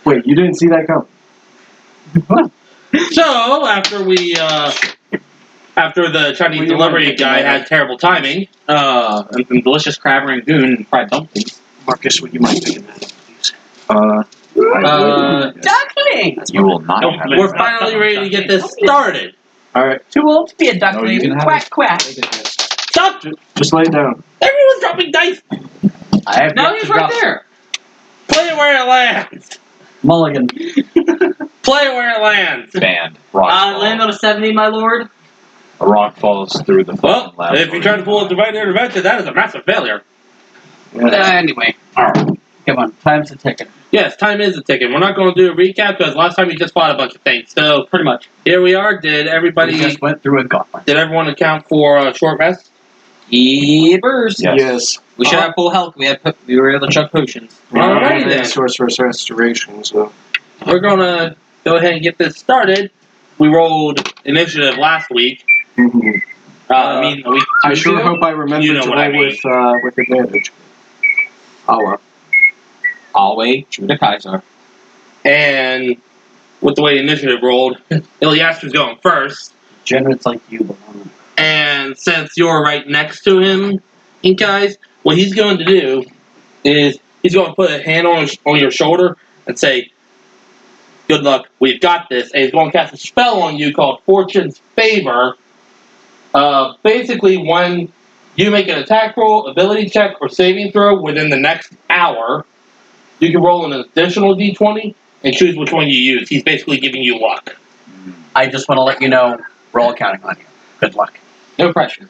Wait, you didn't see that coming? So, after the Chinese delivery guy had terrible timing, and some delicious crab rangoon and fried dumplings. Marcus, would you mind taking that, please? Duckling! You will not have it. We're finally ready to get this started. Alright. Too old to be a duckling. No, you can have Quack, it. quack. Stop! Just lay it down. Everyone's dropping dice! I have No, yet he's to right drop there! Play it where it lands! Mulligan. Play it where it lands! Banned. Rock Land falls. on a 70, my lord. A rock falls through the Well, fucking lab. if you try to pull a divine intervention, that is a massive failure. Anyway. Come on, time's a ticking. Yes, time is a ticking. We're not going to do a recap because last time we just fought a bunch of things. So, Pretty much. here we are. Did We just went through a gauntlet. everyone account for a short rest? Yebers. Yes. We should have full health. We were able to chuck potions. Alrighty then. Sorcerer's Restoration, so... We're going to go ahead and get this started. We rolled initiative last week. Mhm. I mean, a week I sure hope I remember You know to what I roll mean. with advantage. Oh well. Always to the Kaiser. And with the way initiative rolled, Ilyastra's going first. Generous like you belong. And since you're right next to him, you guys, what he's going to do is he's going to put a hand on your shoulder and say, "Good luck, we've got this." And he's going to cast a spell on you called Fortune's Favor. Basically, when you make an attack roll, ability check, or saving throw within the next hour, you can roll an additional d20 and choose which one you use. He's basically giving you luck. I just want to let you know, we're all counting on you. Good luck. No pressure.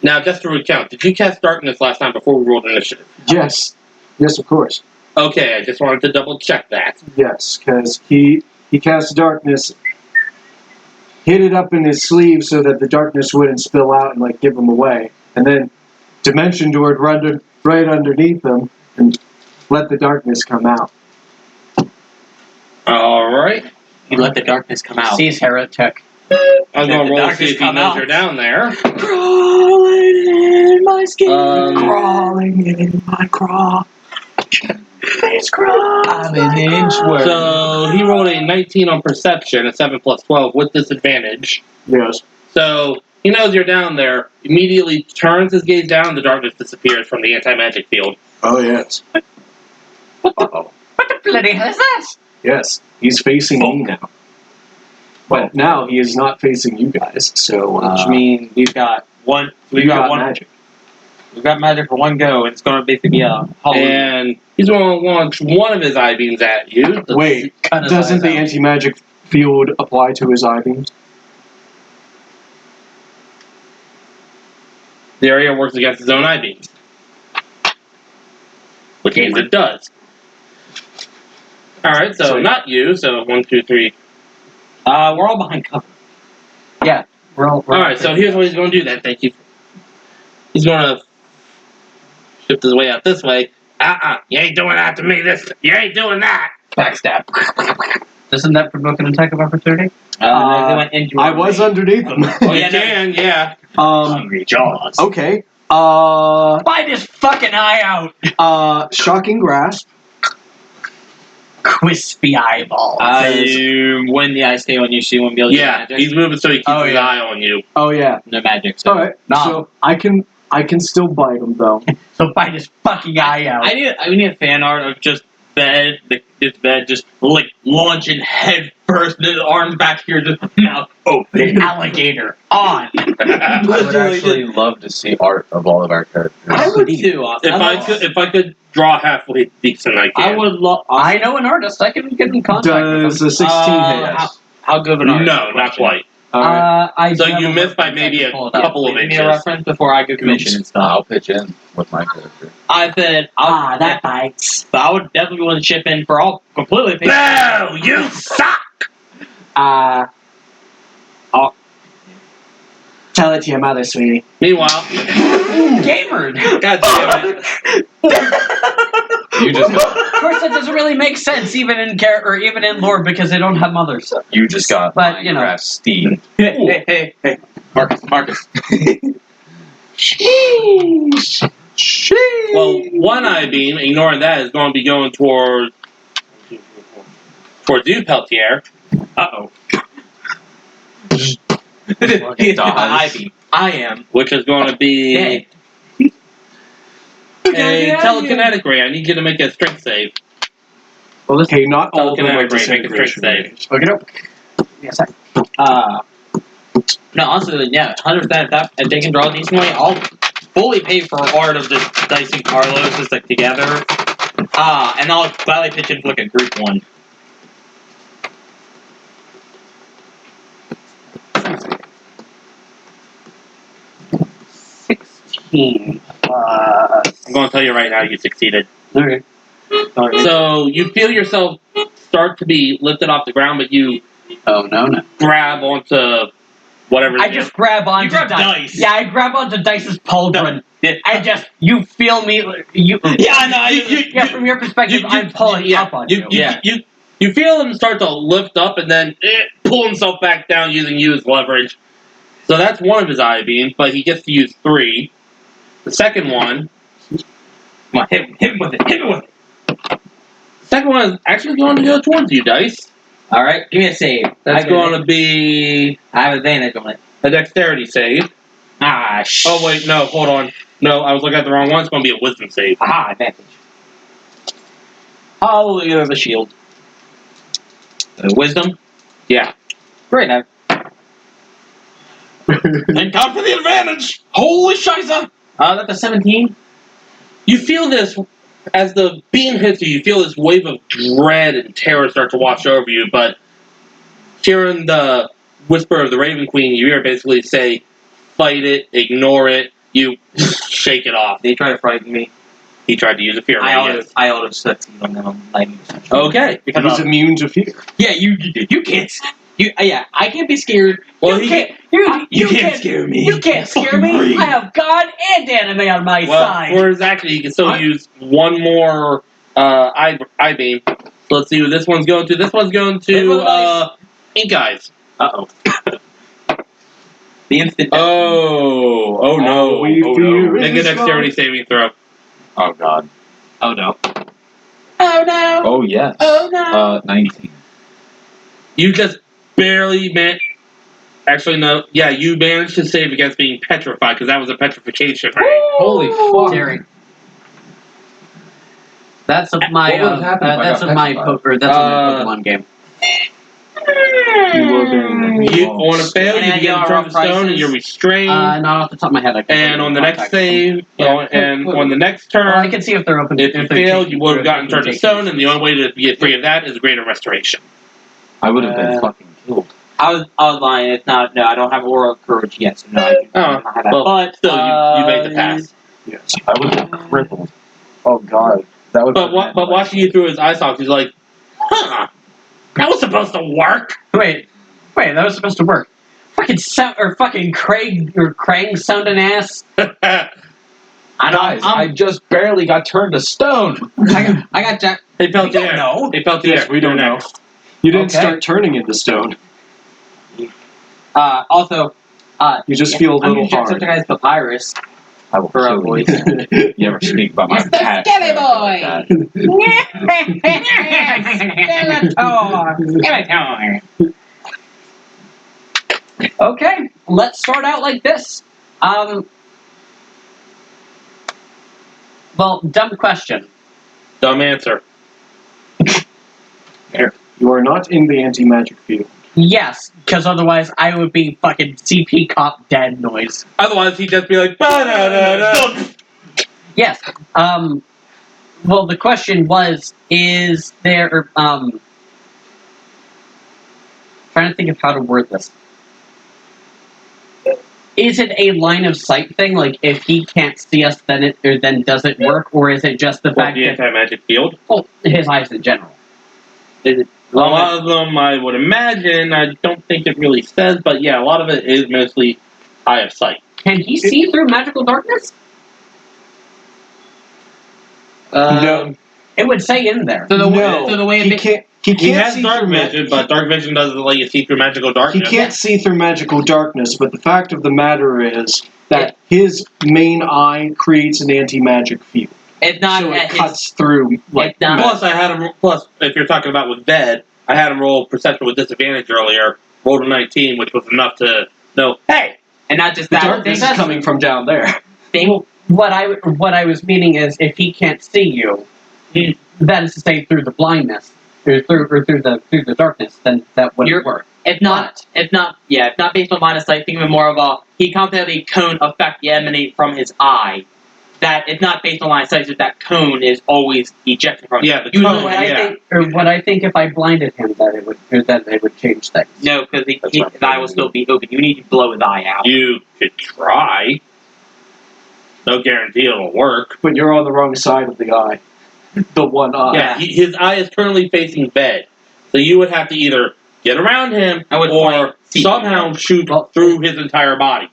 Now, just to recount, did you cast Darkness last time before we rolled initiative? Yes. Yes, of course. Okay, I just wanted to double check that. Yes, because he cast darkness, hid it up in his sleeve so that the darkness wouldn't spill out and like give him away, and then Dimension Door run right underneath him and let the darkness come out. Alright. You let the darkness come out. Sees heretic. I'm going to roll to see if he knows you're down there. Crawling in my skin, crawling in my craw. It's crawling. I'm an inch worth. So, he rolled a 19 on Perception, a 7 plus 12, with disadvantage. Yes. So, he knows you're down there, immediately turns his gaze down, the darkness disappears from the anti-magic field. Oh yes. Uh-oh. What the bloody hell is that? Yes. He's facing me now. But now he is not facing you guys. So Which means we've got one. we've got magic. We've got magic for one go, and it's going to basically be a Halloween. And he's going to launch one of his eye beams at you. Wait, Cut his doesn't eyes the out. anti-magic field apply to his eye beams? The area works against his own eye beams. Which means it does. Alright, so not you, so 1, 2, 3. We're all behind cover. Yeah, we're all. Alright, so here's what he's going to do then, thank you. He's going to shift his way out this way. You ain't doing that to me, you ain't doing that! Backstab. Doesn't that provoke an attack of opportunity? I was underneath him. Oh, you can, yeah. Hungry Jaws. Okay. Bite his fucking eye out. Shocking grasp. Crispy eyeballs. When the eyes stay on you, she won't be able to do magic. He's moving so he keeps his eye on you. Oh yeah. No magic. So. All right. Nah. So I can still bite him though. So bite his fucking eye out. I need a fan art of just this bed just like launching head first, and his arms back here, just mouth open, alligator on. I would actually love to see art of all of our characters. I would too. If I could draw halfway decent, I can. I would love. I know an artist. I can get in contact Does with a 16 hit? How good of an artist? No, not quite. So you missed by maybe a couple of Give me inches. a reference before I go commission and stuff. I'll pitch in with my character. I said, that bites. So I would definitely want to chip in for all completely. No, you suck! Tell it to your mother, sweetie. Meanwhile, Gamer. God damn it. You just Of course, that doesn't really make sense, even in character or even in lore, because they don't have mothers. got But, you know. Minecraft steamed. Hey, Marcus. Sheesh. Well, one eye beam, ignoring that, is going to be going towards For Du Peltier, Uh-oh. He's on Ivy. I am. which is going to be Dead. a telekinetic ray. I need you to make a strength save. Okay, not all of them are Telekinetic ray. Make a strength disintegration save. rays. Look it up. Yes, no, honestly, yeah, 100%. If they can draw a decent way, I'll fully pay for art of this Dyson Carlos is like together. And I'll gladly pitch in for like a group one. $16. I'm going to tell you right now, you succeeded. Okay. So you feel yourself start to be lifted off the ground, but you Oh no. grab onto whatever. I just grab onto You grab Dice. Yeah, I grab onto Dice's pauldron. Yeah. You feel me. You. Yeah, no, Yeah, from your perspective, I'm pulling up on you. You feel him start to lift up and then pull himself back down using you as leverage. So that's one of his eye beams, but he gets to use 3. The second one, Come on, hit him with it. Hit him with it. the second one is actually going to go towards you, Dice. All right, give me a save. That's going to be I have advantage on it. a dexterity save. Ah, Oh wait, no, hold on. No, I was looking at the wrong one. It's going to be a wisdom save. Aha, advantage. Hallelujah, the shield. Wisdom? Yeah. Great. And count for the advantage! Holy shiza! That's a 17. You feel this as the beam hits you. You feel this wave of dread and terror start to wash over you. But hearing the whisper of the Raven Queen, you hear basically say, "Fight it, ignore it." You shake it off. They try to frighten me. He tried to use a fear radius. I auto succeed on them. 90%. Okay. Because He's immune to fear. yeah, you can't. Yeah, I can't be scared. Well, you he can't. You can't scare me. You can't scare me. Breathe. I have God and anime on my well, side. for his action, he can still use one more eye beam. So let's see who this one's going to. This one's going to Ink Eyes. Uh-oh. The instant. Oh no. we Oh fear no. Make a is dexterity gone. saving throw. Oh god. Oh no. Oh no. Oh yes. Oh no. 19. You just barely Actually, no. Yeah, you managed to save against being petrified because that was a petrification, right? Holy fuck. Terry. That's of my. What would've happened if I that's got of my petrified? poker. That's of my Pokemon game. On a fail, you get a drop of stone and you're restrained. Not off the top of my head. I can And on the next save, Yeah. and on the next turn, Well, I can see if they're open. if you they're failed, taking you would have through, gotten if they're turned to taking stone, and the only way to get free of that is greater restoration. I would have been fucking killed. I was lying. It's not. No, I don't have Aura of Courage yet, so no. I do not have that. Well, but still, you made the pass. Yes. I would have been crippled. Oh god. That would. But watching you through his eye sockets, he's like, huh, that was supposed to work. Wait, that was supposed to work. Fucking Craig or Krang sounding ass. Guys, I just barely got turned to stone. I got Jack. They felt We don't know. They felt Yes, we don't know. You didn't Okay. start turning into stone. Also, You just feel a I'm little using hard. Jacksepticeye's Papyrus I will for a kill you. voice. You ever speak about my Mr. cat? Skelly like that. Skeletor. Okay, let's start out like this. Well, dumb question. Dumb answer. You are not in the anti-magic field. Yes, because otherwise I would be fucking CP cop dead noise. Otherwise, he'd just be like, ba-da-da-da. Yes. Well, the question was, is there, trying to think of how to word this. Is it a line of sight thing? Like, if he can't see us, then does it work? Or is it just the What, fact the that, anti-magic field? well, his eyes in general? Is it? A lot of them, I would imagine. I don't think it really says, but yeah, a lot of it is mostly eye of sight. Can he see through magical darkness? No. It would say in there. So the No, so the way he can't. He He can't has see dark through vision, but dark vision doesn't let you see through magical He darkness. can't see through magical darkness, but the fact of the matter is that his main eye creates an anti-magic field. it's not So at it his. cuts through, like, It's not- Plus, if you're talking about with Ved, I had him roll perception with disadvantage earlier. Rolled a 19, which was enough to know, hey, And not just The that. darkness is coming from down there. Well, what I was meaning is, if he can't see you, that is to say, through the blindness, or through the darkness, then that wouldn't work. If not based on line of sight, think of it more of a he can't have a cone effect emanate from his eye. That if not based on line of sight, that cone is always ejected from. Yeah, the You cone, know What I think if I blinded him, that it would change things. No, because his eye will still be open. You need to blow his eye out. you could try. No guarantee it'll work. But you're on the wrong side of the eye. The one eye. Yeah, his eye is currently facing bed. So you would have to either get around him or somehow shoot through his entire body.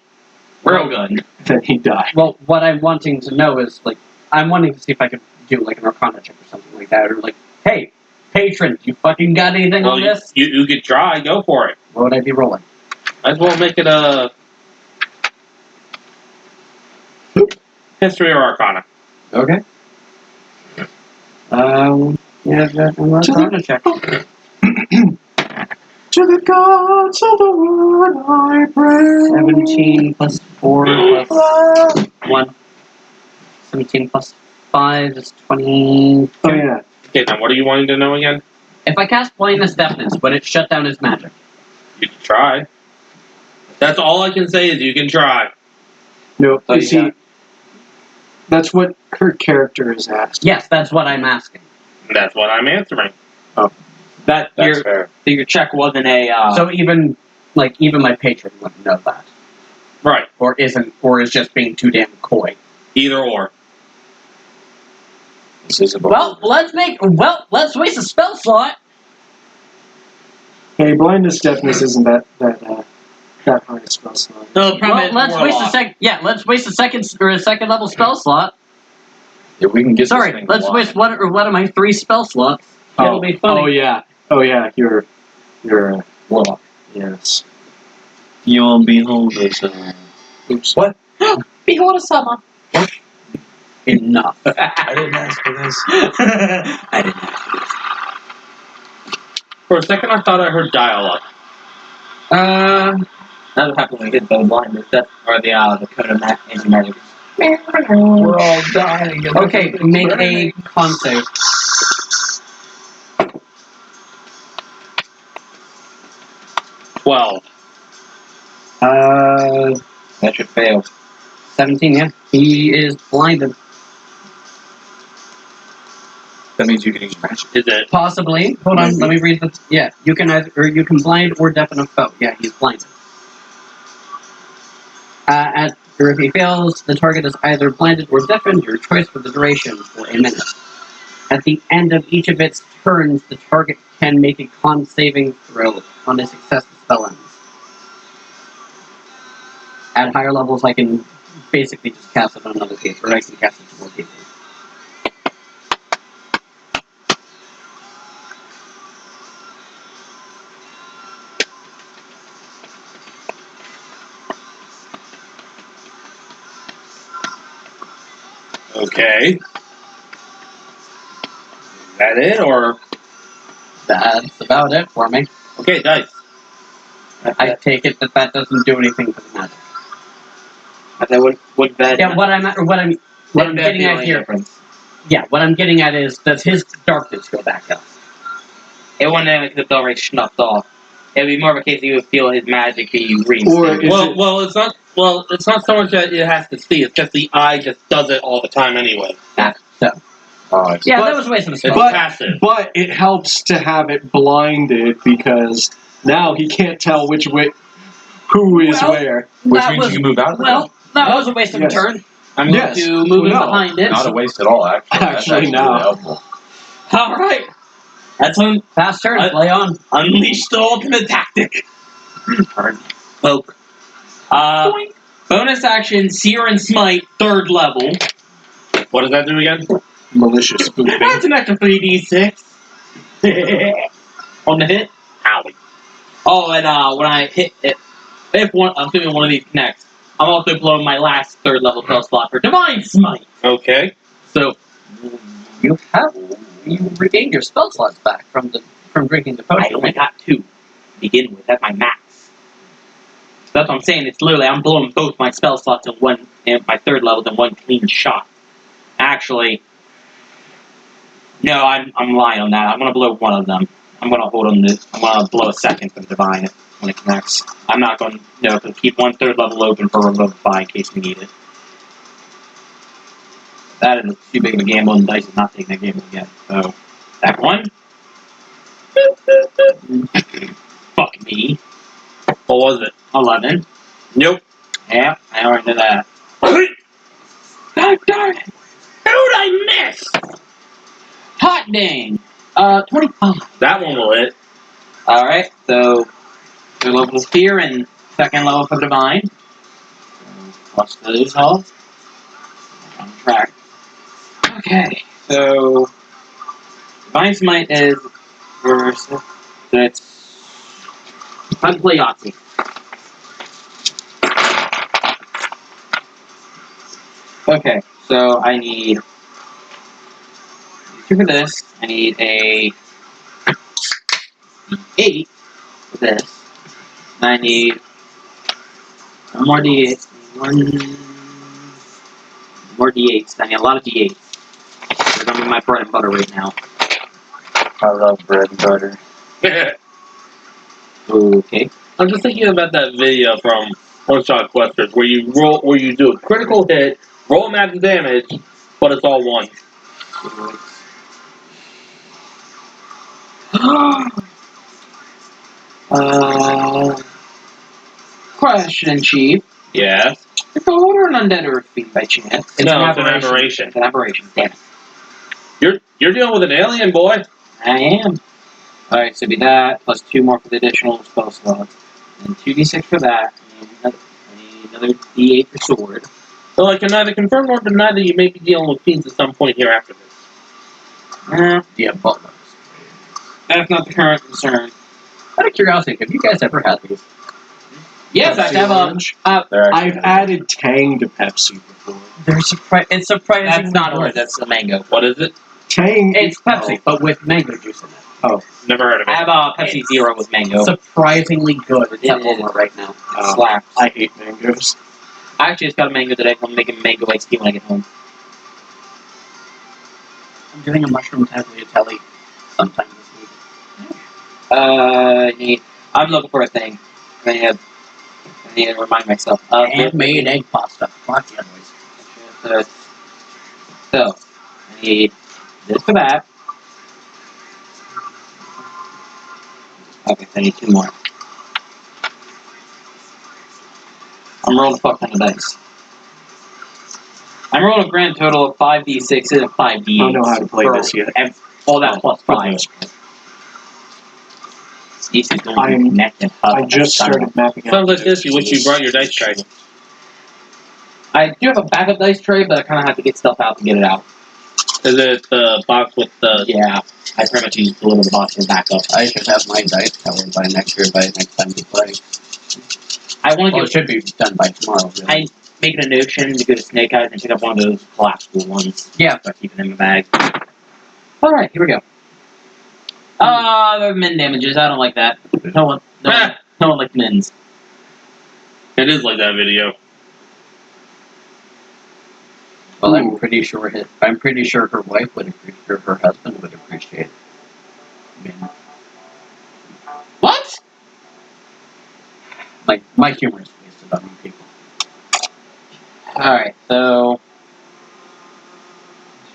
Railgun. Then he died. Well, what I'm wanting to know is, like, I'm wanting to see if I could do, like, an Arcana check or something like that, or, like, hey, patron, you fucking got anything on this? You could try, go for it. What would I be rolling? Might as well make it a history or arcana. Okay. Yeah, an Arcana check. To the gods of the world I pray. 17 plus 4 plus 1. 17 plus 5 is 20. Oh yeah. Okay, now what are you wanting to know again? If I cast Blindness Deafness, would it shut down his magic? You can try. That's all I can say is you can try. No, you see, that's what her character is asked. Yes, that's what I'm asking. That's what I'm answering. That's fair. Your check wasn't a. So even my patron wouldn't know that, Right. or is just being too damn coy. Either or. This is Let's waste a spell slot. Hey, blindness deafness isn't that hard a spell slot. No, Well, let's waste a second level spell slot. If we can get this Sorry, thing let's alive. waste one of my 3 spell slots. It'll be funny. Oh yeah, you're Warlock. yes. You'll behold this. Oops. What? Behold a summer. Enough. I didn't ask for this. I didn't ask for this. For a second, I thought I heard dialogue. That's what happens when we hit the blindness, or the cone of anti-magic. We're all dying. Okay, make a con save. Well, That should fail. 17, yeah. He is blinded. That means you can use magic. is it? Possibly. Hold on, let me read the. Yeah, you can blind or deafen a foe. Yeah, he's blinded. Or if he fails, the target is either blinded or deafened, your choice for the duration for a minute. At the end of each of its turns, the target can make a con saving throw on a successful spell ends. At higher levels, I can basically just cast it on another page, or I can cast it to more people. Okay. Is that it, or? That's about it for me. Okay, dice. I take it that doesn't do anything to the magic. That would bed. Yeah, what I'm getting at here. Yeah, what I'm getting at is, does his darkness go back up? It wouldn't have because it's already snuffed off. It would be more of a case that you would feel his magic be reinstated. It's not. Well, it's not so much that it has to see. It's just the eye just does it all the time anyway. Yeah, that was a waste of a spell. It's passive. But it helps to have it blinded because now he can't tell which way, who is where. Which means you can move out of it. That was a waste of a Yes. turn. I'm going to move in behind it. Not a waste at all, actually. That's Actually, no. really helpful. Alright. That's when Fast turn, play on. unleash the ultimate tactic. Poke. Bonus action, Seer and Smite, 3rd level. What does that do again? Malicious spoofing. That's an extra 3d6. On the hit. Owie. Oh, and when I hit it, I'm thinking one of these connects, I'm also blowing my last 3rd level spell slot for Divine Smite. Okay. So, You regained your spell slots back from from drinking the potion. I only got 2 to begin with. That's my max. That's what I'm saying. It's literally, I'm blowing both my spell slots in one, and my 3rd level in one clean shot. Actually, no, I'm lying on that. I'm gonna blow one of them. I'm gonna hold on this. I'm gonna blow a second for the divine when it connects. I'm not gonna keep one 3rd level open for Revivify in case we need it. That is too big of a gamble, and Dice is not taking that gamble again. So that one. Fuck me. What was it? 11. Nope. Yeah, I already did that. God darn it! Who'd I miss? Hot dang! 25. That one will hit. Alright, so 3rd level of Fear and 2nd level for Divine. Plus those all. On track. Okay, so Divine Smite is versus. So it's. Time to play Yahtzee. Okay, so I need 2 for this. I need a 8 for this. And I need one more D8. One more D8s. I need a lot of D8s. They're gonna be my bread and butter right now. I love bread and butter. Okay. I'm just thinking about that video from One Shot Questers where you do a critical hit, roll max damage, but it's all one. Question, Chief. Yeah. If I order an undead earth fiend by chance, It's an aberration. It's an aberration. Damn it. You're dealing with an alien, boy. I am. Alright, so it'd be that, plus 2 more for the additional spell slots. And 2d6 for that. And another d8 for sword. So I can neither confirm nor deny that you may be dealing with fiends at some point here after this. Yeah, but That's not the current concern. out of curiosity, have you guys ever had these? Yes, I have Orange. I've added Tang to Pepsi before. It's surprising. That's not orange, that's a mango. What is it? Tang. It's Pepsi, but with mango juice in it. Never heard of I it. have a Pepsi Zero with mango. Surprisingly good. It's It at is. Walmart right now. Slaps. I hate mangoes. I actually just got a mango today. I'm making mango iced tea when I get home. I'm doing a mushroom tagliatelle sometime this week. I'm looking for a thing. I need to remind myself. Handmade egg pasta. Fuck yeah, boys. So, I need this for that. Okay, I need 2 more. I'm rolling a fuck ton of dice. I'm rolling a grand total of 5d6s and 5d8s. I don't know how to play this yet. All that plus For 5. this. These things don't even connect and I just started mapping out. Sounds like this. You wish you brought your dice tray. I do have a backup dice tray, but I kind of have to get stuff out to get it out. Is it the box with the... Yeah, I pretty much use the little box for backup. I should have my dice covered by next time we play. I want to Well, get. it should be done by tomorrow. Really. I making a notion to go to Snake Eyes and pick up one of those collapsible ones. Yeah. Start keeping them in my bag. Alright, here we go. The min damages, I don't like that. No one likes mins. It is like that video. Well, I'm pretty sure her wife would appreciate, or her husband would appreciate it. I mean, What? like, my humor is wasted on you people. Alright, so.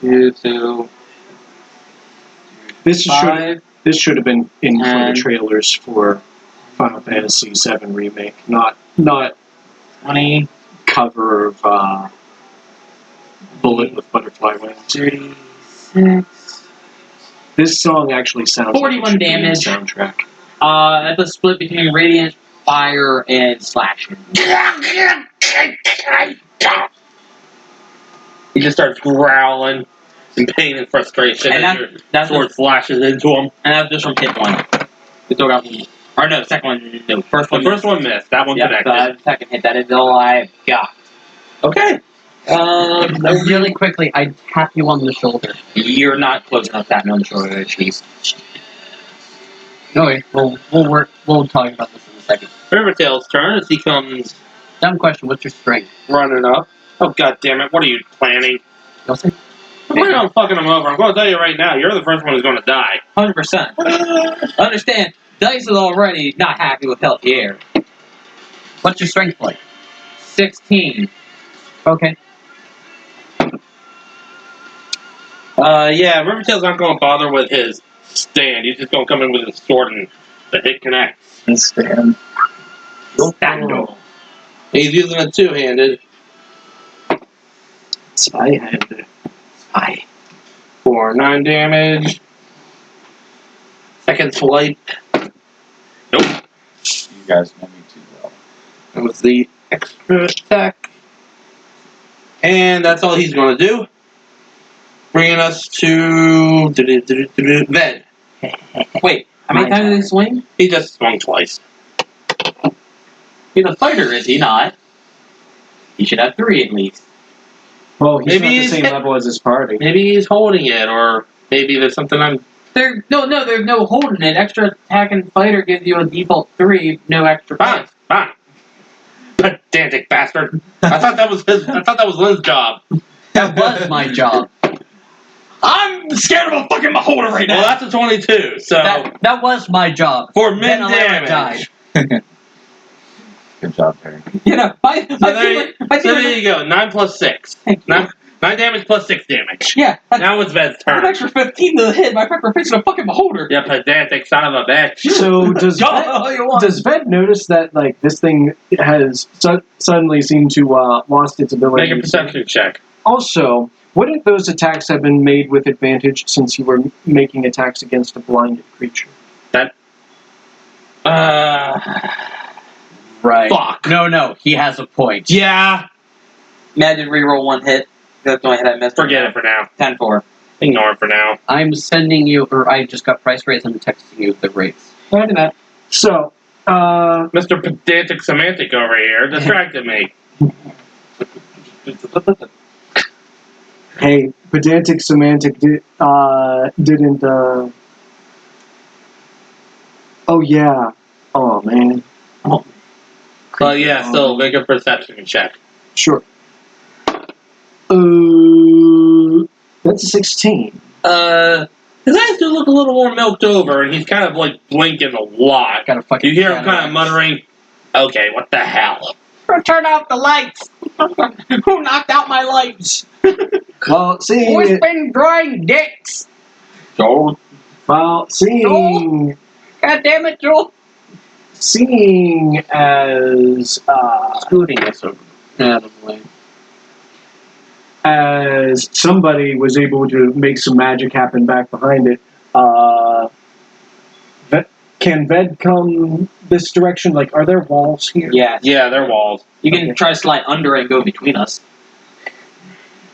2, This should 5. have been in for the And- trailers for Final Fantasy VII Remake, not 20, cover of Bullet with Butterfly Wings. 36. This song actually sounds 41 like it should be in the damage. soundtrack. That's a split between Radiant, Fire, and Slashing. He just starts growling in pain and frustration And as your that's sword flashes into him. And that's just from hit 1. We still got one. Or no, second one, no, first The one. first one missed. That one Yeah, connected. second hit, that is all I've got. Okay. Really quickly, I'd tap you on the shoulder. You're not close enough to tap me on the shoulder, Chief. No, wait, we'll talk about this in a second. Rivertail's turn as he comes Dumb question, what's your strength? running up. Oh, god damn it. What are you planning? You'll see. I'm planning on fucking him over. I'm going to tell you right now, you're the first one who's going to die. 100%. Understand, Dice is already not happy with healthy air. What's your strength like? 16. Okay. Yeah, Rivertail's not going to bother with his stand. He's just going to come in with his sword and the hit connects. And stand. Stando. He's using a two-handed. Spy-handed. Aye. For 9 damage. Second swipe. Nope. You guys know me too well. That was the extra attack. And that's all he's going to do. Bringing us to Ved. Wait, how many times did he swing? He just swung twice. He's a fighter, is he not? He should have 3 at least. Well, he's Maybe not the he's same hit- level as his party. Maybe he's holding it, or maybe there's something I'm... There's no holding it. Extra attack and fighter gives you a default 3, no extra Fine, fine. Pedantic bastard. I thought that was Lynn's job. That was my job. I'm scared of a fucking beholder right Well, now. that's a 22, so... That was my job. for mid Then Alara damage. died. Good job, Terry. You know, I So feel there, like, I so feel there like, you go. 9 plus 6. Thank you. 9 damage plus 6 damage. yeah, that's Now it's Ved's an turn. extra 15 to the hit. My fucker facing a fucking beholder. You pedantic son of a bitch. So does Go Ved, all you want. does Ved notice that like this thing has suddenly seemed to lost its ability? Make a perception check. Also, wouldn't those attacks have been made with advantage since you were making attacks against a blinded creature? Right. Fuck. No, he has a point. Yeah. Imagine reroll 1 hit. That's the only hit I missed. Forget it for now. 10-4. Ignore it for now. I'm sending you, or I just got price rates, I'm texting you the rates. Look at that. So, Mr. Pedantic Semantic over here distracted me. hey, pedantic semantic didn't. Oh yeah. Oh man. But yeah, still make a perception check. Sure. That's a 16. His eyes do look a little more milked over, and he's kind of like blinking a lot. Got a fucking. You hear him kind of muttering, "Okay, what the hell?" Turn off the lights. Who knocked out my lights? Well, seeing Who's it, been drawing dicks? Joel. well, seeing God damn it, Joel. seeing as Scooting us over. Out of the way. as somebody was able to make some magic happen back behind it. Can Ved come this direction? Like, are there walls here? Yeah. Yeah, they're walls. You can Okay. try to slide under it and go between us.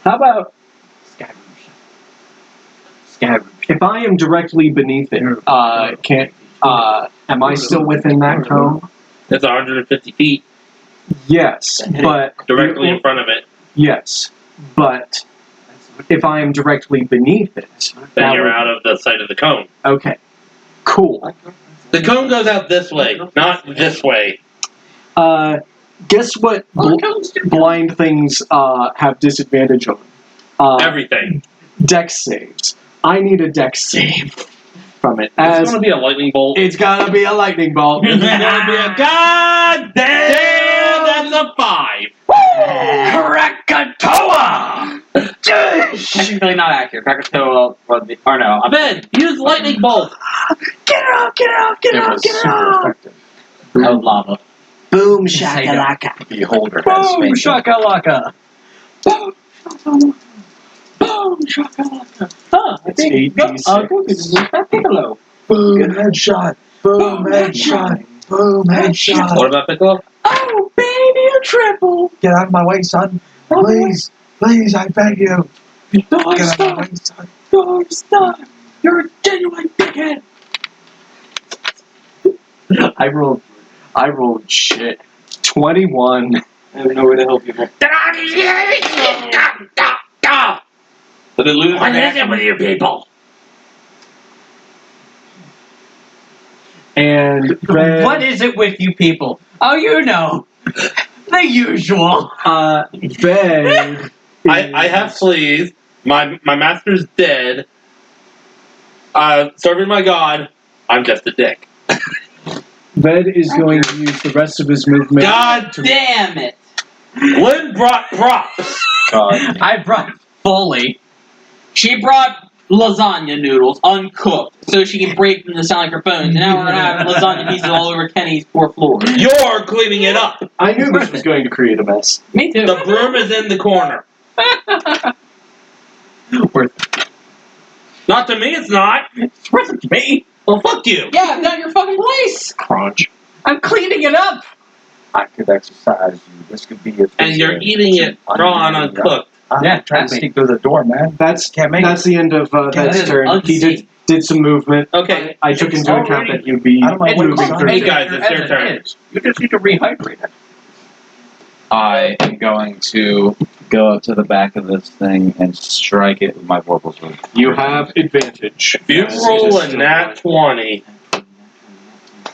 How about Scabbard. if I am directly beneath it? Can't. Am I still within that cone? It's 150 feet Yes, but directly in front of it. yes, but if I am directly beneath it, Then that you're would- out of the sight of the cone. Okay, cool. The cone goes out this way, not this way. Guess what? Blind things have disadvantage on. Everything. Dex saves. I need a dex save from it. It's As going to be a lightning bolt. it's gonna be a lightning bolt. It's going to be a god damn. That's a 5. Krakatoa! Technically not accurate. Krakatoa or no. Ben, use lightning bolt. Get it off! Get it off! Get it It off! was Get it super off! effective. Of lava. Boom shakalaka! Beholder has Boom space. shakalaka! Boom shakalaka. Huh, I It's think 8d6. Piccolo. Boom headshot. Boom headshot. Boom headshot. What about Piccolo? Oh, baby, a triple. Get out of my way, son. Please, please, I beg you. No, Get out of my way, son. No, stop. You're a genuine dickhead. I rolled shit. 21. I have no way to help you. Did it lose What is it with you people? And then, What is it with you people? Oh, you know. The usual. Ved I have sleeves. My master's dead. Serving my god. I'm just a dick. Ved is going to use the rest of his movement. God Damn it! Lynn brought props. God. I brought fully. She brought lasagna noodles, uncooked, so she can break them to sound like her bones. And now we're gonna have lasagna pieces all over Kenny's poor floor. You're cleaning it up. I knew this was going to create a mess. Me too. The broom is in the corner. Not to me, it's not. It's worth it to me. Well, fuck you. Yeah, not your fucking place. Crunch. I'm cleaning it up. I could exercise you. This could be a. And you're eating it raw and uncooked. I'm Yeah, trying to that's me. sneak through the door, man. That's Can't make the end of that Ved's is turn. He did some movement. Okay. I took It's into account already- that you'd be I don't know It's what moving called through. Hey making guys, it it's your as turn. it is. You just need to rehydrate it. I am going to go up to the back of this thing and strike it with my vorpal sword. You have advantage. If you roll a nat 20.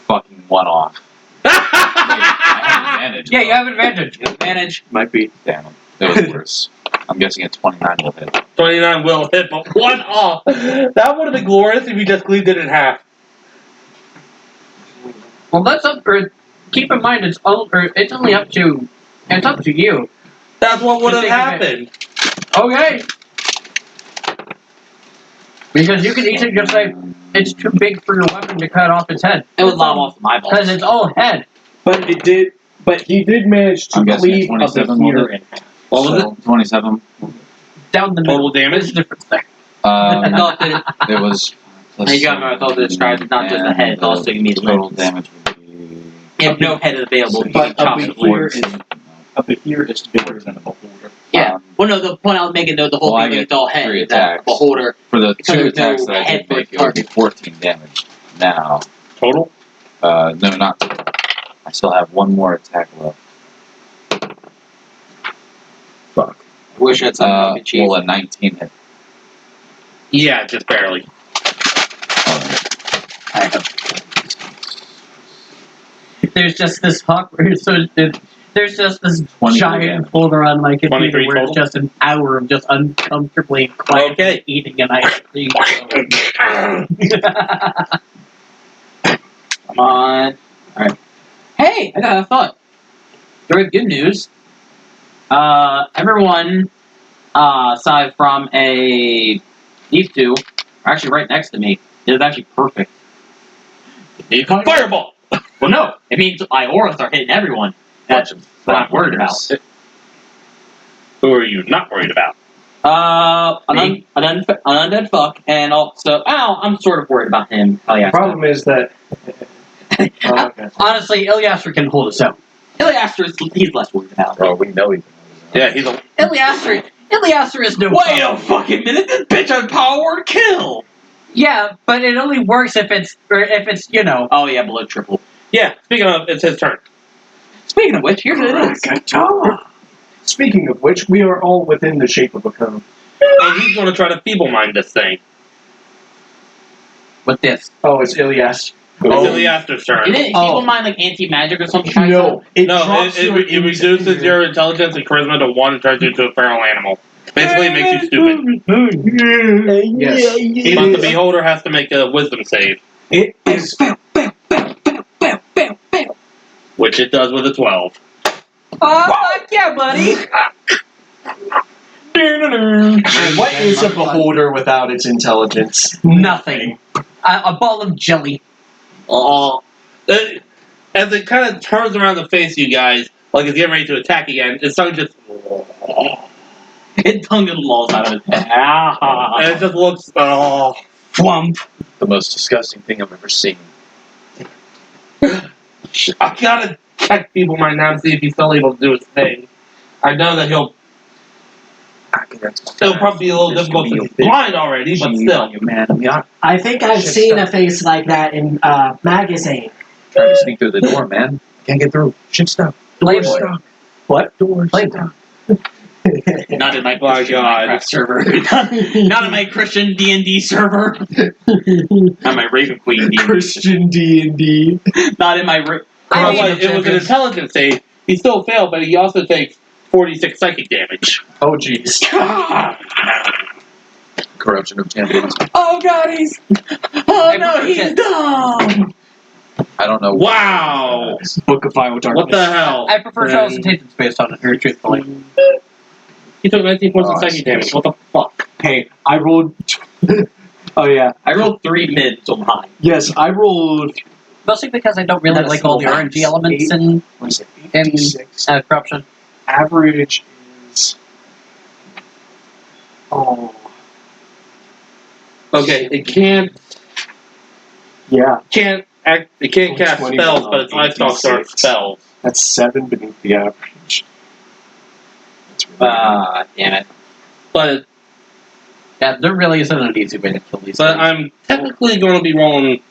Fucking one off. Wait, I have advantage. Yeah, you have advantage. Advantage. Might be. Damn it. It was worse. I'm guessing a 29 will hit. 29 will hit, but one off. That would have been glorious if you just cleaved it in half. Well, that's up. Or keep in mind, it's only up to. It's up to you. That's what would have Just happened. Okay. Because you can easily just say it's too big for your weapon to cut off its head. It would lob off my balls. Because it's all head. But it did. But he did manage to I'm guessing cleave up 27 here will in hit. half. What was So, 27. Down the middle. Total damage? There's a difference there. No, it- It was. Now you gotta remember, I thought it described it's not just the head, it's also you need total limbs. damage would be. If no head is available, you But can up chop in it here forward. is up in here is bigger than a beholder. Yeah. Well, no, the point I was making, though, the whole Well, I thing get with all head 3 is that attacks. beholder. For the Because 2 there's no attacks that I head did for make, it would be 14 damage. Now, Total? no, not total. I still have one more attack left. Fuck. Wish I had some mac and cheese. Well, a 19 hit. Yeah, just barely. I have. There's just this awkward. There's just this 23 giant damage. folder on my computer 23 where it's total? just an hour of just uncomfortably quiet Okay. eating an ice cream. Come on. Alright. Hey, I got a thought. Very good news. Everyone, aside from these two, are actually right next to me. It's actually perfect. Fireball! Well, no. It means my auras are hitting everyone. That's what I'm worried about. Who are you not worried about? An undead fuck, and also, I'm sort of worried about him. Oh, yeah. The problem is that. Okay. Honestly, Ilyastra can hold us out. Iliaster, he's less worried about. Oh, we know he's. Yeah, he's a. Iliastra is no Wait a problem. fucking minute! This bitch has power word kill. Yeah, but it only works if it's Oh yeah, blood triple. Yeah, speaking of, it's his turn. Speaking of which, here's what it is. Speaking of which, we are all within the shape of a cone. And he's going to try to feeble mind this thing. with this. Oh, it's Ilyas. It's Iliaster's turn. Isn't it Oh. mind like anti-magic or something? kind No, of? it No, drops your it reduces your intelligence and charisma to 1 and turns you into a feral animal. Basically, it makes you stupid. Yes. But the beholder has to make a wisdom save, It is. which it does with a 12. Fuck yeah, buddy! What is a beholder without its intelligence? Nothing. A ball of jelly. Oh. As it kind of turns around the face of you guys, like it's getting ready to attack again, its tongue just. It tongue and lolls out of his head. And it just looks. Oh. Flump. The most disgusting thing I've ever seen. I gotta check people right now and see if he's still able to do his thing. I know that he'll. It'll probably be a little difficult because he's blind already, but still. I think I've Shit seen stuff. a face like that in magazine. Trying to sneak through the door, man. Can't get through. Shit stuff. Playboy. Door stuck. What? Door Playboy. stuck. Not in my My Christian God. Minecraft server. Not in my Christian D&D server. Not my Raven Queen D&D. Christian D&D. Not in my... It was an intelligence save. He still failed, but he also takes 46 psychic damage. Oh, jeez. Corruption of champions. Oh god, he's... Oh no, he's dumb! I don't know. Wow! Book of Final Darkness. What the hell? I prefer Charles and Tatum's based on it, very truthfully. He took 19 points of Oh, psychic damage. What the fuck? Hey, I rolled... oh, yeah. I rolled 3 mids on mine. Yes, I rolled... Mostly because I don't really That's like all the cool. RNG elements in What is it? 86. corruption. Average is... Oh... Okay, it can't Yeah, it can't cast 20 spells, but its ice stalks are 86. spells. that's 7 beneath the average. That's really Damn it. But Yeah, there really isn't an easy way to kill these but things. I'm technically going to be rolling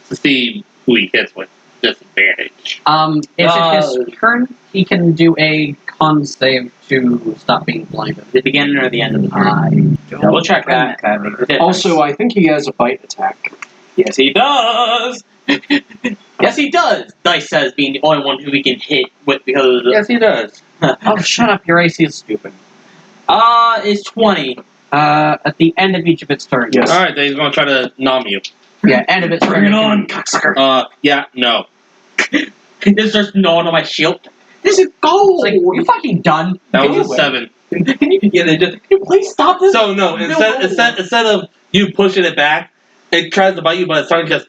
to see who he hits with disadvantage. If it his turn, he can do a con save to stop being blinded. The beginning or the end of the turn? Double check that. Also, I think he has a bite attack. Yes, he does! Yes, he does! Dice says being the only one who we can hit with because of the... Yes, he does. Oh, shut up, your AC is stupid. It's 20. At the end of each of its turns. Yes. Alright, then he's going to try to nom you. Yeah, end of its turn. Bring it on, cocksucker! Yeah, no. This just gnawing on my shield. This is gold! It's like, you fucking done. That was a Anyway. 7. Yeah, they just... Can you please stop this? So, no, instead of you pushing it back, it tries to bite you, but it's starting to just...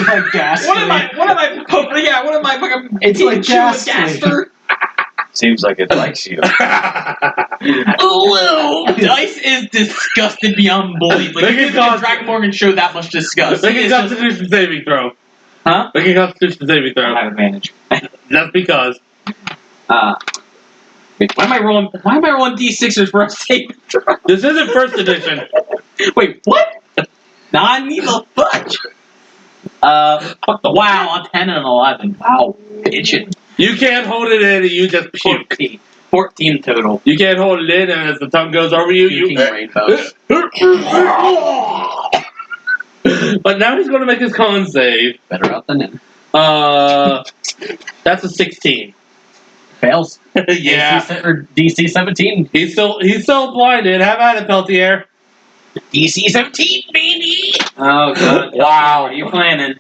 like ghastly. What am I fucking... It's like Pikachu with ghastly. Gaster? Seems like it likes you. Dice is disgusted beyond belief. Like, Make you it didn't the cause- Dragon Morgan show that much disgust. Make a It's just- Constitution saving throw. Huh? Make a Constitution saving I throw. have advantage. Just because. Wait, why am I rolling D6s for a save? This isn't first edition. Wait, what? Nah, I need the fudge. Wow, a 10 and an 11. Wow, itching. You can't hold it in and you just puke. 14 total. You can't hold it in and as the tongue goes over you, Puking you... rainbows. But now he's going to make his con save. Better out than in. That's a 16. Fails. Yeah. DC 17. He's still blinded. Have at it, Peltier. DC 17, baby! Oh, God. Wow. What are you planning?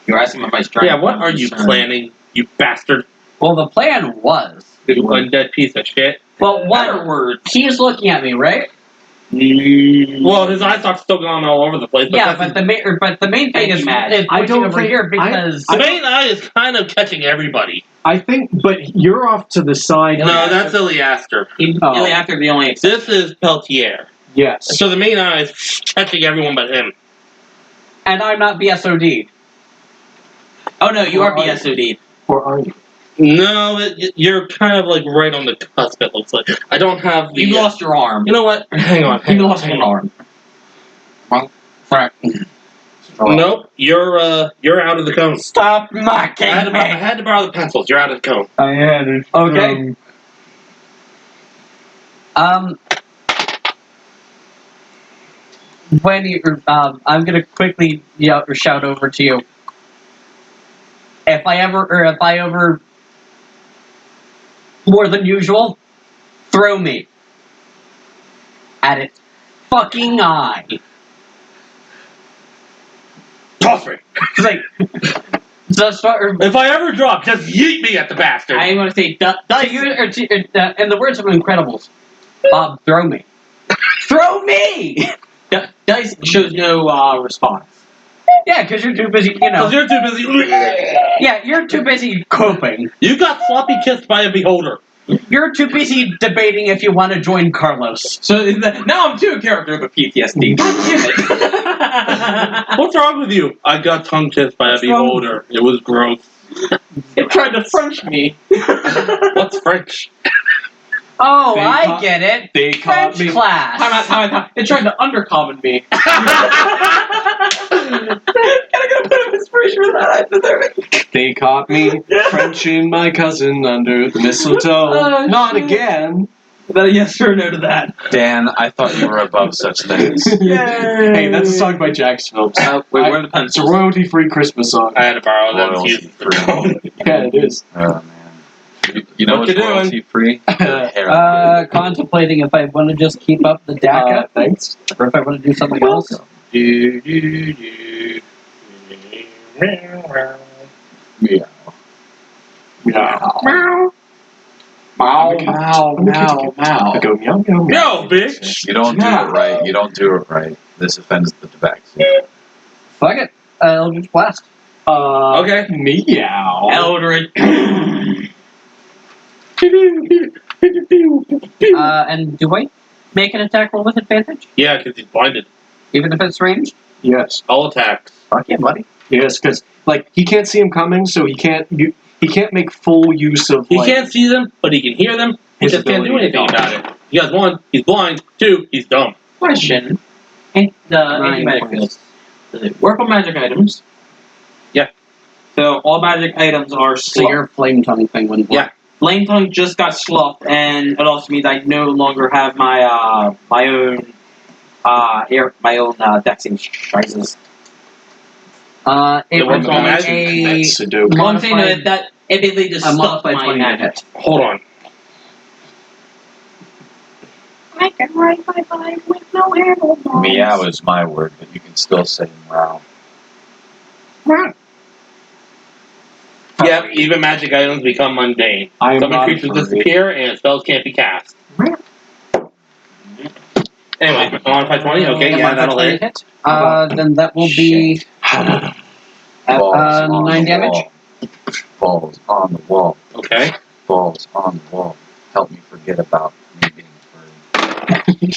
You're asking about my strength. Yeah, what are you planning, you bastard? Well, the plan was. You undead piece of shit. Well, Better one, words. he's looking at me, right? Well, his eye stalk's still going all over the place. But Yeah, that's but the main thing is Mad. is I pointing don't over think- here because the main eye is kind of catching everybody. I think, but you're off to the side. No, that's Iliaster. Really after the only This is Peltier. Yes. So the main eye is catching everyone but him. and I'm not BSOD. Oh no, you are Or are you? BSOD. Or are you? No, you're kind of like right on the cusp, it looks like. I don't have the... You lost your arm. You know what? Hang on. You lost one arm. Nope, you're out of the cone. Stop mocking I me. had to borrow the pencils. You're out of the cone. I had it. Okay. When you, I'm gonna quickly yell or shout over to you. If I ever more than usual, throw me at its fucking eye. Toss me. It's like, just start. If I ever drop, just yeet me at the bastard. I want to say, In the words of Incredibles, Bob, throw me. Throw me! Dice shows no response. Yeah, because you're too busy, Because you're too busy. Yeah, you're too busy coping. You got sloppy kissed by a beholder. You're too busy debating if you want to join Carlos. So now I'm too a character with PTSD. God damn it! What's wrong with you? I got tongue kissed by a beholder. It was gross. It tried to French me. What's French? Oh, They I caught- get it. They French caught me. class. Time out. It tried to undercommon me. Gotta put him in free. for that. I deserve it. They caught me Frenching my cousin under the mistletoe. Not again. Is that a yes or a no to that? Dan, I thought you were above such things. Hey, that's a song by Jax Phillips. Wait, where are the It's a pencils? royalty-free Christmas song. I had to borrow that. Royalty Excuse free. Yeah, it is. Oh man. You know What what's you doing? royalty free? Contemplating if I want to just keep up the DACA, Thanks. or if I want to do something else. Yeah. Meow. Meow, I'm a cat. meow, I'm a kitty meow, cat. I meow. go meow, meow, meow. Yo, bitch! You don't do it right. You don't do it right. This offends the tobacco. Fuck it. Eldritch Blast. Okay. Meow. Eldritch. And do I make an attack roll with advantage? Yeah, because he's blinded. Even if it's ranged? Yes. All attacks. Fuck yeah, buddy. Yes, because like he can't see him coming, so he can't make full use of. He like, can't see them, but he can hear them. He His just can't do ability. anything about it. He has 1, he's blind. 2, he's dumb. Question. Anti-magic fields. Does it work on magic items? Yeah. So all magic items are So slow. your flame tongue thing wouldn't work. Yeah. Flame tongue just got sloughed, and it also means I no longer have my my own dexing sizes. It It would works be on magic. That's a Sudoku. Well, I'm saying modified, that it basically just a stuck modified my 20 to magic. hit. Hold on. I can ride my bike with no handlebars. Meow is my word, but you can still say meow. Yep, even magic items become mundane. I am Some not creatures afraid. disappear and spells can't be cast. Anyway, modified 20, okay, yeah, modified that'll 20 hit. hit. Then that will be Balls on 9 the damage. wall. Balls on the wall. Okay. Balls on the wall. Help me forget about me being furry.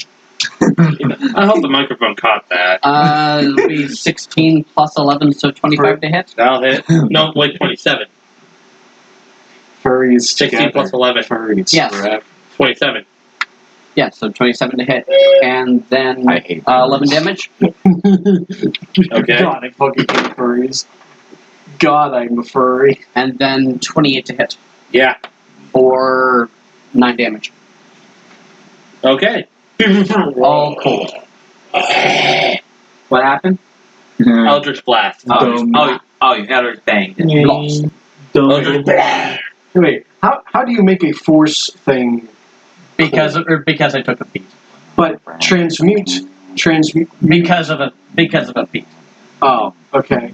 I hope the microphone caught that. It'll be 16 plus 11, so 25 to hit. That'll hit. No, wait, 27. Furries 16 together. plus 11. Furries Yes. forever. 27. Yeah, so 27 to hit. And then I hate 11 furries. damage. Okay. God, I fucking hate furries. God, I'm a furry. And then 28 to hit. Yeah. For 9 damage. Okay. All cold. What happened? Eldritch Blast. You had her thing. Lost. Eldritch Blast. Wait, how do you make a force thing, Because I took a feat. but transmute? Because of a feat. Oh, okay.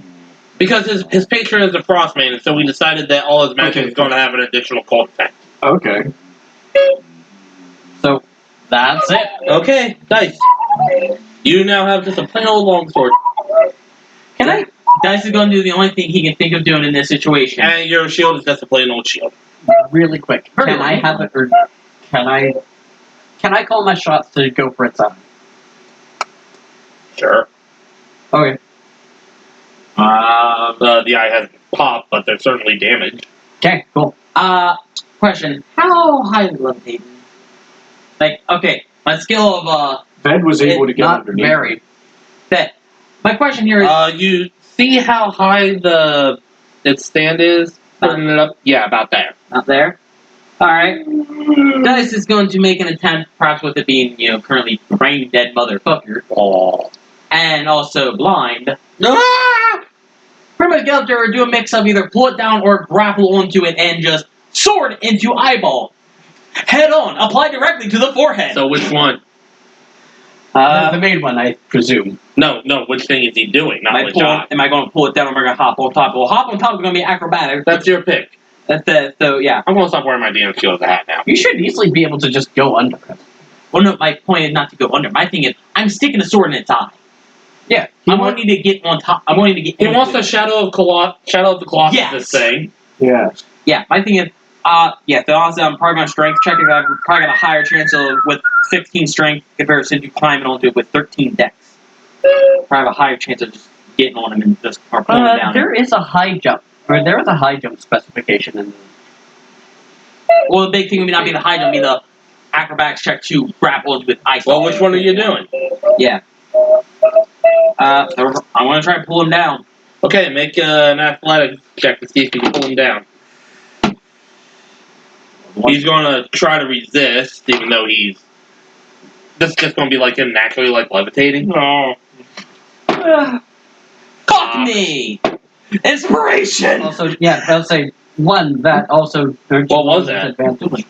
Because his patron is a frostman, and so we decided that all his magic Okay. is going to have an additional cold effect. Okay. So that's it. Okay, nice. You now have just a plain old longsword. Can I? Dice is going to do the only thing he can think of doing in this situation. And your shield is just a plain old shield. Really quick. Can I have it, or can I call my shots to go for its eye? Sure. Okay. The eye has popped, but there's certainly damage. Okay, cool. Question: how high is levitating? Like, okay, my skill of Ved was able to get Not underneath. very. that. My question here is: You see how high its stand is? Putting it up? Yeah, about there. not there. All right. Dice is going to make an attempt, perhaps with it being, currently brain dead motherfucker, and also blind. Ah! Pretty much get up there and do a mix of either pull it down or grapple onto it and just sword into eyeball. Head on, apply directly to the forehead. So which one? The main one, I presume. No, which thing is he doing? Not which eye. Am I going to pull it down or am I going to hop on top? Well, hop on top is going to be acrobatic. That's your pick. So yeah. I'm going to stop wearing my damn shield hat now. You should easily be able to just go under it. Well, no, my point is not to go under. My thing is, I'm sticking a sword in its eye. Yeah. I'm wanting to get on top. I'm wanting to get. He into wants it. the Shadow of the Colossus Yes. this thing. Yeah. Yeah, my thing is, so honestly, I'm probably going to strength check it. I've probably got a higher chance of with 15 strength comparison to climbing onto it with 13 dex. Probably have a higher chance of just getting on him and just or pulling down. There is a high jump. Or there is a high jump specification in the... Well, the big thing would be not be the high jump, be the acrobatics check to grapple into with ice. Well, which one are you doing? Yeah. So I'm going to try to pull him down. Okay, make an athletics check to see if you can pull him down. He's going to try to resist, even though he's... This is just going to be like him naturally, like, levitating. No. Fuck me! Inspiration! Also, yeah, I'll say one that also. What was that? Advantage.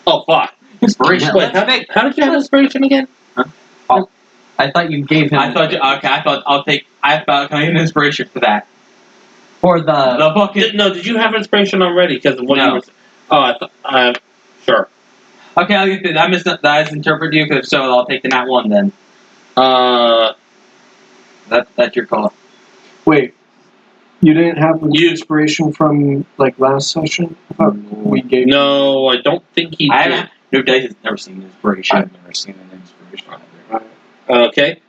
Oh, fuck. Inspiration. Wait, how did you have inspiration again? I thought you gave him. I thought can I get an inspiration for that? For the fucking... Did you have inspiration already? Because of what No. you were... Oh, sure. Okay, I'll get that. I misinterpreted you, because if so, I'll take the nat 1 then. That's your call. Wait, you didn't have inspiration from like last session? I thought we gave. No, I don't think he did. No, Dice has never seen inspiration. I've never seen an inspiration either. Okay.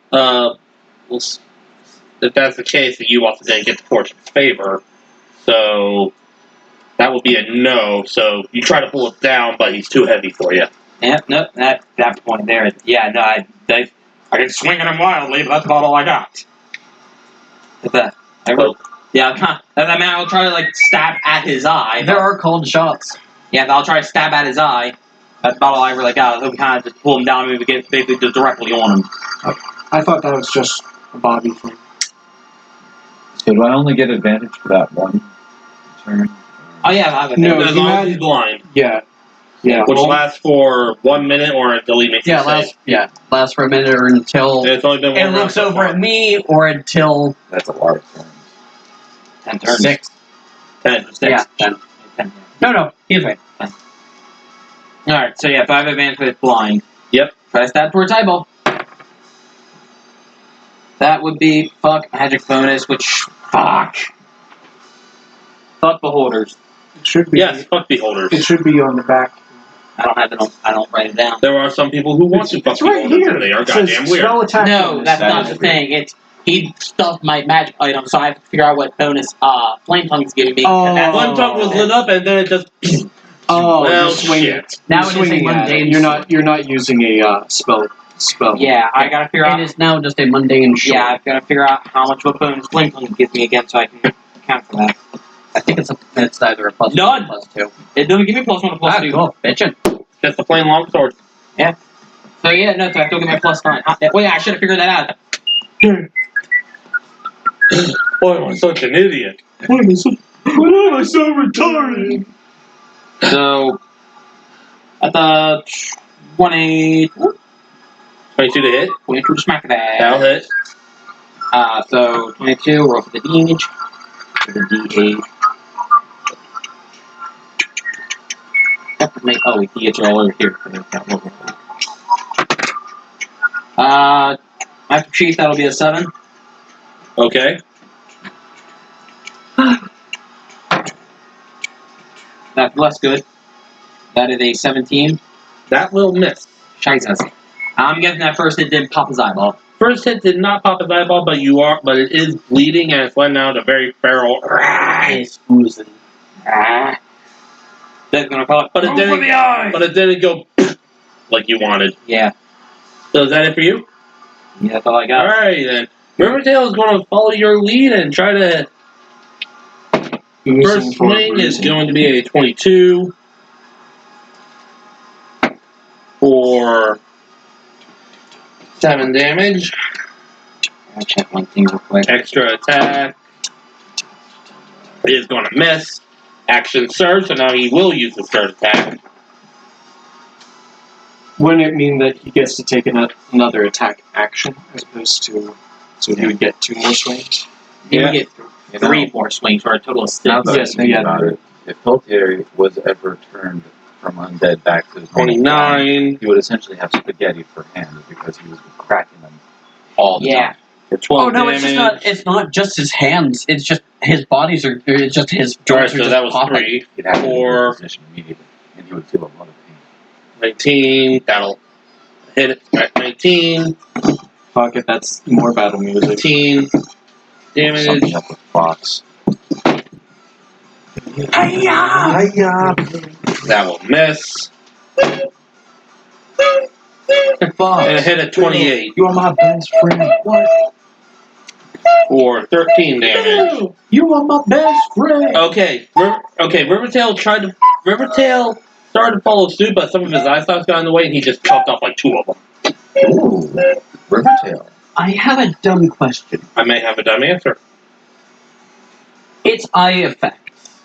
If that's the case, then you also didn't get the fortune's favor. So that would be a no. So you try to pull it down, but he's too heavy for you. Yeah, no, that point there. Yeah, no, I can swing at him wildly, but that's about all I got. I'll try to like stab at his eye. There are cold shots. Yeah, I'll try to stab at his eye. That's about all I really got. He'll kind of just pull him down and get basically just directly on him. I thought that was just a Bobby thing. So do I only get advantage for that one turn? Oh yeah, I have it. No, As long as he's blind. Yeah. Which lasts for 1 minute or until he makes a save. Lasts for a minute or until It's only been one it round looks so over far. at me, or until That's a lot of turns. 10 turns. 6. 10. 6. Yeah, 10. No, he's right. Alright, so yeah, if I have advantage with blind. Yep. Try to stab towards eyeball. That would be magic bonus, which fuck beholders. It should be. Yes, fuck beholders. It should be on the back. I don't have it on. I don't write it down. There are some people who want to fuck It's right beholders, here. and they are It says goddamn weird. spell attack No, bonus. that's That not is the thing. It's he stuffed my magic item, so I have to figure out what bonus Flame Tongue is giving me. Oh. And that's One tongue was lit up, and then it just... Oh, well, you're swinging. shit. Now You're it is a swinging at it. mundane. You're not using a spell. Yeah, I gotta figure out. It is now just a mundane short. Yeah, I've gotta figure out how much of a bonus Flame Tongue gives me again, so I can account for that. I think it's either a plus None. 1 or plus 2. It doesn't give me +1 or +2. Cool. Bitchin'. Just a plain long sword. So yeah, no, so I still get my +9. Well, yeah, I should have figured that out. Boy, I'm such an idiot. Why am I so retarded? So at the 22 22 to hit. to smack that. That'll hit. So 22. Roll for the damage. For the D8. Oh, he gets you all over here. After chief, that'll be a 7. Okay. That's less good. That is a 17. That will miss. Scheiße. I'm guessing that first hit didn't pop his eyeball. First hit did not pop his eyeball, but it is bleeding and it's letting out a very feral. It's oozing. That's gonna call it. But it didn't go like you wanted. Yeah. So is that it for you? Yeah, that's all I got. Alright then. Riverdale is going to follow your lead and try to. First swing is going to be a 22 for 7 damage. I'll check one thing real quick. Extra attack is going to miss. Action surge, so now he will use the surge attack. Wouldn't it mean that he gets to take another attack action as opposed to, so he would get 2 more swings? He would get 3 more swings for a total of 6. Now that Yes, I think yeah. about it, if Peltier was ever turned from undead back to his normal form, 29 he would essentially have spaghetti for hands because he was cracking them all the time. for 12 Oh no, damage. it's not just his hands. It's just his bodies are. It's just his Alright, joints are so just that was popping. 3. He'd have to be in Four. position immediately, and he would feel a lot of pain. 19. That'll hit it. Alright, 19. Fuck it, that's more battle music. 15 Something damage. up with Fox. That will miss. And a hit at 28. You are my best friend. What? for 13 damage. You are my best friend. Okay, Rivertail started to follow suit, but some of his eye stalks got in the way, and he just chopped off like 2 of them. Ooh, Rivertail. I have a dumb question. I may have a dumb answer. Its eye effects.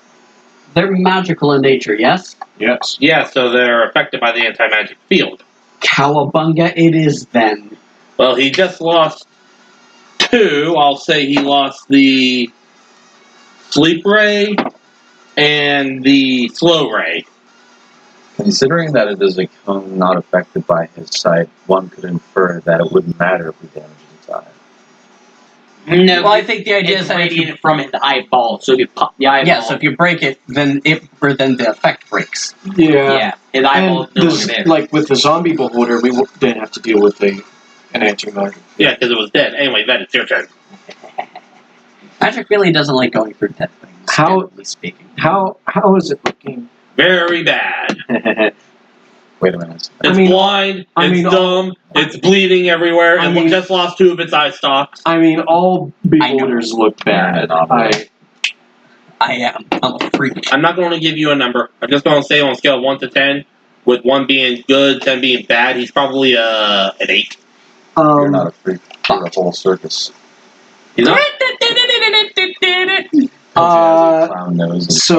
They're magical in nature, yes? Yes. Yeah, so they're affected by the anti-magic field. Cowabunga it is then. Well, he just lost 2. I'll say he lost the Sleep Ray and the Slow Ray. Considering that it is a cone not affected by his sight, one could infer that it wouldn't matter if we damaged its eye. No, Well, I think the idea it's is that if you, radiated from his eyeball, so if you pop the eyeball... yeah, so if you break it, then the effect breaks. Yeah. his eyeball And is no longer there. like with the zombie beholder, we didn't have to deal with an anti-magic. Yeah, because it was dead. Anyway, Ven, it's your turn. Magic really doesn't like going through dead things, How- generally speaking. How is it looking? Very bad. Wait a minute. It's blind, it's dumb, it's bleeding everywhere, and it just lost 2 of its eye stalks. I mean, all beholders look bad. I'm a freak. I'm not going to give you a number. I'm just going to say on a scale of 1 to 10, with 1 being good, 10 being bad, he's probably an 8. You're not a freak. You're the whole circus. He's not? Clown nose.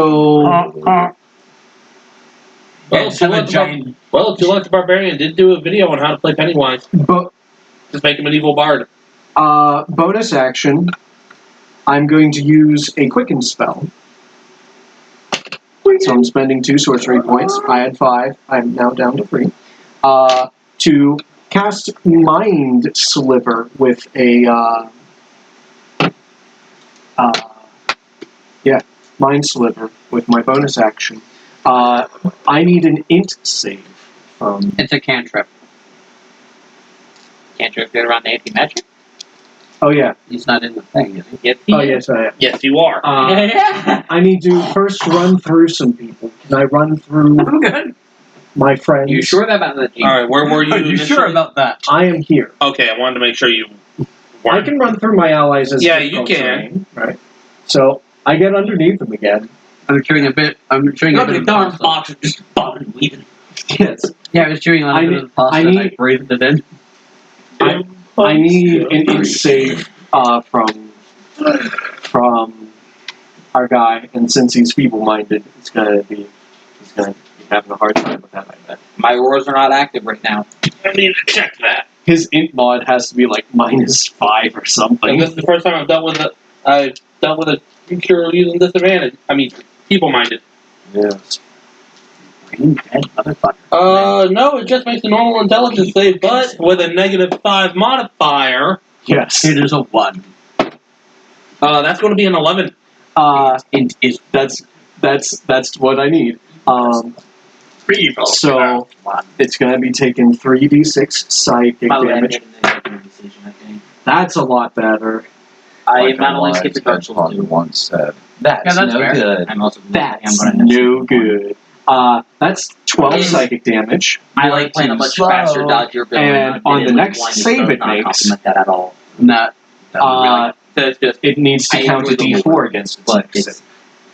Well, It's a giant... Tulip the Barbarian did do a video on how to play Pennywise. But Just make him an evil bard. bonus action, I'm going to use a quicken spell. So I'm spending 2 sorcery points. I had 5. I'm now down to 3. To cast Mind Sliver with a Mind Sliver with my bonus action. I need an int save from. It's a cantrip. Cantrip get around the anti-magic? Oh yeah. He's not in the thing, is he? Yes, Oh yes, I am. Yes, you are. I need to first run through some people. Can I run through I'm good. my friends? You sure about that? Alright, where were you? Are you sure initially? about that? I am here. Okay, I wanted to make sure you I weren't. can run through my allies as Yeah, they you go can. terrain, right? So I get underneath them again. I'm chewing a bit. I'm chewing a Look bit at of the darn pasta. box is just bobbing and weaving. Yes. Yeah, I was chewing on a bit of pasta and I breathed it in. I need an int save from our guy, and since he's feeble-minded, he's gonna be having a hard time with that. I bet. My roars are not active right now. I need to check that. His int mod has to be like -5 or something. And this is the first time I've dealt with a creature using disadvantage. I mean, people-minded. Yes. Brain dead motherfucker. No, it just makes a normal intelligence save, but with a -5 modifier. Yes. It is a 1. That's going to be an 11. It is That's what I need. evil. So it's gonna be taking 3d6 psychic damage. That's a lot better. I am not only skipped the Dark Souls 2. Once said, that's that's no fair. good. I'm also That's I'm gonna no good. That's 12 psychic damage. I like playing a much faster dodger build. And on the next save it makes, compliment that at all. Not. It's just it needs to I count a enjoy the d4 lore, against its but save. it's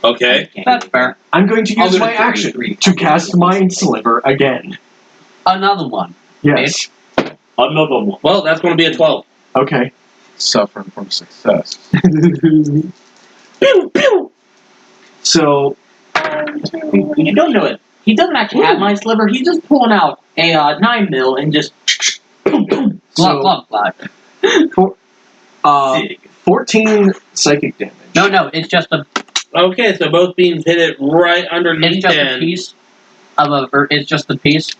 Okay. That's fair. I'm going to I'll use do my it 3, action 3. to cast Mind Sliver again. Another one. Yes. Another one. Well, that's going to be a 12. Okay. Suffering from success. Pew, pew. So, You don't know it. He doesn't actually have my sliver. He's just pulling out a 9mm and just. Glug, glug, glug. for, Sig. 14 psychic damage. No, it's just a Okay, so both beams hit it right underneath it's just a and piece of a it's just a piece it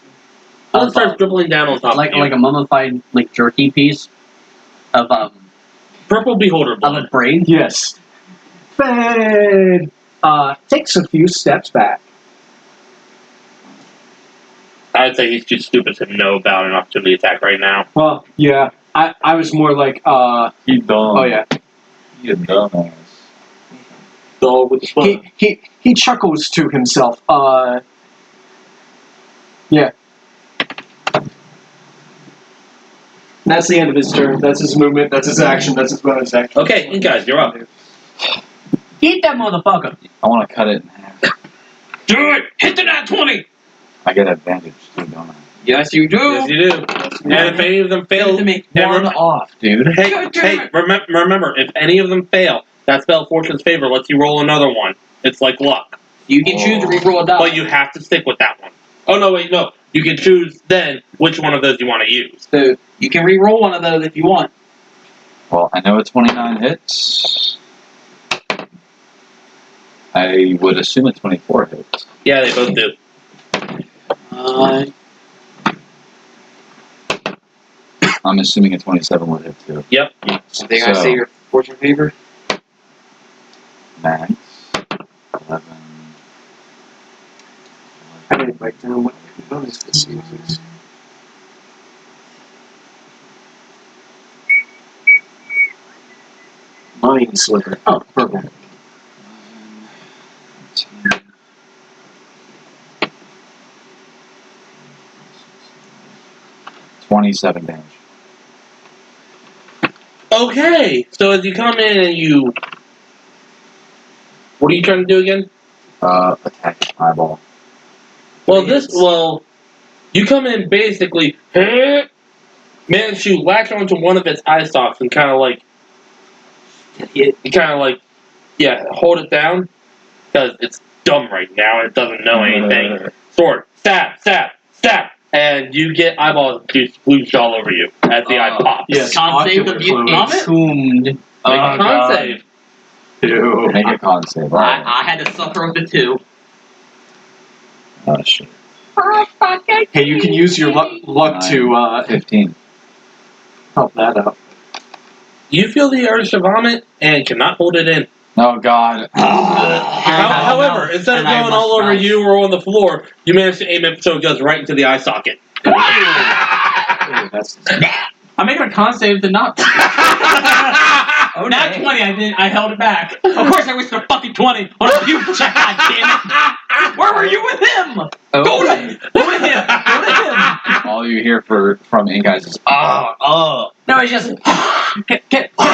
of starts dribbling down on top like of you. like a mummified like jerky piece of Purple beholder of blood. a brain. Yes. Fed. Takes a few steps back. I'd say he's too stupid to know about an opportunity attack right now. Well, yeah. I was more like, He dumb. oh yeah. You dumbass. Dog with the spud. He chuckles to himself. Yeah. That's the end of his turn. That's his movement. That's his action. That's his bonus action. Okay, you guys, you're up. Eat that motherfucker. I want to cut it in half. Do it! Hit the nat 20! I get advantage too, don't I? Yes, you do. Yes, you do. And if any of them fail, to make and one off, dude. hey, remember, if any of them fail, that spell Fortune's Favor lets you roll another one. It's like luck. You can choose to reroll a die. But you have to stick with that one. Oh, no, wait, no. You can choose then which one of those you want to use. So you can re-roll one of those if you want. Well, I know a 29 hits. I would assume a 24 hits. Yeah, they both do. I'm assuming a 27 would hit too. Yep. I think I say your fortune favor. Max. 11. I didn't write down what the bonus this is. Mind Sliver. Oh, purple. 27 damage. Okay, so as you come in and you... What are you trying to do again? Attack eyeball. Well, you come in basically, manage to latch onto one of its eye stalks and kind of like, hold it down, because it's dumb right now and it doesn't know anything. Sword, stab, and you get eyeballs splooged all over you as the eye pops. Yes, Con save ocular if you close. entombed. Make a con save. Ew. Make a con save. I had to suffer with the 2. Oh, shit. Hey, you can use your luck to 15. help that out. You feel the urge to vomit and cannot hold it in. Oh, God. However, instead of going all over you or on the floor, you manage to aim it so it goes right into the eye socket. That's I'm making a con save to not. Oh, not 20. I held it back. Of course, I wished a fucking 20 on a puke check. God damn it! Where were you with him? Go to him. Go to him. All you hear from you guys is, No, it's just get it. No.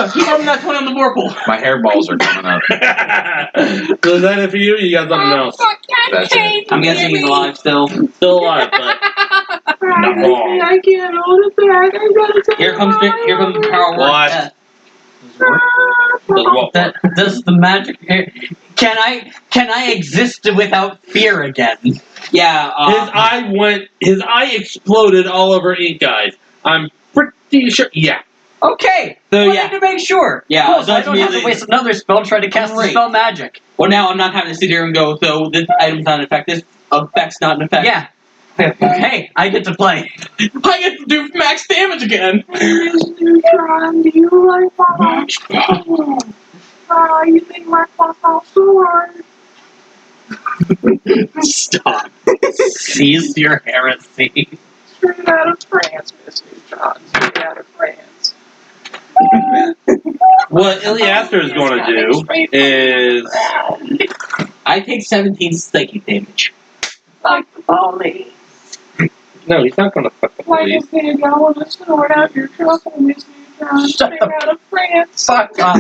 He's on that 20 on the Morkel. my hairballs are coming out. So is that it for you? You got something else? That's it. I'm guessing he's alive still. Still alive, but not wrong. I can't hold it back. I gotta take Here comes the power What? word. Does the magic? Can I exist without fear again? Yeah. His eye exploded all over Ink Eyes. I'm pretty sure. Yeah. Okay, So, I yeah. need to make sure. Yeah, Cool, so so I don't have to immediately- waste another spell trying to cast the Great. spell magic. Well, now I'm not having to sit here and go. So this item's not an effect. This effect's not an effect. Yeah. Hey, I get to play. I get to do max damage again. Neutron, do you like my you think my papa sword? Stop. Cease your heresy. Straight out of France, Miss Neutron. Straight out of France. What Iliaster is going to do is I take 17 sticky damage. Like the police. no, he's not going to fuck the Like police. a pig, I want to snort out your truffle, Miss Neutron. Shut Straight out of France. Fuck up.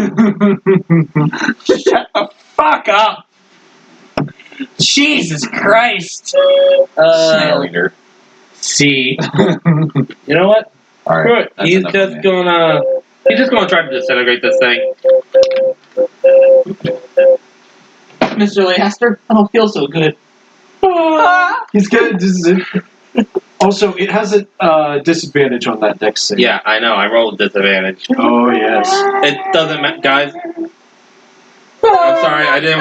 Shut the fuck up. Jesus Christ. Narrator. See. You know what? All Screw right. it. that's He's enough just of me. gonna try to disintegrate this thing. Mr. Leicester, I don't feel so good. He's got also, it has a disadvantage on that dex save. Yeah, I know. I rolled disadvantage. Oh yes. It doesn't matter, guys. I'm sorry. I didn't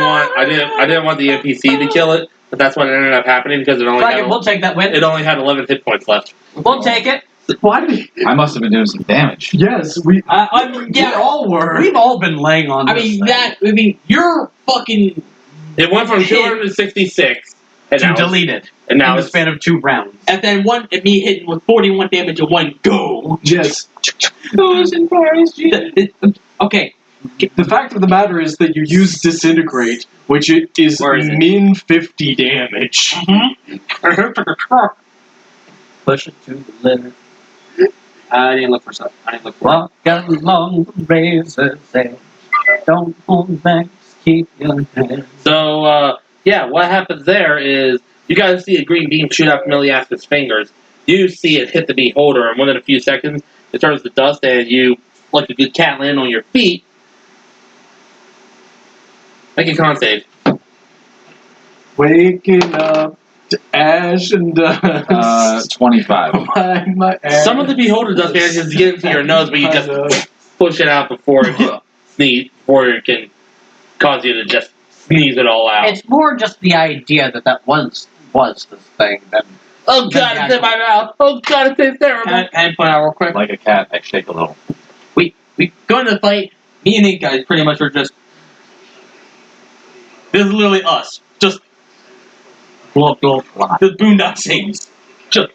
want the NPC to kill it, but that's what ended up happening because it only Fuck it, had we'll take that win. 11 hit points left. We'll take it. Why did he? I must have been doing some damage. Yes, we. Yeah, all were. We've all been laying on I this mean, thing. you're fucking It went from 266 and to now delete it and in now the it's span of 2 rounds. and then me hitting with 41 damage in one go. Yes. Who's in Paris, G? Okay. The fact of the matter is that you use disintegrate, which is Where is it? min 50 damage. But push it to the limit. I didn't look for stuff. I didn't look for Walk along the razor's edge. Don't hold back, just keep your head. So, yeah, what happens there is you guys see a green beam shoot out from Ilias's fingers. You see it hit the beholder, and within a few seconds, it turns to dust, and you, like a good cat, land on your feet. Make a con save. Waking up to ash and dust. 25. Behind my ass. Some of the beholder dust manages to get into your nose, but you just push it out before it can sneeze, before it can cause you to just sneeze it all out. It's more just the idea that once was this thing than. Oh god, it's in my mouth! Oh god, it tastes terrible! Can I point out real quick? Like a cat, I shake a little. We go into the fight. Me and Nate guys pretty much are just. This is literally us. Just. Blah, blah, blah. The Boondock Saints. Just.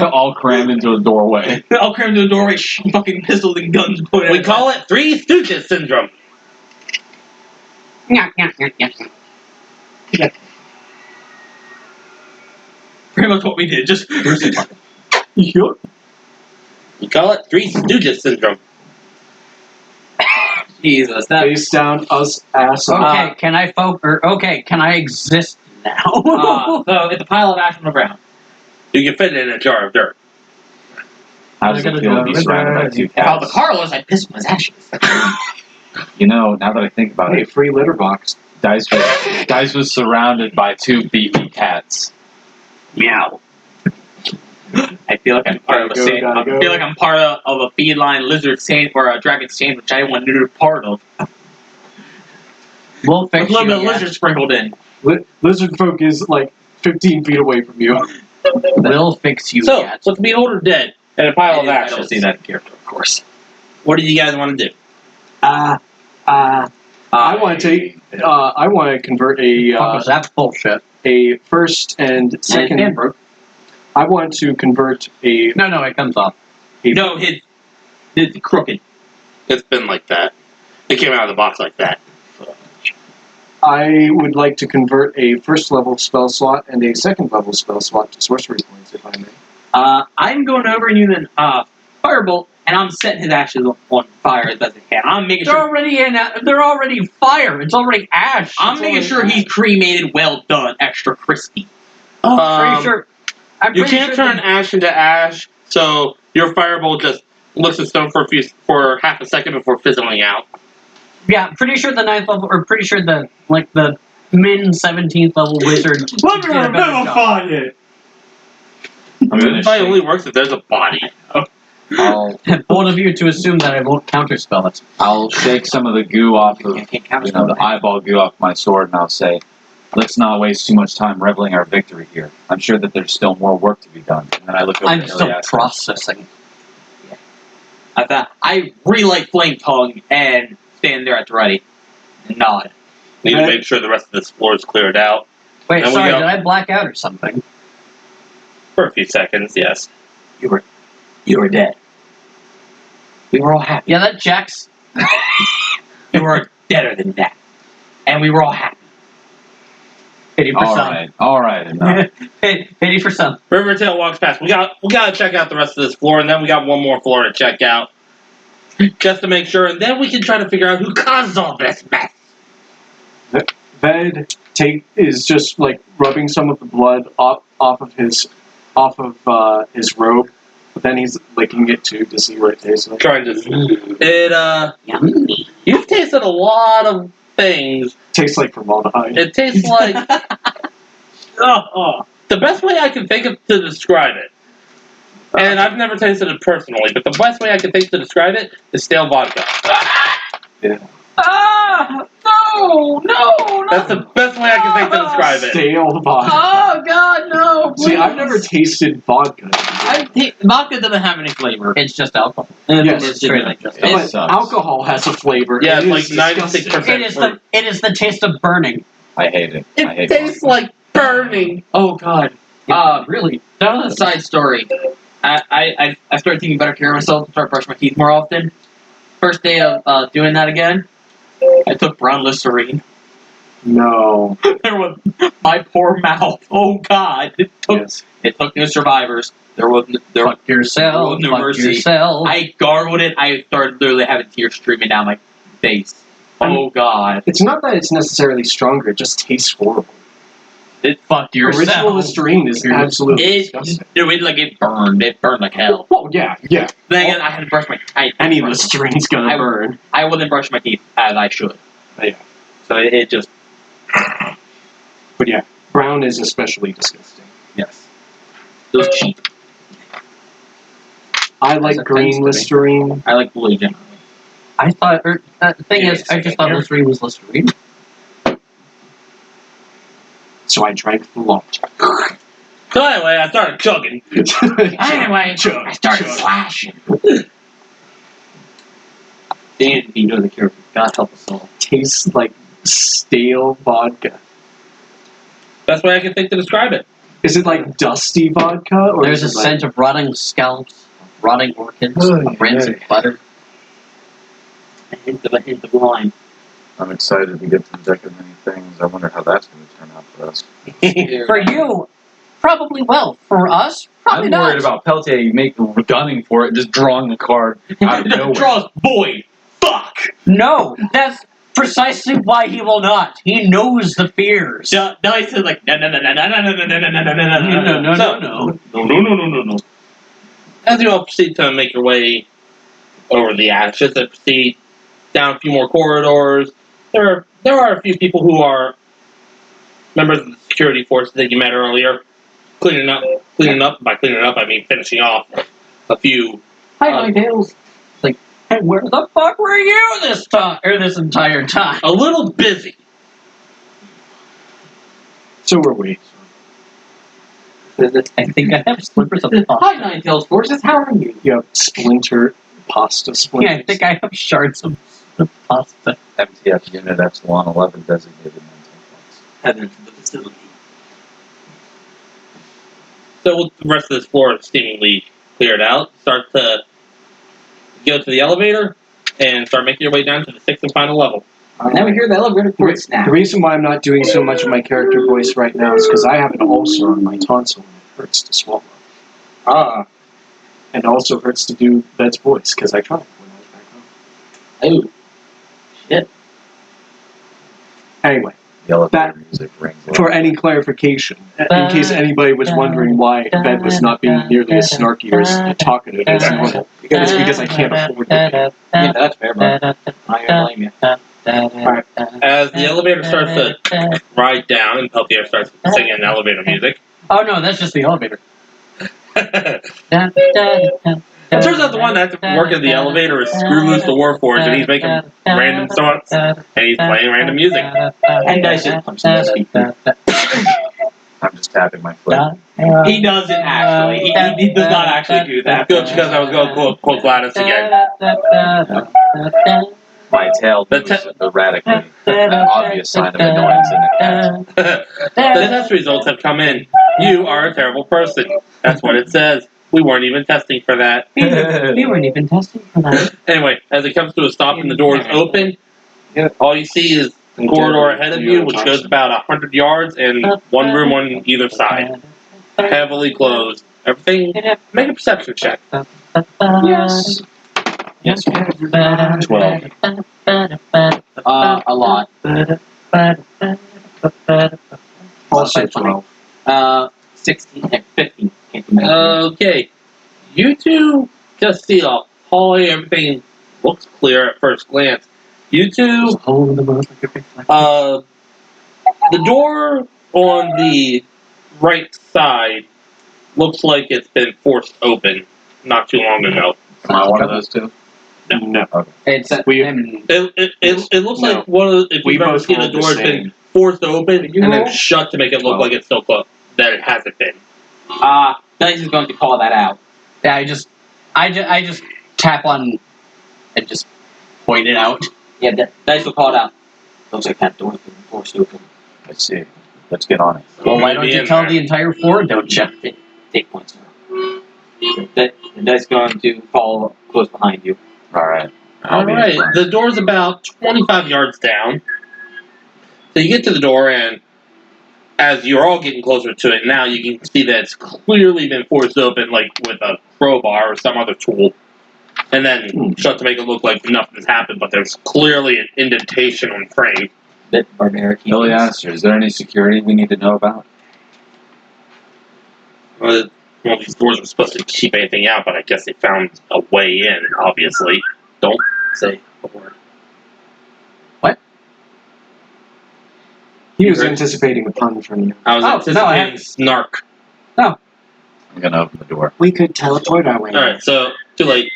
All crammed into a doorway. I'll cram to the doorway, fucking pistols and guns pointed We at call it Three Stooges Syndrome. pretty much what we did. Just. We call it Three Stooges Syndrome. Jesus, that. Face down, us ass up. Okay, can I can I exist now? So it's a pile of ash on the ground. You can fit it in a jar of dirt. How does it feel to be surrounded by two Called the cats? Carlos, I pissed on his ashes. You know, now that I think about Hey, it, free litter box. Dice was surrounded by two beefy cats. Meow. I feel like I'm part of a Go, sand. gotta I go. feel like I'm part of a feline lizard sand or a dragon sand, which I didn't want to be a part of. We'll A fix little you. bit of lizard sprinkled in. Lizard folk is like 15 feet away from you. We'll fix you. So, Cats. with the beholder dead and a pile of I ashes, don't see that in character, of course. what do you guys want to do? I want to take. I want to convert Fuck was that bullshit? a first and second. And broke. I want to convert a. No, it comes off. No, it's crooked. It's been like that. It came out of the box like that. I would like to convert a first level spell slot and a second level spell slot to sorcery points, if I may. I'm going over and using firebolt, and I'm setting his ashes on fire as best I can. I'm making They're sure. They're already fire. It's already ash. I'm making sure he's cremated, well done, extra crispy. Pretty sure. I'm You pretty can't sure turn ash into ash, so your firebolt just looks at stone for half a second before fizzling out. Yeah, pretty sure the 9th level, or pretty sure the min 17th level wizard. did a better job. it. I'm gonna It probably only shake, works if there's a body. Bold of you to assume that I won't counterspell it. I'll shake some of the goo off of, I can't you counterspell know, the it. eyeball goo off my sword, and I'll say, let's not waste too much time reveling our victory here. I'm sure that there's still more work to be done. And then I look over I'm at still Ilias. processing. I relight flame tongue and stand there at the ready and nod. Need to make sure the rest of this floor is cleared out Wait, And we sorry, go- did I black out or something? for a few seconds, yes. You were dead. We were all happy. Yeah, that checks. You were deader than that, and we were all happy. Pity for All right, enough. some. Pity for some. Rivertail walks past. We gotta check out the rest of this floor, and then we got one more floor to check out, just to make sure, and then we can try to figure out who caused all this mess. Ved is just like rubbing some of the blood off of his robe, but then he's licking it too to see what it tastes like. Trying to Yummy. you've tasted a lot of things. Tastes like formaldehyde. It tastes like the best way I can think of to describe it. And I've never tasted it personally, but the best way I can think to describe it is stale vodka. No, That's the best way I can think to describe it. Stale vodka. Oh God, no! See, I've never tasted vodka. Vodka doesn't have any flavor. It's just alcohol. Yes, It's strictly just It alcohol. But sucks. alcohol has a flavor. Yeah, It it's is like disgusting. 96%. It is the taste of burning. I hate it. I hate It tastes like burning. Oh God. Really Down on the side story, I started taking better care of myself. Start brushing my teeth more often. First day of doing that again, I took brown Listerine. No. There was my poor mouth. Oh God! It took no survivors. There was Fuck yourself. no Fuck mercy. yourself. I gargled it. I started literally having tears streaming down my face. Oh God! It's not that it's necessarily stronger, it just tastes horrible. It fucked Original yourself. Listerine is absolutely disgusting. It burned. It burned like hell. Well, yeah. Then again, I had to brush my. Any Listerine's gonna burn. I wouldn't brush my teeth as I should. Yeah. So it just. But yeah, brown is especially disgusting. Yes. It was cheap. I like green Listerine. I like blue generally. I thought, the thing is, I just thought Listerine was Listerine. So I drank the lot. So anyway, I started chugging. Anyway, Chug, I started chug. slashing. Dan, if you know the cure, God help us all. Tastes like stale vodka. That's what I can think to describe it. Is it like dusty vodka? Or There's a is it scent of rotting scalps, rotting orchids, Oh, of rancid yeah. butter. A hint of lime. I'm excited to get to the deck of many things. I wonder how that's going to turn out for us. For you, probably well. For us, probably I'm not. worried about Peltier gunning for it, just drawing the card out of nowhere. Draws void. Fuck. No, that's precisely why he will not. He knows the fears. Dice is like, no. No. As you all proceed to make your way over the ashes and proceed down a few more corridors, there are a few people who are members of the security force that you met earlier, cleaning up. By cleaning up, I mean finishing off a few. Hi, Dales. Like, hey, where the fuck were you this time, or this entire time? A little busy. So were we. I think I have slippers of pasta. Hi, Nine Tails Forces, how are you? You have pasta splinters. Yeah, I think I have shards of pasta. MTF Unit Epsilon 11 designated mental points. Headed to the facility. So with the rest of this floor seemingly cleared out, start to go to the elevator and start making your way down to the 6th and final level. Now we hear the elevator cord snap. The reason why I'm not doing so much of my character voice right now is because I have an ulcer on my tonsil and it hurts to swallow. And it also hurts to do Bed's voice because I tried when I was back home. Oh. Shit. Anyway, The elevator That- music rings. for any clarification, in case anybody was wondering why Bed was not being nearly as snarky or as talkative as normal, it's because I can't afford to Yeah, that's fair, bro. I'm not gonna blame you. As the elevator starts to ride down and Peltier starts singing elevator music. Oh no, that's just the elevator. It turns out the one that's working the elevator is Screw Loose the Warforged, and he's making random thoughts, and he's playing random music. And Dice just punched in the speaker. I'm just tapping my foot. He doesn't actually. He does not actually do that. Good, because I was going to quote Gladys again. My tail moves erratically. An obvious sign of annoyance in it. The test results have come in. You are a terrible person. That's what it says. We weren't even testing for that. We weren't even testing for that. Anyway, as it comes to a stop and the doors open, all you see is the corridor ahead of you, which goes about 100 yards, and one room on either side. Heavily closed. Everything, make a perception check. Yes. Yes. 12. A lot. Also 12. 16 and 15. Can't do math. Okay. You two just see a hallway. Everything looks clear at first glance. You two, the door on the right side looks like it's been forced open not too long ago. Am I one of those two? No. Okay. It's It looks No. like one of the, if We you've ever both seen a rolled the door has been same. forced open and then roll? shut to make it look like it's still closed. That it hasn't been. Dice is going to call that out. yeah. I just tap on and just point it out. Yeah, Dice will call it out. Looks like that door's been forced open. Let's see. Let's get on it. Well, why don't Maybe you in tell there. the entire floor, don't you? Take points now. The Dice going to call close behind you. All right. I'll All be in right. front. The door's about 25 yards down. So you get to the door, and as you're all getting closer to it now, you can see that it's clearly been forced open, like with a crowbar or some other tool, and then shut to make it look like nothing's happened. But there's clearly an indentation on the frame. Bit barbaric. Billy Astor, is there any security we need to know about? Well, these doors were supposed to keep anything out, but I guess they found a way in. Obviously, don't say a word. He was anticipating a pun from you. I was anticipating snark. I'm gonna open the door. We could teleport our way. Alright, so, too late.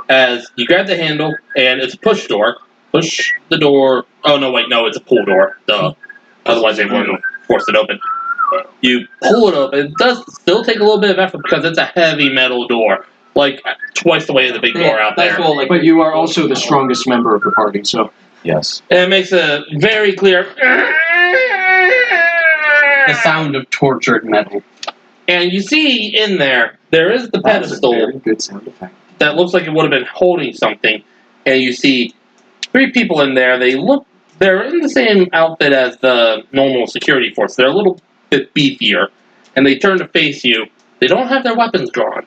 As you grab the handle, and it's a push door. Push the door. Oh, no, wait, no, it's a pull door. Duh. Otherwise, they wouldn't force it open. You pull it open. It does still take a little bit of effort because it's a heavy metal door. Like, twice the weight of the big door out there. Cool, like, But you are also the strongest member of the party, so. Yes. And it makes a very clear. The sound of tortured metal. And you see in there is the That was a pedestal very good sound effect. that looks like it would have been holding something. And you see 3 people in there. They're in the same outfit as the normal security force. They're a little bit beefier. And they turn to face you. They don't have their weapons drawn.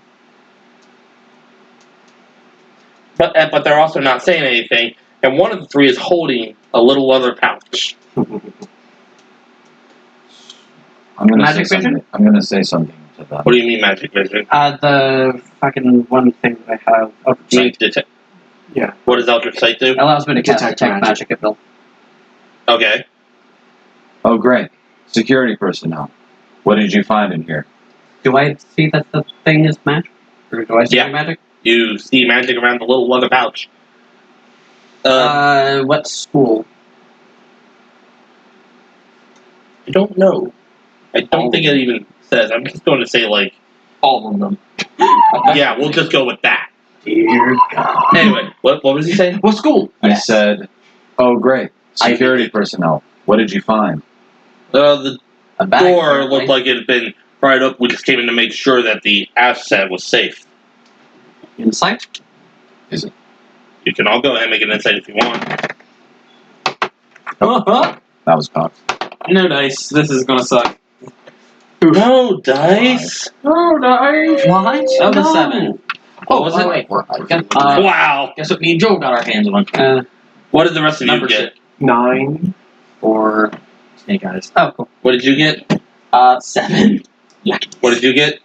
But they're also not saying anything. And one of the 3 is holding a little leather pouch. I'm gonna Magic say vision? something. I'm gonna say something to them. What do you mean magic vision? The fucking one thing that I have up to Sight detect. Yeah. What does Eldritch Sight do? allows me to cast Detect detect magic at will. Okay. Oh, great. Security personnel. What did you find in here? Do I see that the thing is magic? Or do I see Yeah. magic? You see magic around the little leather pouch. What school? I don't know. I don't think it even says. I'm just going to say, like, all of them. yeah, we'll just go with that. Dear God. Anyway, what was he saying? What school? I said, oh, great. Security personnel. What did you find? The A bag, door apparently. looked like it had been pried up. We just came in to make sure that the asset was safe. Insight? You can all go ahead and make an insight if you want. That was cocked. No dice. This is gonna suck. No dice. No dice. What? That was a 7. What was it? Wait. Wow. Guess what me and Joel got our hands on? What did the rest of you Number get? 9. Or Snake Eyes. Oh, cool. What did you get? 7. What did you get?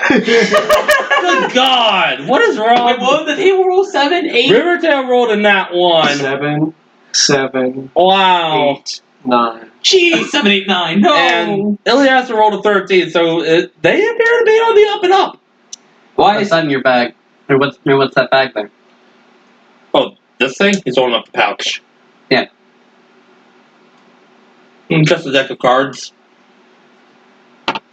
Good God! What is wrong? Wait, what did he roll? 7, 8? Riverdale rolled in that one. 7, 7, Wow. 8, 9. Jeez, 7, 8, 9. No. And Ilyasa rolled a 13, so they appear to be on the up and up. Why What's is that in your bag? Or what's that bag there? Oh, this thing? He's holding up the pouch. Yeah. Just a deck of cards.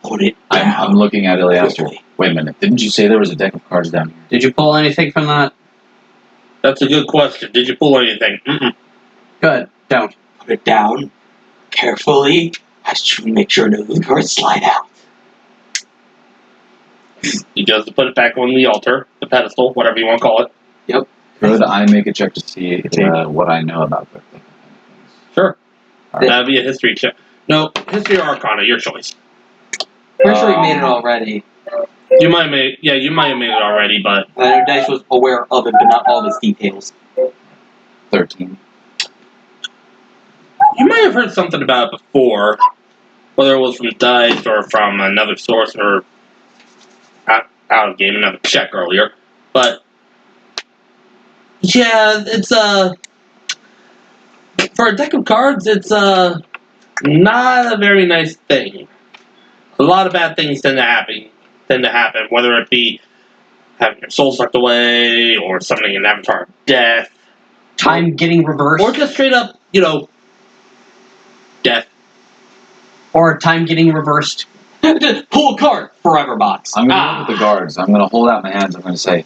put it down? I'm looking at Iliaster. Wait a minute. Didn't you say there was a deck of cards down here? Did you pull anything from that? That's a good question. Did you pull anything? Mm-mm. Good. Don't. Put it down carefully. I should make sure none of the cards slide out. He goes to put it back on the altar, the pedestal, whatever you want to call it. Could I make a check to see what I know about the things? Sure. All right. That'd be a history check. No, history or arcana, your choice. Pretty sure we made it already. You might have made it already, but I know Dice was aware of it, but not all of its details. 13. you might have heard something about it before, whether it was from Dice or from another source or out of game, another check earlier. But yeah, it's for a deck of cards, it's not a very nice thing. A lot of bad things tend to happen, whether it be having your soul sucked away, or summoning an avatar of death, Time getting reversed. or just straight up, death. Or time getting reversed. Pull a card. Forever box. I'm going to look at the guards. I'm going to hold out my hands. I'm going to say,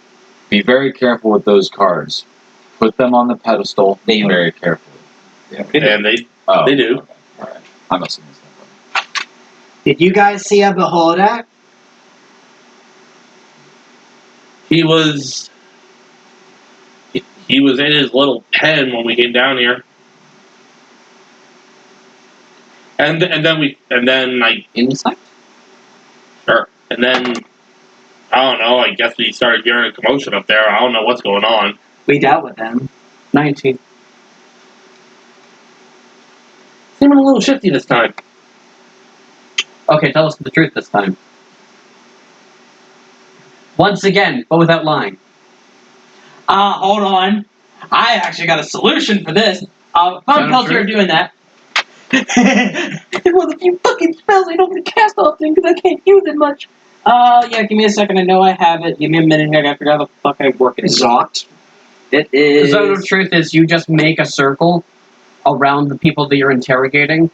be very careful with those cards. Put them on the pedestal very carefully. And they Oh, They do. Okay. All right. I must have missed that. Did you guys see a beholder? he was in his little pen when we came down here. And then like Insight? sure. And then I don't know. I guess we started hearing a commotion up there. I don't know what's going on. We dealt with them. 19. Seeming a little shifty this time. Okay, tell us the truth this time. Once again, but without lying. Hold on. I actually got a solution for this. Fun Sounds Pelts are true. doing that. It's one of the few fucking spells I don't cast often because I can't use it much. Yeah, give me a second. I know I have it. Give me a minute. I gotta figure out how the fuck I work it. Zot. It The is. zone of truth is you just make a circle around the people that you're interrogating.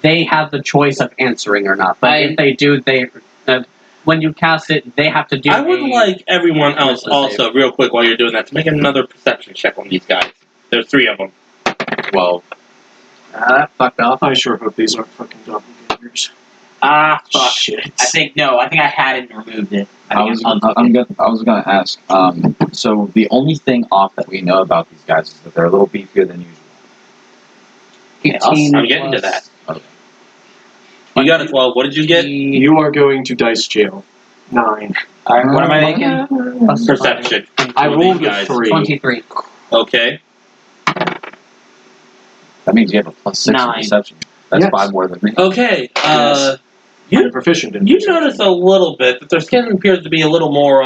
They have the choice of answering or not. But if they do, when you cast it, they have to do. I would like everyone else Wisdom also, real quick, while you're doing that, to make another perception check on these guys. There's 3 of them. 12. That fucked off. I sure hope these aren't fucking doppelgangers. Fuck. Shit. I think no. I think I had it and removed it. I was gonna ask. So the only thing off that we know about these guys is that they're a little beefier than usual. 18 I'm getting to that. Okay. You got a 12. What did you get? You are going to dice jail. 9. Alright, what am I making? Plus Perception. I With rolled these a guys. 3. 23. Okay. That means you have a +6 in 9. perception. That's Yes. 5 more than me. Okay. I'm proficient in You perception. notice a little bit that their skin appears to be a little more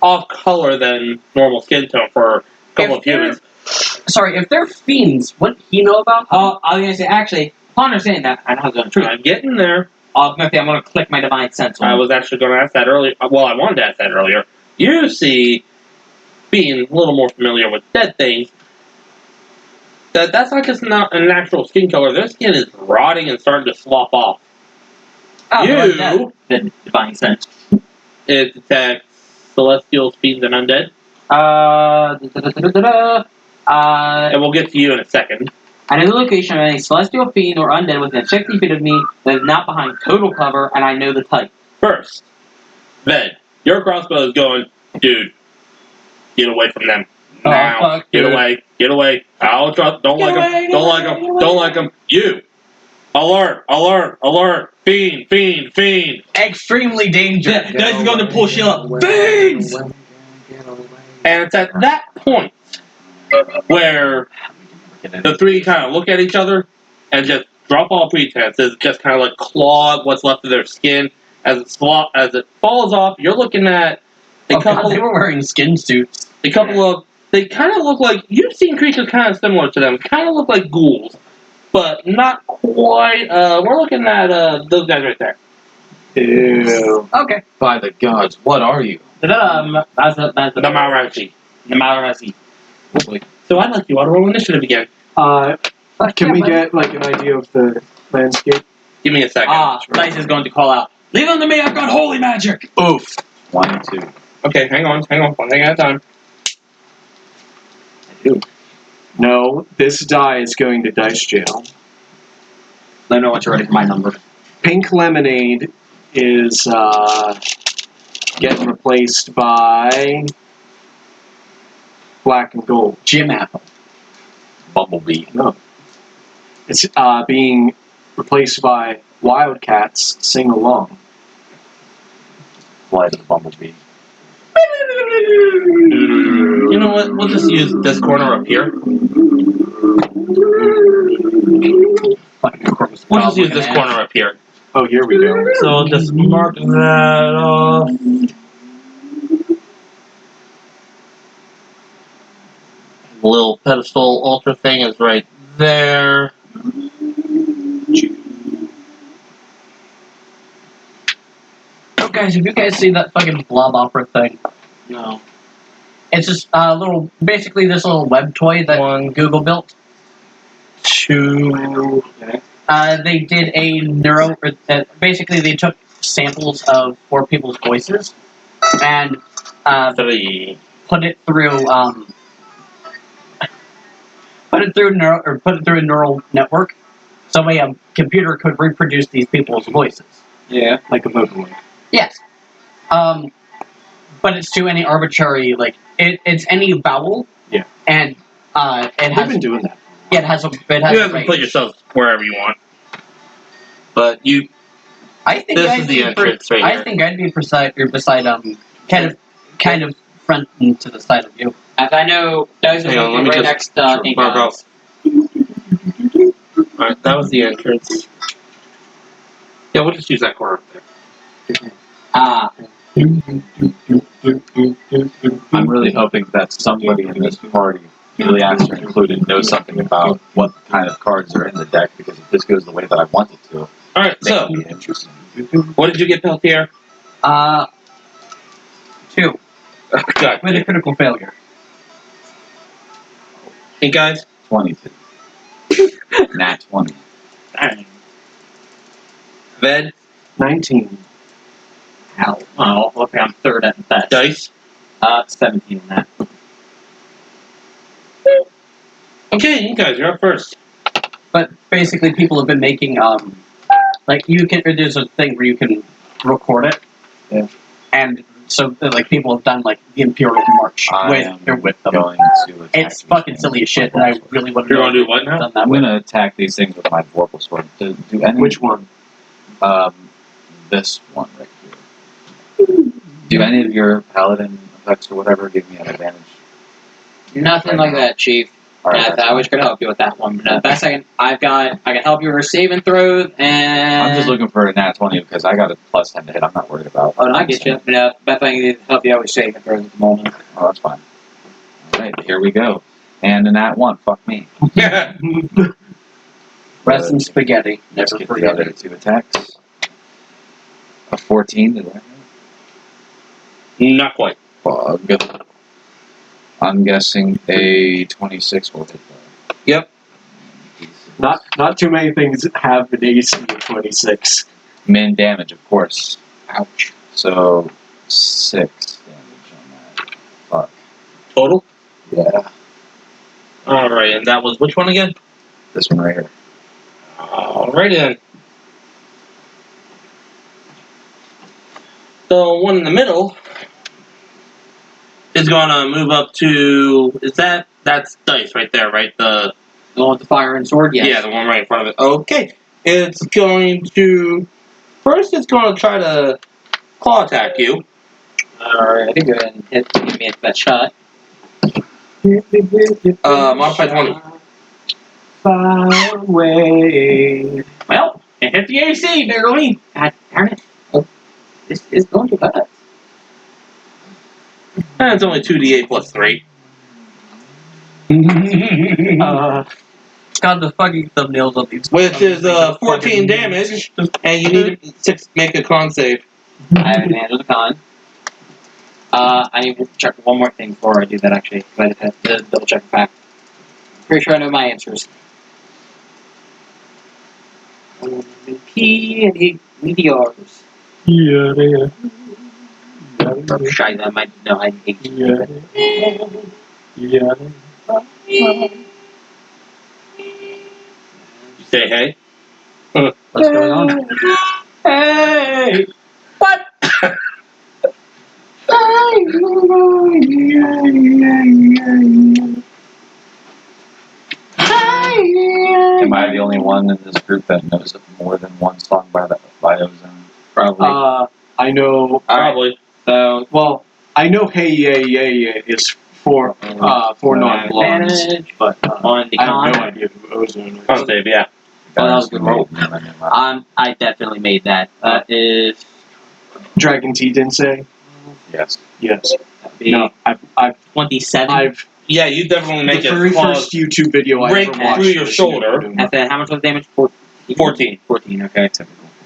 off color than normal skin tone for a couple If of humans. Sorry, if they're fiends, wouldn't he know about them? I was gonna say actually. Upon understanding that, I know how to truth. I'm getting there. I'm gonna click my divine sense. I was actually going to ask that earlier. Well, I wanted to ask that earlier. You see, being a little more familiar with dead things, that's not just not a natural skin color. Their skin is rotting and starting to slop off. You- the divine sense. It detects celestials, fiends, and undead. And we'll get to you in a second. I know the location of any celestial fiend or undead within 60 feet of me that is not behind total cover, and I know the type. First, Ved, your crossbow is going, dude, get away from them. Oh, Now, fuck, get dude. away, get away. I'll trust, don't like them, don't like them, don't like them. You, alert, alert, alert, fiend, fiend, fiend. Extremely dangerous. Dice is going to pull Sheila. Fiends! And it's at that point where the 3 kind of look at each other and just drop all pretenses, just kind of like claw what's left of their skin. As it falls off, you're looking at a couple. They were wearing skin suits. They kind of look like, you've seen creatures kind of similar to them. Kind of look like ghouls, but not quite. We're looking at those guys right there. Ew. Okay. By the gods, what are you? The Maorachi. The Malarazi. So I'd like you all to roll initiative again. Can we get like an idea of the landscape? Give me a second. Dice is going to call out. Leave them to me, I've got holy magic! Oof. 1 and 2. Okay, hang on. One thing at a time. No, this die is going to dice jail. Let me know once you're ready for my number. Pink lemonade is getting replaced by black and gold. Jim Apple. Bumblebee. No, it's being replaced by Wildcats Sing Along. Flight of the Bumblebee. You know what? We'll just use this corner up here. We'll just use this corner up here. Oh, here we go. So I'll just mark that off. The little pedestal altar thing is right there. Oh, guys, have you guys seen that fucking blob opera thing? No. It's just a little, basically this little web toy that Google built. 2. They did a basically they took samples of 4 people's voices and 3. put it through a neural network, so a computer could reproduce these people's voices. Yeah, like a Pokemon. Yes. But it's to any arbitrary, it's any vowel. Yeah. And it I've has been doing that. yeah, it has You have to range. put yourself wherever you want. But you, I think this I'd is the be entrance right I here. think I'd be beside kind of front and to the side of you. As I know, those Hang on, are let me right just next to Ink mark Eyes. off. Alright, that was the entrance. Yeah, we'll just use that corner up there. I'm really hoping that somebody in this party, Billy Astor included, knows something about what kind of cards are in the deck, because if this goes the way that I want it to, Alright, it so, may be interesting. what did you get, Peltier? 2 God, with a critical failure. Ink Eyes? 22. Nat 20. Ved? 19. Ow. Oh, okay, I'm third at best. Dice? 17 in that. Okay, Ink Eyes, you're up first. But basically, people have been making like you can. There's a thing where you can record it. Yeah. And so like people have done like the Imperial March with them. Going to attack It's these fucking things silly as with shit, my and I Vorpal really want to You're know. gonna do what now? Done that I'm way. going to attack these things with my Vorpal Sword. Do any... Which one? This one right here. Do any of your paladin effects or whatever give me an advantage? Nothing like that, Chief. Alright, Yeah, that's I wish I could help you with that one. But best I can help you with saving throws, and I'm just looking for a nat 20 because I got a plus 10 to hit. I'm not worried about. Oh, no, I get you. But best I can help you out with saving throws at the moment. Oh, that's fine. Alright, here we go. And a nat 1. Fuck me. Rest in spaghetti. Let's Never get the forget other it. 2 attacks. A 14, did I hit? Not quite. Bug. I'm guessing a 26 will hit though. Yep. Not too many things have an AC of 26. Min damage, of course. Ouch. So 6 damage on that. Fuck. Total? Yeah. Alright, and that was which one again? This one right here. Alrighty then. The one in the middle is gonna move up to. That's dice right there, right? The one with the fire and sword? Yes. Yeah, the one right in front of it. Okay. It's going to. First, it's going to try to claw attack you. Alright, go ahead and give me that shot. Modified 20. Far away. Well, it hit the AC, barely. God darn it. Oh, this is going to hurt. And it's only 2d8 plus 3. God, the fucking thumbnails of these. Which is 14 damage, and you need to make a con save. I have advantage of the con. I need to check one more thing before I do that, actually. But I have to double check back. Pretty sure I know my answers. P and E meteors. Yeah, yeah. Or shy, I might know I hate you. Yeah. You say hey? What's going on? Hey! What? Am I the only one in this group that knows more than one song by Ozone? Probably. I know. Probably. So, Well, I know Hey Yeah Yeah Yeah is for non-blondes, advantage but on the I have no con. idea who Ozone is. Con save, yeah. Well, that was a good roll. Yes. I definitely made that. That is. Dragon T didn't say. Yes. That'd be No, I've 27. Yeah, you definitely make the it very claws first YouTube video I break ever watched through your was shoulder. you. And then how much was the damage? 14. 14, okay.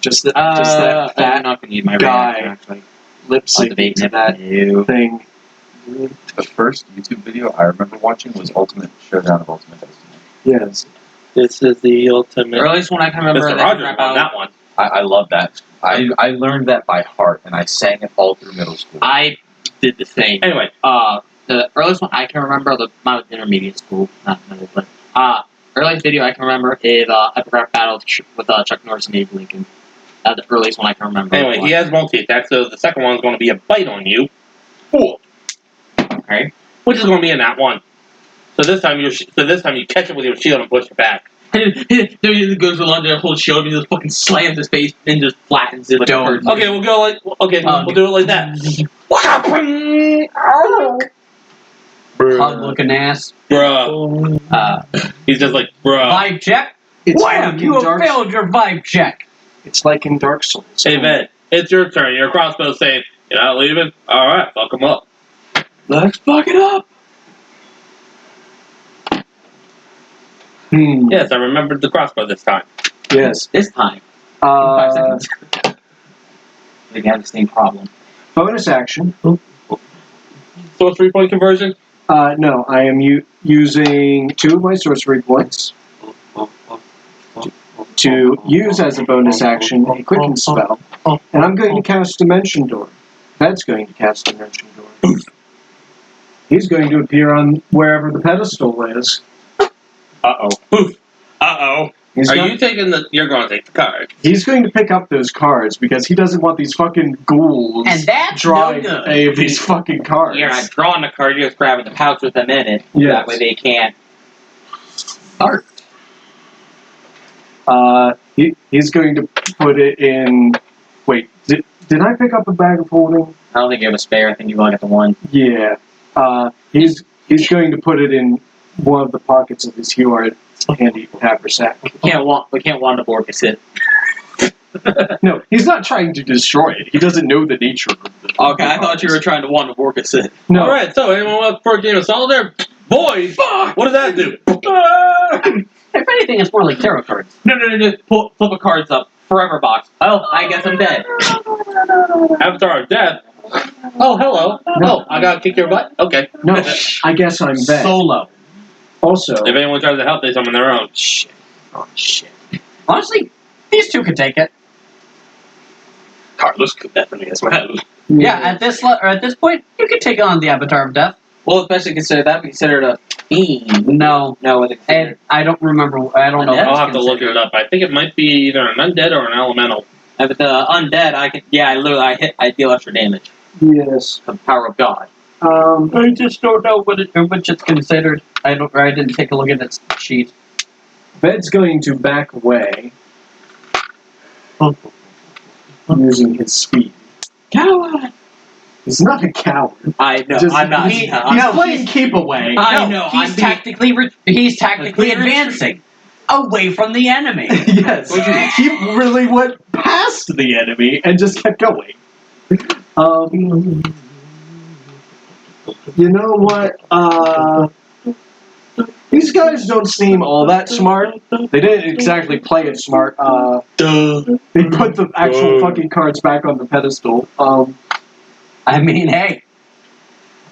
Just that I'm fat not going to use my guy. reaction, actually. lip I'll sync debate to it. that No. thing. The first YouTube video I remember watching was Ultimate Showdown of Ultimate Destiny. Yes. This is the The ultimate. earliest one I can remember Mr. that Rogers crap won out. that one. I love that. I learned that by heart, and I sang it all through middle school. I did the same. Anyway, The earliest one I can remember, my intermediate school, not middle, but earliest video I can remember is Epigraph Battle with Chuck Norris and Abe Lincoln. That's the earliest one I can remember. anyway, he has multi-attack, so the second one is going to be a bite on you. Cool. Okay. Which is going to be a nat 1. So this time you catch it with your shield and push it back. He goes along to hold shield, and he just fucking slams his face and just flattens it like a curtain. Okay, we'll go like. Okay, we'll do it like that. Hug looking ass. Bruh. He's just like, bruh. Vibe check. It's Wham! like You in have failed your vibe check. It's like in Dark Souls. Hey, Vet, it's your turn. Your crossbow saying, "You're not leaving." All right, fuck him up. Let's fuck it up. Yes, I remembered the crossbow this time. Yes. This time. 5 seconds. They have the same problem. Bonus action. So a 3-point conversion. No, I am using 2 of my sorcery points to use as a bonus action a quicken spell, and I'm going to cast Dimension Door. Ved's going to cast Dimension Door. He's going to appear on wherever the pedestal is. Uh-oh. Are you taking the... You're going to take the card. He's going to pick up those cards because he doesn't want these fucking ghouls And that's drawing no good. any of these fucking cards. You're not drawing the card, you're just grabbing the pouch with them in it. Yes. That way they can't start. He's going to put it in... Wait, did I pick up a bag of holding? I don't think you have a spare, I think you only got the one. Yeah. He's going to put it in one of the pockets of his Huard handy haversack. We can't want to Orbis it. No, he's not trying to destroy it. He doesn't know the nature of the Okay, I thought you were trying to want to Orbis it. No. Alright, so anyone want for a game of solitaire? Boys! Fuck! What does that do? If anything, it's more like tarot cards. No. Flip the cards up. Forever box. Oh, I guess I'm dead. Avatar of Death? Oh, hello. Oh, I gotta kick your butt? Okay. No, I guess I'm Ved. Solo. Also, If anyone tries to help, they summon their own. Shit. Oh, shit. Honestly, these two could take it. Carlos could definitely as well. Yeah, at this point, you could take on the Avatar of Death. Well, especially consider that considered a fiend. No. No, with And I don't remember. I don't know. Undead? I'll have to look it up. I think it might be either an undead or an elemental. But the undead, I can. Yeah, I deal extra damage. yes. The power of God. I just don't know which it's considered. I didn't take a look at its sheet. Ved's going to back away using his speed. Coward. He's not a coward. I know. Just- I'm not. He's I'm playing keep away. I know. He's tactically advancing away from the enemy. Yes. He really went past the enemy and just kept going. You know what? These guys don't seem all that smart. They didn't exactly play it smart. They put the actual fucking cards back on the pedestal. I mean, hey,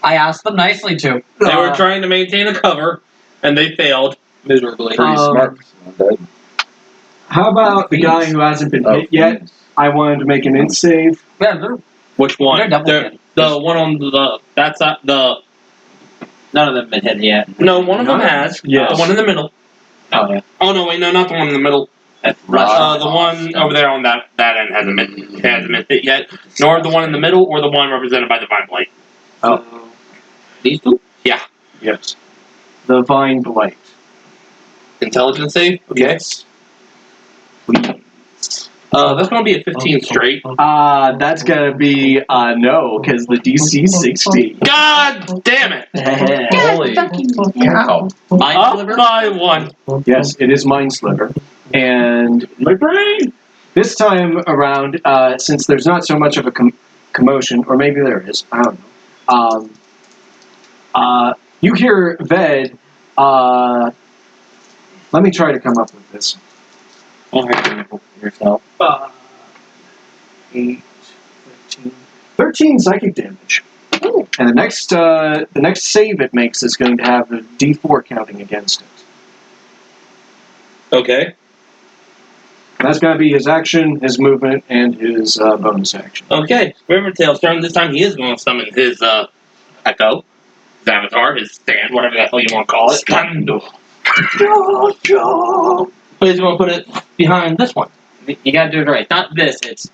I asked them nicely to. They were trying to maintain a cover, and they failed miserably. Pretty smart. How about the guy who hasn't been hit yet? I wanted to make an int save. Yeah, they're Which one? They're double hit. The one on the... That's not the... None of them have been hit yet. No, one of them has. Yes. The one in the middle. Oh yeah. Oh, no, wait, no, not the one in the middle. That's The one over there on that end hasn't been hit yet. Nor the one in the middle or the one represented by the Vine Blight. Oh. These two? Yes. The Vine Blight. Intelligence save? Okay. Yes. That's going to be a 15 straight. That's gonna be no, because the DC 16. God damn it! Holy cow. Mind Up sliver? by 1. Yes, it is Mind Sliver. And My brain! this time around, since there's not so much of a commotion, or maybe there is, I don't know. You hear Ved, let me try to come up with this. Yourself. 8, 13 psychic damage. And the next save it makes is going to have a D4 counting against it. Okay. And that's going to be his action, his movement, and his bonus action. Okay. Rivertail's turn. This time he is going to summon his Echo. His avatar, his stand, whatever the hell you want to call it. Scandal. But he's going to put it behind this one. You gotta do it right. Not this. It's.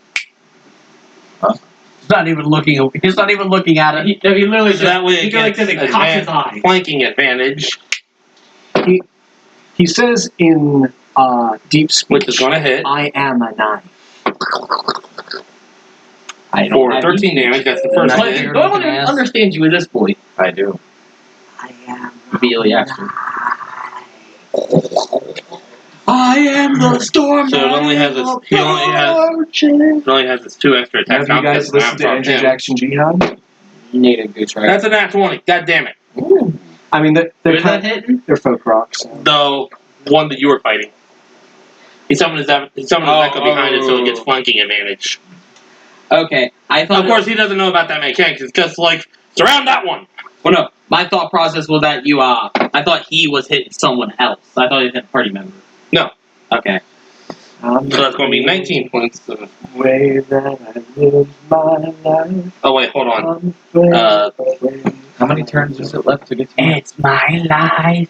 He's not even looking. He's not even looking at it. He literally So that way he it goes like gets this and cocks his eye. flanking advantage. He says in deep speech, which is going to hit I am a knife. I for have 13 damage. That's the first But hit. no one understands you at this point. I do. I am. Really, actually. I am the storm. So it only has this. It only has this 2 extra attacks. Have you guys listened to Andrew Jackson Jihad? Native Goose Rider. That's a nat 20. God damn it. I mean, they're Is that hitting? they're folk rock. So. The one that you were fighting. He summoned his echo behind it, so it gets flanking advantage. Okay, I thought. Of course, he doesn't know about that mechanic. It's just like surround that one. Well, no, my thought process was that you. I thought he was hitting someone else. I thought he hit a party member. No. Okay. So that's going to be 19 points. Way that I live my life. Oh wait, hold on. How many turns is it left to get to you? It's my life.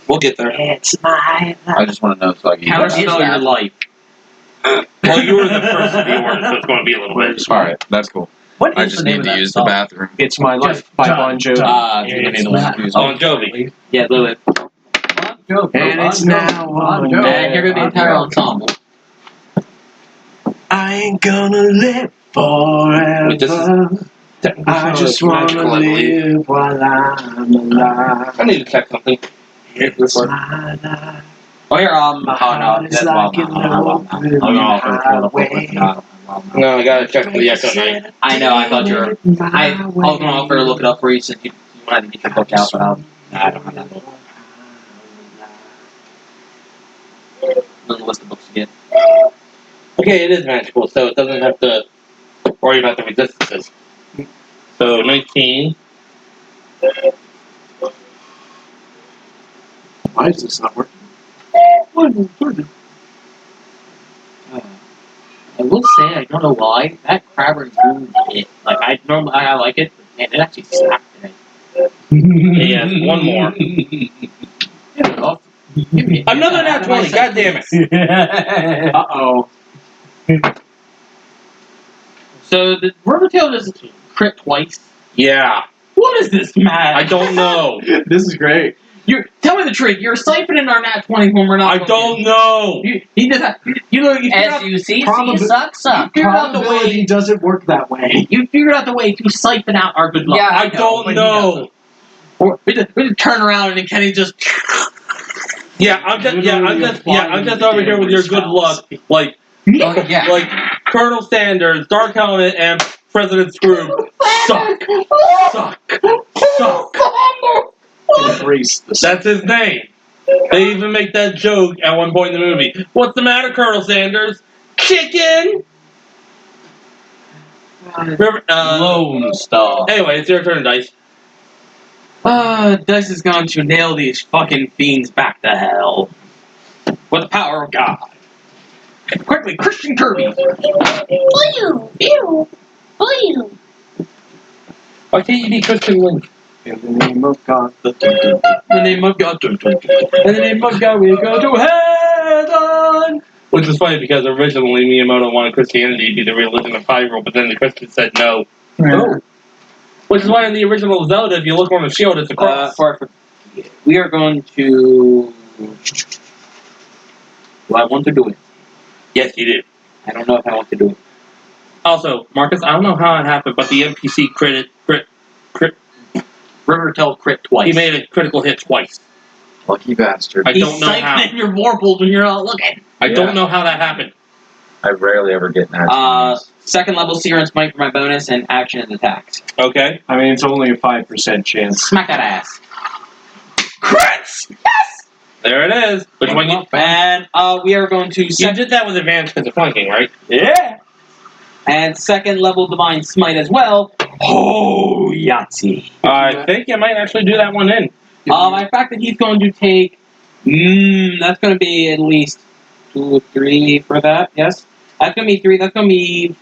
We'll get there. It's my life. I just want to know so I can. Counterspell your life. Well, you were the first of the order, so it's going to be a little bit. All right, that's cool. What I is just the name need of to that use song? the bathroom. It's My Life by Bon Jovi. It's Bon Jovi. Yeah, Lilith. And it's now on. And here goes the entire ensemble. I ain't gonna live forever. Wait, this is I just want to live while I'm alive. I need to check something. It's my life. Oh, here, My heart is like an open highway. No, I gotta check for the Echo Knight. I know, I thought you were. I was going to offer to look it up for you since you wanted to get your book out, but I don't have that book. There's a list of books to get. Okay, it is magical, so it doesn't have to worry about the resistances. So 19. Why is this not working? I will say, I don't know why, that crabber grew it. Like, I like it, but man, it actually snapped today. He has one more. Another nat 20, god damn it. Uh-oh. So, the Rivertail does crit twice. Yeah. What is this, Matt? I don't know. This is great. Tell me the truth. You're siphoning our nat 20 when we're not. I don't know. He does that. You figured out, you see, suck. You figured out the Probability way. doesn't work that way. You figured out the way to siphon out our good luck. Yeah, I don't know. We just turn around and Kenny just. I'm just over here with your good luck. Like Colonel Sanders, Dark Helmet, and President Scrooge suck. Embrace the That's his name. They even make that joke at one point in the movie. What's the matter, Colonel Sanders? Chicken! Lone Star. Anyway, it's your turn, Dice. Dice is going to nail these fucking fiends back to hell. With the power of God. Quickly, Christian Kirby. Why can't you be Christian Link? In the name of God. In the name of God. In the name of God, we go to heaven. Which is funny because originally Miyamoto wanted Christianity to be the religion of Hyrule, but then the Christians said no. No. Which is why in the original Zelda, if you look on the shield, it's a cross. We are going to. Do I want to do it? Yes, you do. I don't know if I want to do it. Also, Marcus, I don't know how it happened, but the NPC crit. Rivertail crit twice. He made a critical hit twice. Lucky bastard. I don't know how. He's your Vorpals when you're not looking. I don't know how that happened. I rarely ever get nat. Second level Seer and Smite for my bonus and action and attacks. Okay. I mean, it's only a 5% chance. Smack that ass. Crits! Yes! There it is. Which one you... And we are going to... You did that with advantage because of flanking, right? Yeah! And second level Divine Smite as well. Oh, Yahtzee. I think you might actually do that one in. In fact that he's going to take... that's going to be at least 2 or 3 for that, yes? That's going to be 3. That's going to be...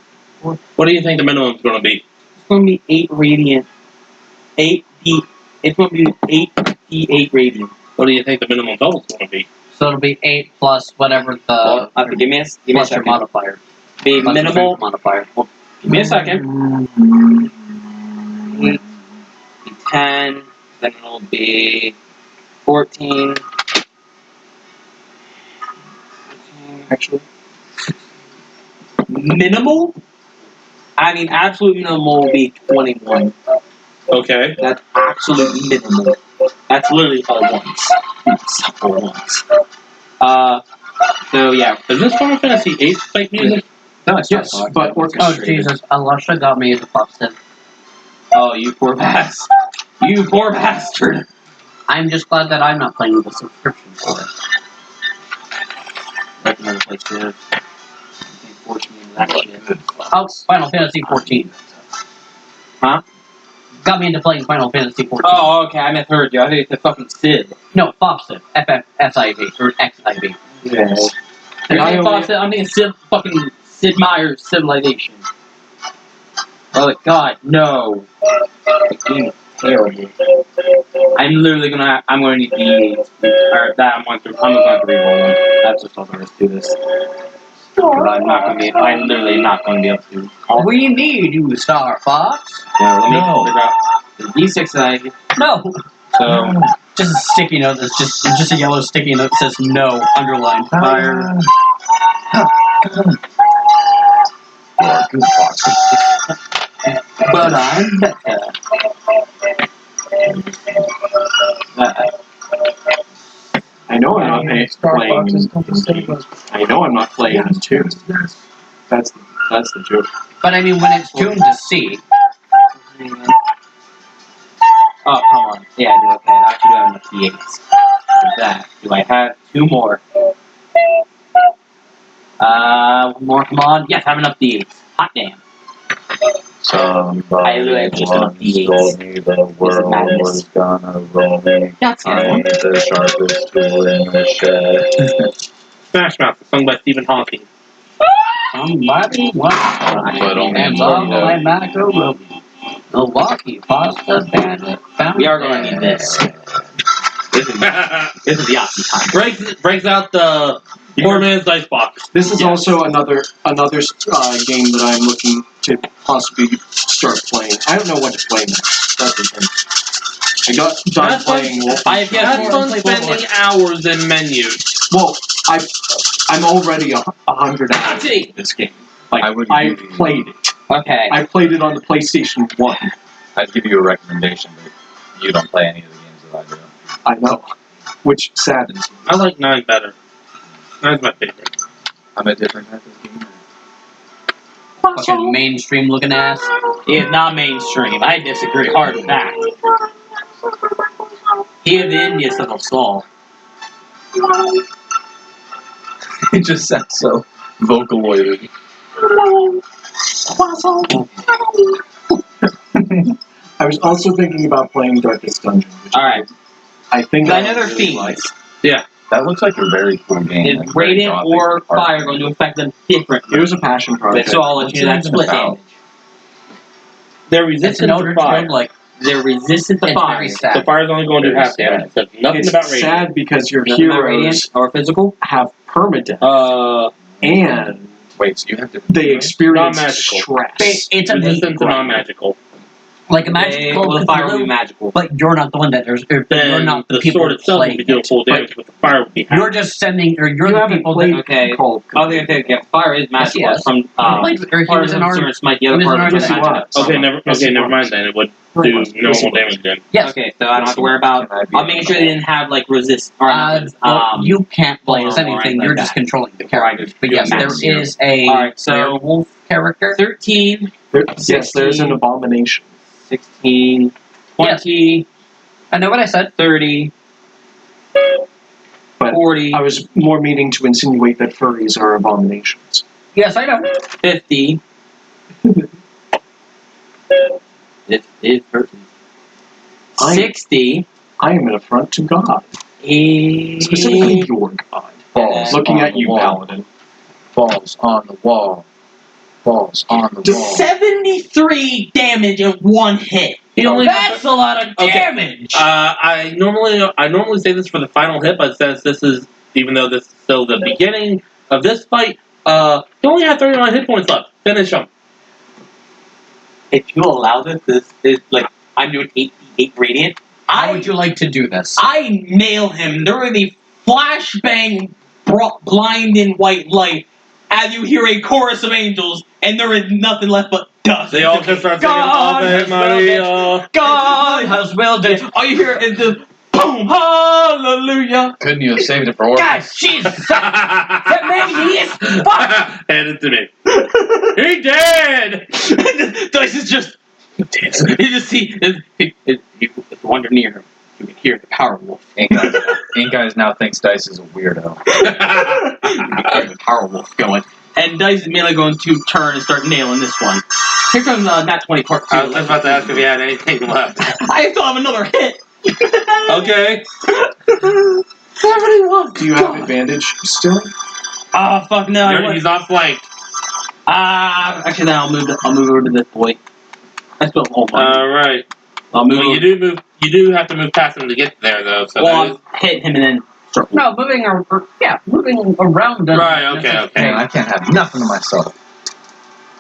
What do you think the minimum is going to be? It's going to be 8 Radiant. 8 D... It's going to be 8 D8 Radiant. What do you think the minimum total is going to be? So it'll be 8 plus whatever the Give me a plus your second. modifier. The Plus your minimal... modifier. Give me a second. 10, then it'll be 14, actually. Minimal? I mean, absolute minimal will be 21. Okay. That's absolute minimal. That's literally all ones. All ones. So yeah. Is this Final Fantasy VIII fight music? No, it's Yes, not. but Oh orchestrated. Jesus, Alusha got me into Popstead. Oh, you poor bastard. You poor bastard. I'm just glad that I'm not playing with the subscription for it. Recommend place to 14 that shit. Oh, Final Fantasy 14. Huh? Got me into playing Final Fantasy 14. Oh, okay, I misheard you. I think it's a fucking Sid. No, Popstead. FFSIV. Or XIV. Yes. I'm thinking Sid, fucking Sid Meier's Civilization. Oh my god, no. The game is terrible. I'm literally I'm gonna need the or that I'm going to re-roll one. That's just all there is to this. But I'm literally not gonna be able to. We need you, Star Fox. Yeah, let me figure out the D6 that No. so Just a sticky note that's just a yellow sticky note that says no, underlined. fire. But I'm better. I know I'm not playing. I know I'm not playing as two. That's the joke. But I mean, when it's tuned to C, Oh, come on. Yeah, I do. Okay, I actually do have enough D8s. For that. Do I have 2 more? One more, come on. Yes, I have enough D8s. Hot damn. I literally have just enough D8s. told me the world was gonna roll me. That's I ain't the sharpest tool in the shed. Smash Mouth, sung by Stephen Hawking. somebody wants But only and in all Florida. my macro will be Milwaukee Pasta Bandit found. We are going to need this. This is the option time. breaks out the poor man's dice box. This is also another game that I'm looking to possibly start playing. I don't know what to play next. That's the thing. I got done That's fun. playing Wolf. That's fun spending hours in menus. Well, I'm already 100 hours into this game. Like I've played it. Okay. I played it on the PlayStation 1. I'd give you a recommendation, but you don't play any of the games that I do. I know, which saddens me. I like 9 better. 9's my favorite. I'm a different type of gamer. Fucking mainstream looking ass. He is not mainstream. I disagree hard with that. He is the Indians of the soul. It just sounds so vocaloided. I was also thinking about playing Darkest Dungeon. Which Alright. I think I I know they're really fiends. like. That looks like a very cool game. Is radiant or fire going to affect them differently? It was a passion project. So I'll let you know that split damage. They're It's resistant an to older fire. trope, like They're resistant to it's fire. very So sad. fire's only going to do Very half damage. So nothing It's about radiant. sad because your Nothing about heroes radiant or physical? have permadeath and Wait, so you have to... they experience Non-magical. stress. It's a Resistant to non-magical. like a Well, magical the fire will be blue, magical. but you're not the one that there's. You're Then not the the people sword itself will playing be doing it. full damage, but the fire will be half. You're just sending, or you're You the haven't people played that. Okay. Call of Other than that, yeah, fire is magical. Yes, It's from He played, or he part was of in the our. insurance might the he other was part in of our the Yes, he magic. was. Okay, never Yes, it mind was. then. It would Very do much. normal Yes, it was. damage then. Yes. Okay, so I don't have to worry about. I'll make sure they didn't have like resist or You can't play as or anything. anything You're like just that. controlling the characters. But You're yes, there maxing. is a Alright, so- werewolf character. 13, Yes, there's an abomination. 16, 20, I know what I said. 30, But 40, I was more meaning to insinuate that furries are abominations. Yes, I know. 50. It hurts. 60. I am an affront to God. Specifically, Specifically your God. Balls Looking on at the you, wall. Paladin. Balls on the wall. Balls on the wall. 73 damage in one hit. He only That's a lot of Okay. damage. I normally say this for the final hit, but since this is, even though this is still the beginning of this fight, you only have 39 hit points left. Finish him. If you allow this is like I'm doing 8 radiant. How would you like to do this? I nail him. There will be flashbang blinding white light as you hear a chorus of angels, and there is nothing left but dust. They all just start singing God Ave has Maria. God has willed it. All you hear is the boom, hallelujah. Couldn't you have saved it for Orbis? God, Jesus. That man, he is fucked. Hand it to me. He dead! Dice is just. You just see. If you wander near him, you can hear the power wolf. Ink Guys now thinks Dice is a weirdo. You can hear the power wolf going. And Dice is immediately going to turn and start nailing this one. Here comes Nat 20 part 2. I was just about to ask if he had anything left. I still have another hit. Okay. 71. Do you have advantage still? Oh fuck no! He's not flanked. Actually, then I'll move over to this boy. I still hold on. Alright. I'll move. Well, over. you do have to move past him to get there, though. So Well, I'll hit him and then. No, moving around. Right, okay. Man, I can't have nothing to myself.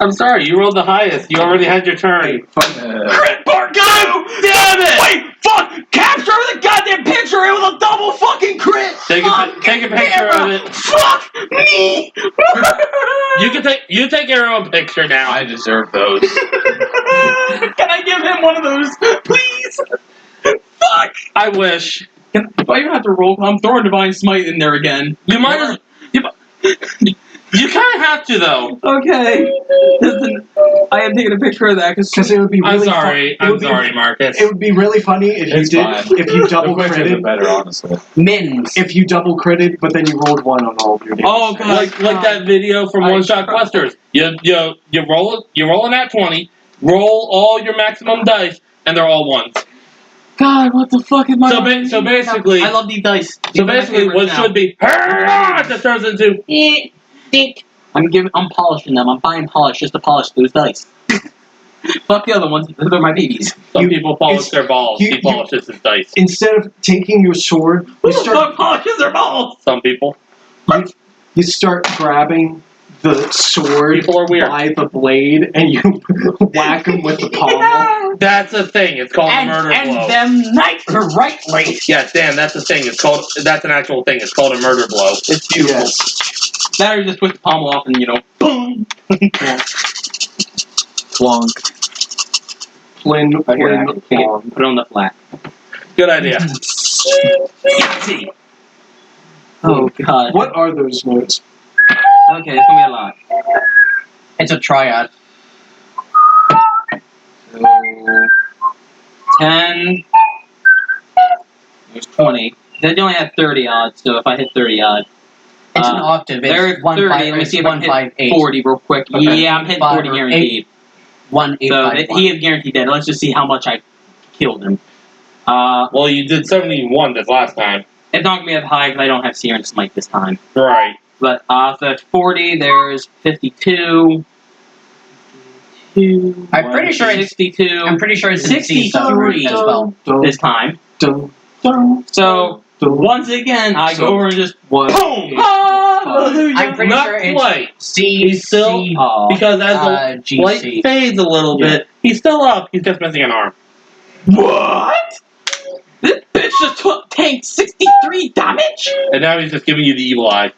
I'm sorry, you rolled the highest. You already had your turn. Crit bar, God damn it! Wait, fuck! Capture the goddamn picture. It was a double fucking crit. Take a picture of it. Fuck me! You take your own picture now. I deserve those. Can I give him one of those, please? Fuck! I wish. Do I even have to roll? I'm throwing Divine Smite in there again. You might as. You kind of have to, though. Okay. Listen, I am taking a picture of that Because it would be really I'm sorry, Marcus. It would be really funny if It's you fine. if you double The pictures are critted. better, honestly. Mins. If you double critted, but then you rolled 1 on all of your damage. Oh god. Like that video from One Shot Questers. You roll an at 20, roll all your maximum dice, and they're all ones. God, what the fuck is my So basically, I love these dice. so basically, what should be that turns into I'm polishing them. I'm buying polish just to polish those dice. Fuck the other ones. They're my babies. some people polish their balls. you- He polishes his dice. Instead of taking your sword, Who you the start fuck polishes their balls? Some people. you start grabbing the sword People are weird. by the blade and you whack them with the pommel. That's a thing. It's called a murder blow. them nights rightly. Yeah, Dan, that's a thing. That's an actual thing. It's called a murder blow. It's beautiful. Yes. Now you just twist the pommel off and boom. Clunk. Flynn, Here, Flynn, actually, take it. Put it on the flat. Good idea. Yahtzee. Oh god. What are those notes? Okay, it's gonna be a lot. It's a triad. So 10. There's 20. They only have 30 odds, so if I hit 30 odds. It's an octave. There's It's 30. Let me see if I can hit 40 real quick. Okay. Yeah, I'm hitting 5 40 or guaranteed. 1, 8, So 5, 1. he is guaranteed dead. Let's just see how much I killed him. Well, you did 71 this last time. It's not gonna be as high because I don't have Seer and Smite this time. Right. But so that's 40. There's 52. I'm pretty sure it's 62. I'm pretty sure it's 63 as well. this time. So once again, I go over and just boom. Hallelujah. I'm pretty Not sure it's quite. C. He's still C, because as the light GC. fades a little bit, he's still up. He's just missing an arm. What? This bitch just tanked 63 damage? And now he's just giving you the evil eye.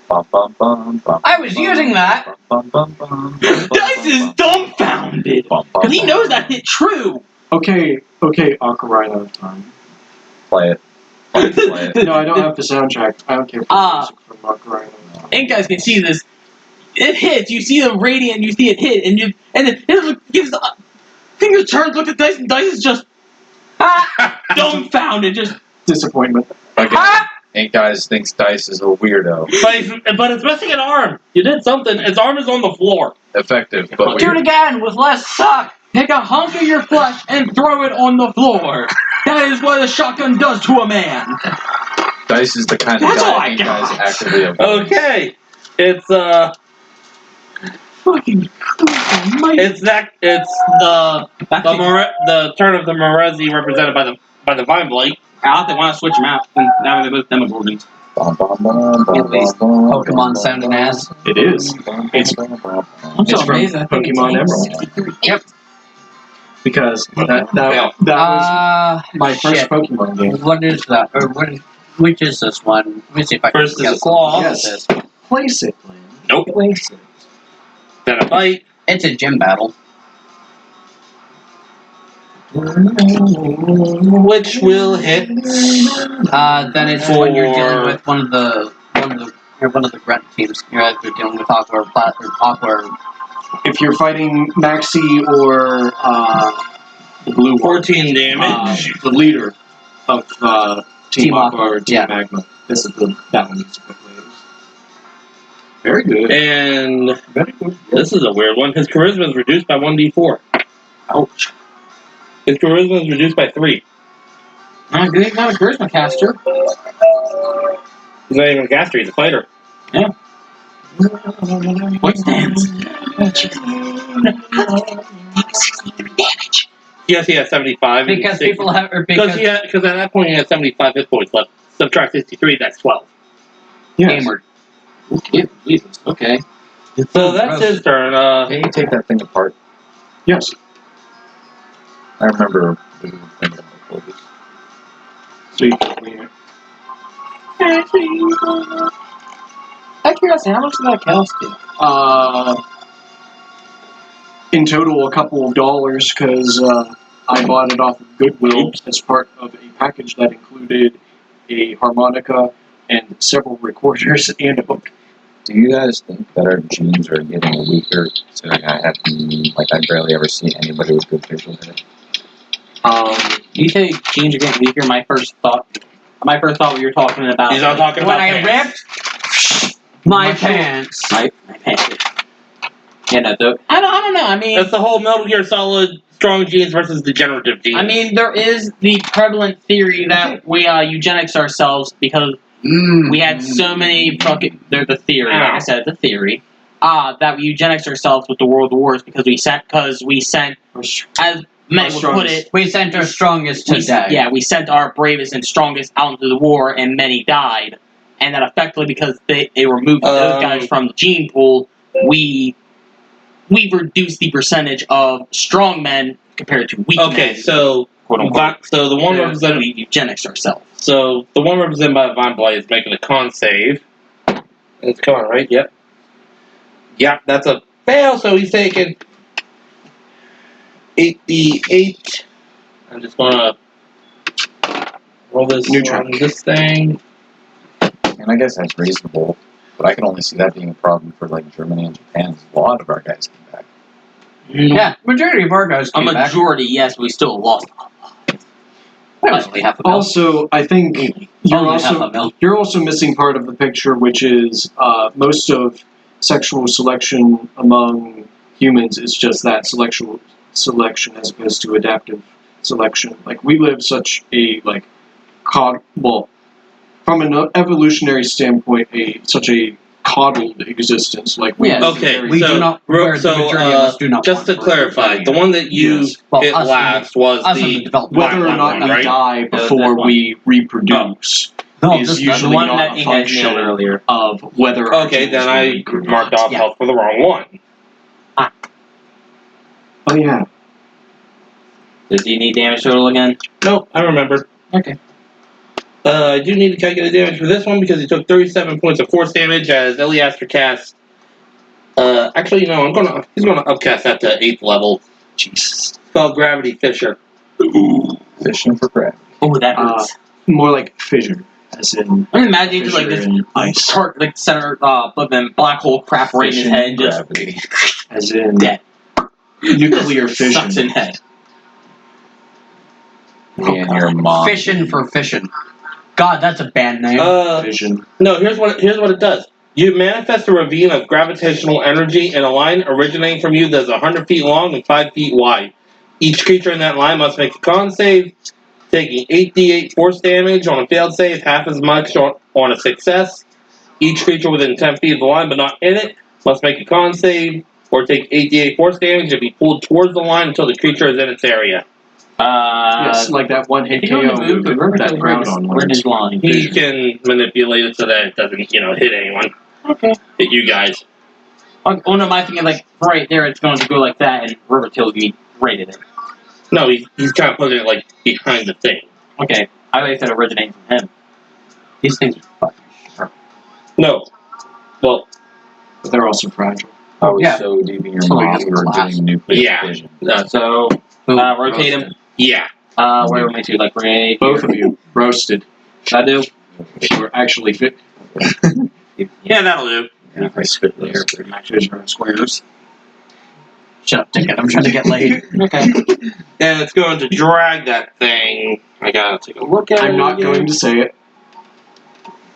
Bum, bum, bum, bum, I was using that. Bum, bum, bum, bum, Dice is dumbfounded. bum, bum, Because he bum, knows bum. that hit true. Okay, Ocarina of Time. Play it. Play it. No, I don't have the soundtrack. I don't care for the music from Ocarina of Time. And guys can see this. It hits. You see the radiant. You see it hit, and then it gives the finger turns. Look at Dice, and Dice is just dumbfounded. Just Disappointment. Again, Ink Guys thinks Dice is a weirdo. But it's missing an arm. You did something. Its arm is on the floor. Effective, but Do it weird. again with less suck. take a hunk of your flesh and throw it on the floor. That is what a shotgun does to a man. Dice is the kind of That's all guy I Ink Guys got. actively avoid. Okay. It's Fucking. it's the turn of the Morezi represented by the Vine Blight. I don't think I want to switch them out. Now they're both Demogorgons. Bum, bum, bum, bum, At least bum, bum, Pokemon bum, sounding bum, ass. It is. It's I'm It's so from amazed. I think it's Pokemon like Emerald. 63. Yep. because that was my first Shit. Pokemon game. What is that? Or what is Which is this one? Let me see if I can First is guess a claw. Yes. this. Place it, Lynn. Nope. Place it. Then a bite. It's a gym battle. Which will hit. Then it's when you're dealing with one of the grunt teams. You're either dealing with Aqua or Aqua. If you're fighting Maxi or the blue one, 14 damage. the leader of Team Team Aqua or Aqua, Team yeah. Magma. This is that one needs to be played. Very good. And Very good. this is a weird one. His charisma is reduced by 1d4. Ouch. His charisma is reduced by 3. Not good. He's not a charisma caster. He's not even a caster, he's a fighter. What stance? Yes, he has 75. and Because 60. people have, or Because because at that point he had 75 hit points left. Subtract 63, that's 12. Yes. gamer. Okay, Jesus. Okay. So that's his turn. Can you take that thing apart? Yes. I remember we were thinking about Orbis. So you can clean it. Out of curiosity, how much did that cost you? In total, a couple of dollars because I bought it off of Goodwill as part of a package that included a harmonica and several recorders and a book. Do you guys think that our genes are getting weaker? Considering I barely ever see anybody with good facial hair. You say genes are getting weaker. My first thought we were talking about. He's not talking When about I pants. ripped my pants. My pants. Yeah, no, I don't know. I mean, That's the whole Metal Gear Solid strong genes versus degenerative genes. I mean, there is the prevalent theory that we eugenics ourselves because we had so many fucking. There's the theory. Like I said, the theory. That we eugenics ourselves with the world wars because we sent as Matt would put it. We sent our strongest to die. We sent our bravest and strongest out into the war, and many died. And that effectively, because they removed those guys from the gene pool, we've reduced the percentage of strong men compared to weak men. Okay, so so the one represented we eugenics ourselves. So the one represented by Von Blight is making a con save. It's coming, right? Yep. Yep, that's a fail, so he's taking 8d8. I'm just gonna roll this Neutral. on this thing. And I guess that's reasonable, but I can only see that being a problem for like Germany and Japan. A lot of our guys came back. Yeah, majority of our guys A came back. majority, yes, we still lost. Only half a mil. Also, I think Only half a mil. you're also missing part of the picture, which is most of sexual selection among humans is just that selection as opposed to adaptive selection. Like we live such a from an evolutionary standpoint, such a coddled existence. Like we Yes. live Okay, very- We do not. Where the majority of us do not. just to want clarify, to the one that you Yes. Well, hit us last was us in the the development. whether or not we right? die that before one. we reproduce No, is this is usually the one not that a you guys function nailed earlier. of whether our Okay, genes then were I weak or marked not. off Yeah. health for the wrong one. Oh yeah. Does he need damage total again? Nope, I remembered. Okay. I do need to calculate damage for this one because he took 37 points of force damage as Eliaster cast. Actually, no, he's gonna upcast that to 8th level. Jesus. It's called Gravity Fisher. Fishing for crab. Oh, that hurts. More like fissure, as in I imagine just like fissure this in ice, center flipping black hole crap right in his Fishing head, just gravity. as in dead. nuclear Sucks in fission. head. Me and your mom. Fission for fission. God, that's a band name. Fission. No, here's what it does. You manifest a ravine of gravitational energy in a line originating from you that's 100 feet long and 5 feet wide. Each creature in that line must make a con save, taking 8d8 force damage on a failed save, half as much on a success. Each creature within 10 feet of the line but not in it must make a con save or take 8d8 force damage and be pulled towards the line until the creature is in its area. Yes, like that one hit If you KO don't move, that ground on where his line? He can manipulate it so that it doesn't, hit anyone. Okay. Hit you guys. Oh no, my thing is like right there. It's going to go like that, and River Till would be right in it. No, he's kind of putting it like behind the thing. Okay, I thought it said originating from him. These things are fucking sharp. No. Well, But they're also fragile. I was Yeah. so deep in your So mom, just you were glass. doing nuclear Yeah. vision. so Boom, rotate him. roasted. yeah. Where am I to? Like right Both here. of you roasted. Should I do? You were actually fit. Yeah, that'll do. Yeah, I spit There, those. pretty much is squares. Shut up, Dickhead. I'm trying to get laid. Okay. And it's going to drag that thing. I gotta take a look at it. I'm not again. going to say it.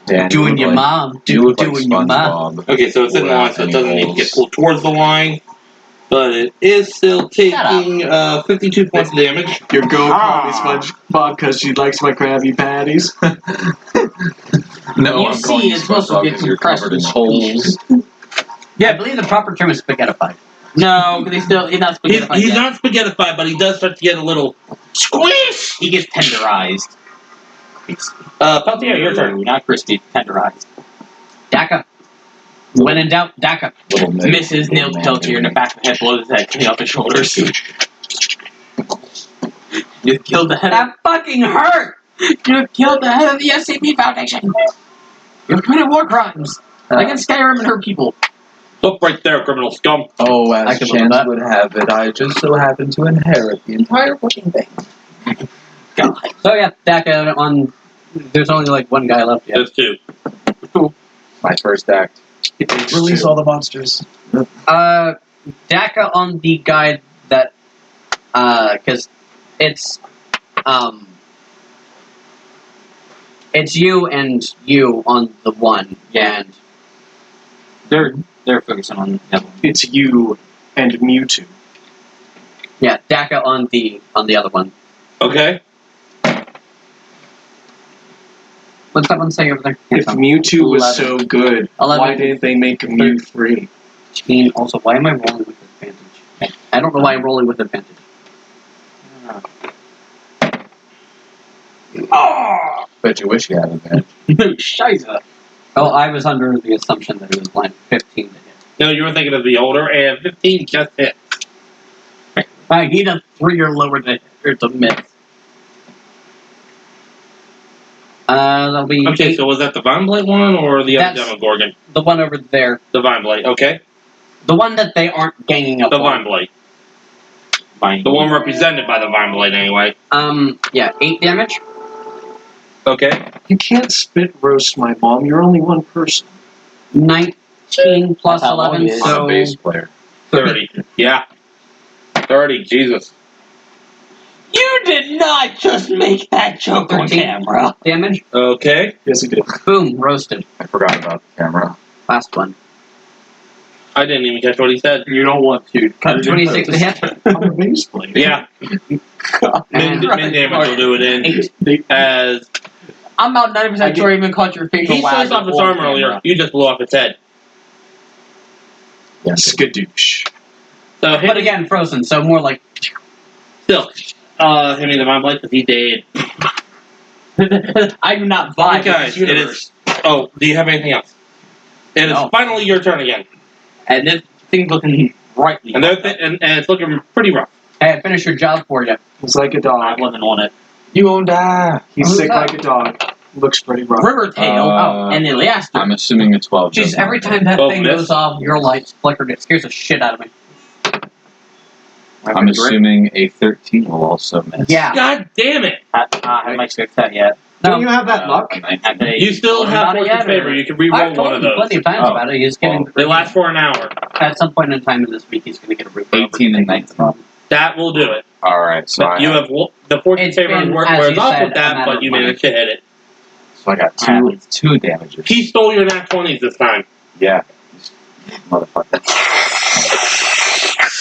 Dan, Doing you your look mom. you look like Doing your mom. SpongeBob. Okay, so it's in the line, so it doesn't need to get pulled towards the line. But it is still taking 52 points of damage. Your girl called me Ah. SpongeBob because she likes my Krabby Patties. No, You I'm see, calling you it's supposed to SpongeBob get because you're compressed covered in with holes. Yeah, I believe the proper term is spaghettified. No, because he's not He's spaghettified yet. not spaghettified, but he does start to get a little squish. He gets tenderized. Peltier, your turn. Ooh, not crispy, tenderized. DACA. When in doubt, DACA. Little nigga. Misses, nails Peltier in the back of the head, blows his head clean off his shoulders. You killed the head of, That fucking hurt! you killed the head of the SCP Foundation. You've committed war crimes against Skyrim and her people. Look right there, criminal scum. Oh, I as can believe chance that. would have it, I just so happen to inherit the entire fucking thing. God. So yeah, DACA on... There's only like one guy left yet. There's two. My first act. Release all the monsters. DACA on the guy that... Because it's... It's you and you on the one, and... They're focusing on that one. It's you and Mewtwo. Yeah, DACA on the other one. Okay. What's that one say over there? If Mewtwo was so good, 11. why didn't they make a Mew 3? 13. Also, why am I rolling with advantage? I don't know why I'm rolling with advantage. Bet you wish you had advantage. Shiza. Oh, I was under the assumption that it was blind 15 to hit. No, you were thinking of the older, and 15 just hit. I need a 3 or lower to miss. That'll be Okay, so was that the Vine Blade one or the other That's- Demogorgon? the one over there. The Vine Blade, okay. The one that they aren't ganging up The on. Vine Blade. The one represented by the Vine Blade, anyway. Yeah, 8 damage. Okay. You can't spit roast my mom. You're only one person. 19 plus That's how long 11, it is. I'm so... a bass player. 30. Yeah. 30, Jesus. You did not just make that joke on 13 camera. damage. Okay. Yes, he did. Boom, roasted. I forgot about the camera. Last one. I didn't even catch what he said. You don't want to. 26 to hit. I'm a bass player. Yeah. And Min damage will do it in. 8. As I'm about 90% sure you even caught your finger he sliced off its arm earlier, you just blew off its head. Skadoosh. So hit But me, again, frozen, so more like... still. Hit me the Vine Blade because he did. I do not vibe Okay, with this it universe. is. Oh, do you have anything else? It is No. finally your turn again. And this thing's looking brightly. And, and it's looking pretty rough. Hey, I finished your job for you. He's like a I dog. wasn't on it. You won't die. He's Who's sick that? like a dog. Looks pretty rough. Rivertail and Iliaster. I'm assuming a 12. Jeez, doesn't every hit. time that Oh, thing miss. goes off, your lights flicker. It scares the shit out of me. I'm assuming a 13 will also miss. Yeah. God damn it! I haven't my six set yet. Don't you have that luck? A 19. Have they You still told have about it Fortune yet, Favor. or- You can I've re-roll one told of him those. plenty of times Oh. about it. He's getting... They last for an hour. At some point in time in this week, he's going to get a reroll. 18 and 19. That will do it. Alright, so But you have the Fortune It's Favor been, wears as you off said, with a that, matter but of you money. managed to hit it. So I got two damages. He stole your nat 20s this time. Yeah. Motherfucker.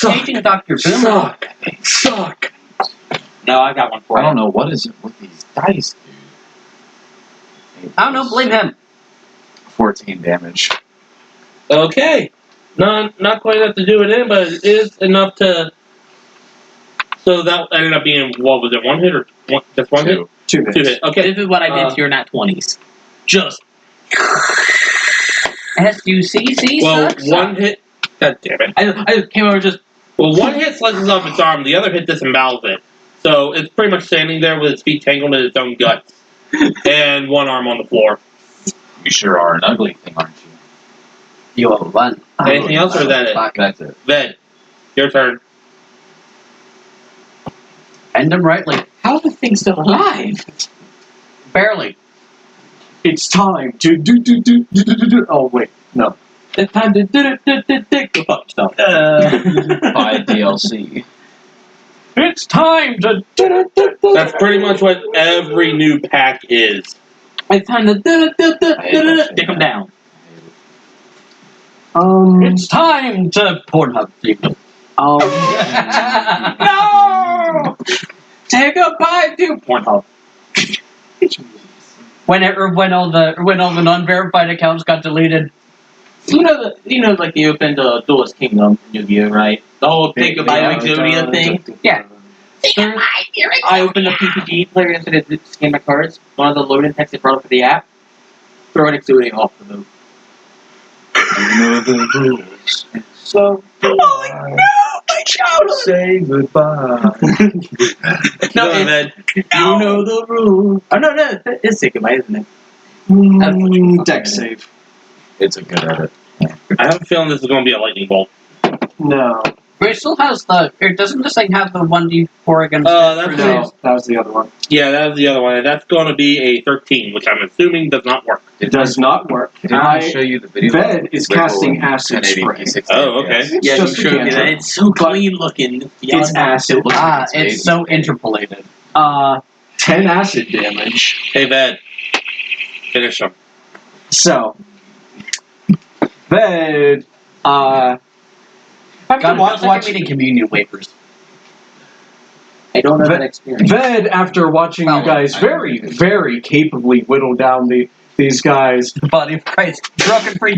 Agent Dr. Boom. Suck. Suck. No, I got one for I you. don't know what is it with these dice, dude. I don't know, blame him. 14 damage. Okay. Not quite enough to do it in, but it is enough to... So that ended up being, what was it, one hit or just one hit? 2 Two minutes. hit. Okay. This is what I did to your nat 20s. Just. SUCC Well, sucks. one hit... God damn it. I just came over just. Well, one hit slices off its arm, the other hit disembowels it. So it's pretty much standing there with its feet tangled in its own guts. And one arm on the floor. You sure are an ugly thing, aren't you? You will run. Anything else, or is that it? That's it. Ved, your turn. End him rightly. How are the thing still alive? Barely. It's time to do. Oh wait, no. It's time to go fuck yourself. Buy DLC. It's time to. That's pretty much what every new pack is. It's time to dick them down. It's time to Pornhub people. No! Say goodbye to Pornhub. When all the non-verified accounts got deleted. You know, like the opened Duelist Kingdom in Yu-Gi-Oh, right? The whole say goodbye to Exodia thing. Yeah. I opened a PPG player yesterday to scan my cards. One of the loading texts they brought up for the app. Throw an Exodia off the move. You know the rules. So. Holy no! My child! Say goodbye. No, Ved. You know the rules. Oh no, it's say goodbye, isn't it? Deck save. It's a good edit. I have a feeling this is going to be a lightning bolt. No. But it still has doesn't this thing have the 1d4 against That's No, that was the other one. Yeah, that was the other one. And that's going to be a 13, which I'm assuming does not work. It does not work. Didn't I show you the video? Ved is casting Wiggle acid 1080p, spray. 60 Oh, okay. FPS. It's Yeah, just you a showed me cantrip. that. It's so clean looking. It's acid. Looks like it's so made. interpolated. 10 acid damage. Hey, Ved. Finish him. So, Ved, God, watch- it feels like I'm eating communion wafers. I don't have that experience. Ved, after watching you guys very, very capably whittle down these guys, The body of Christ broken for you.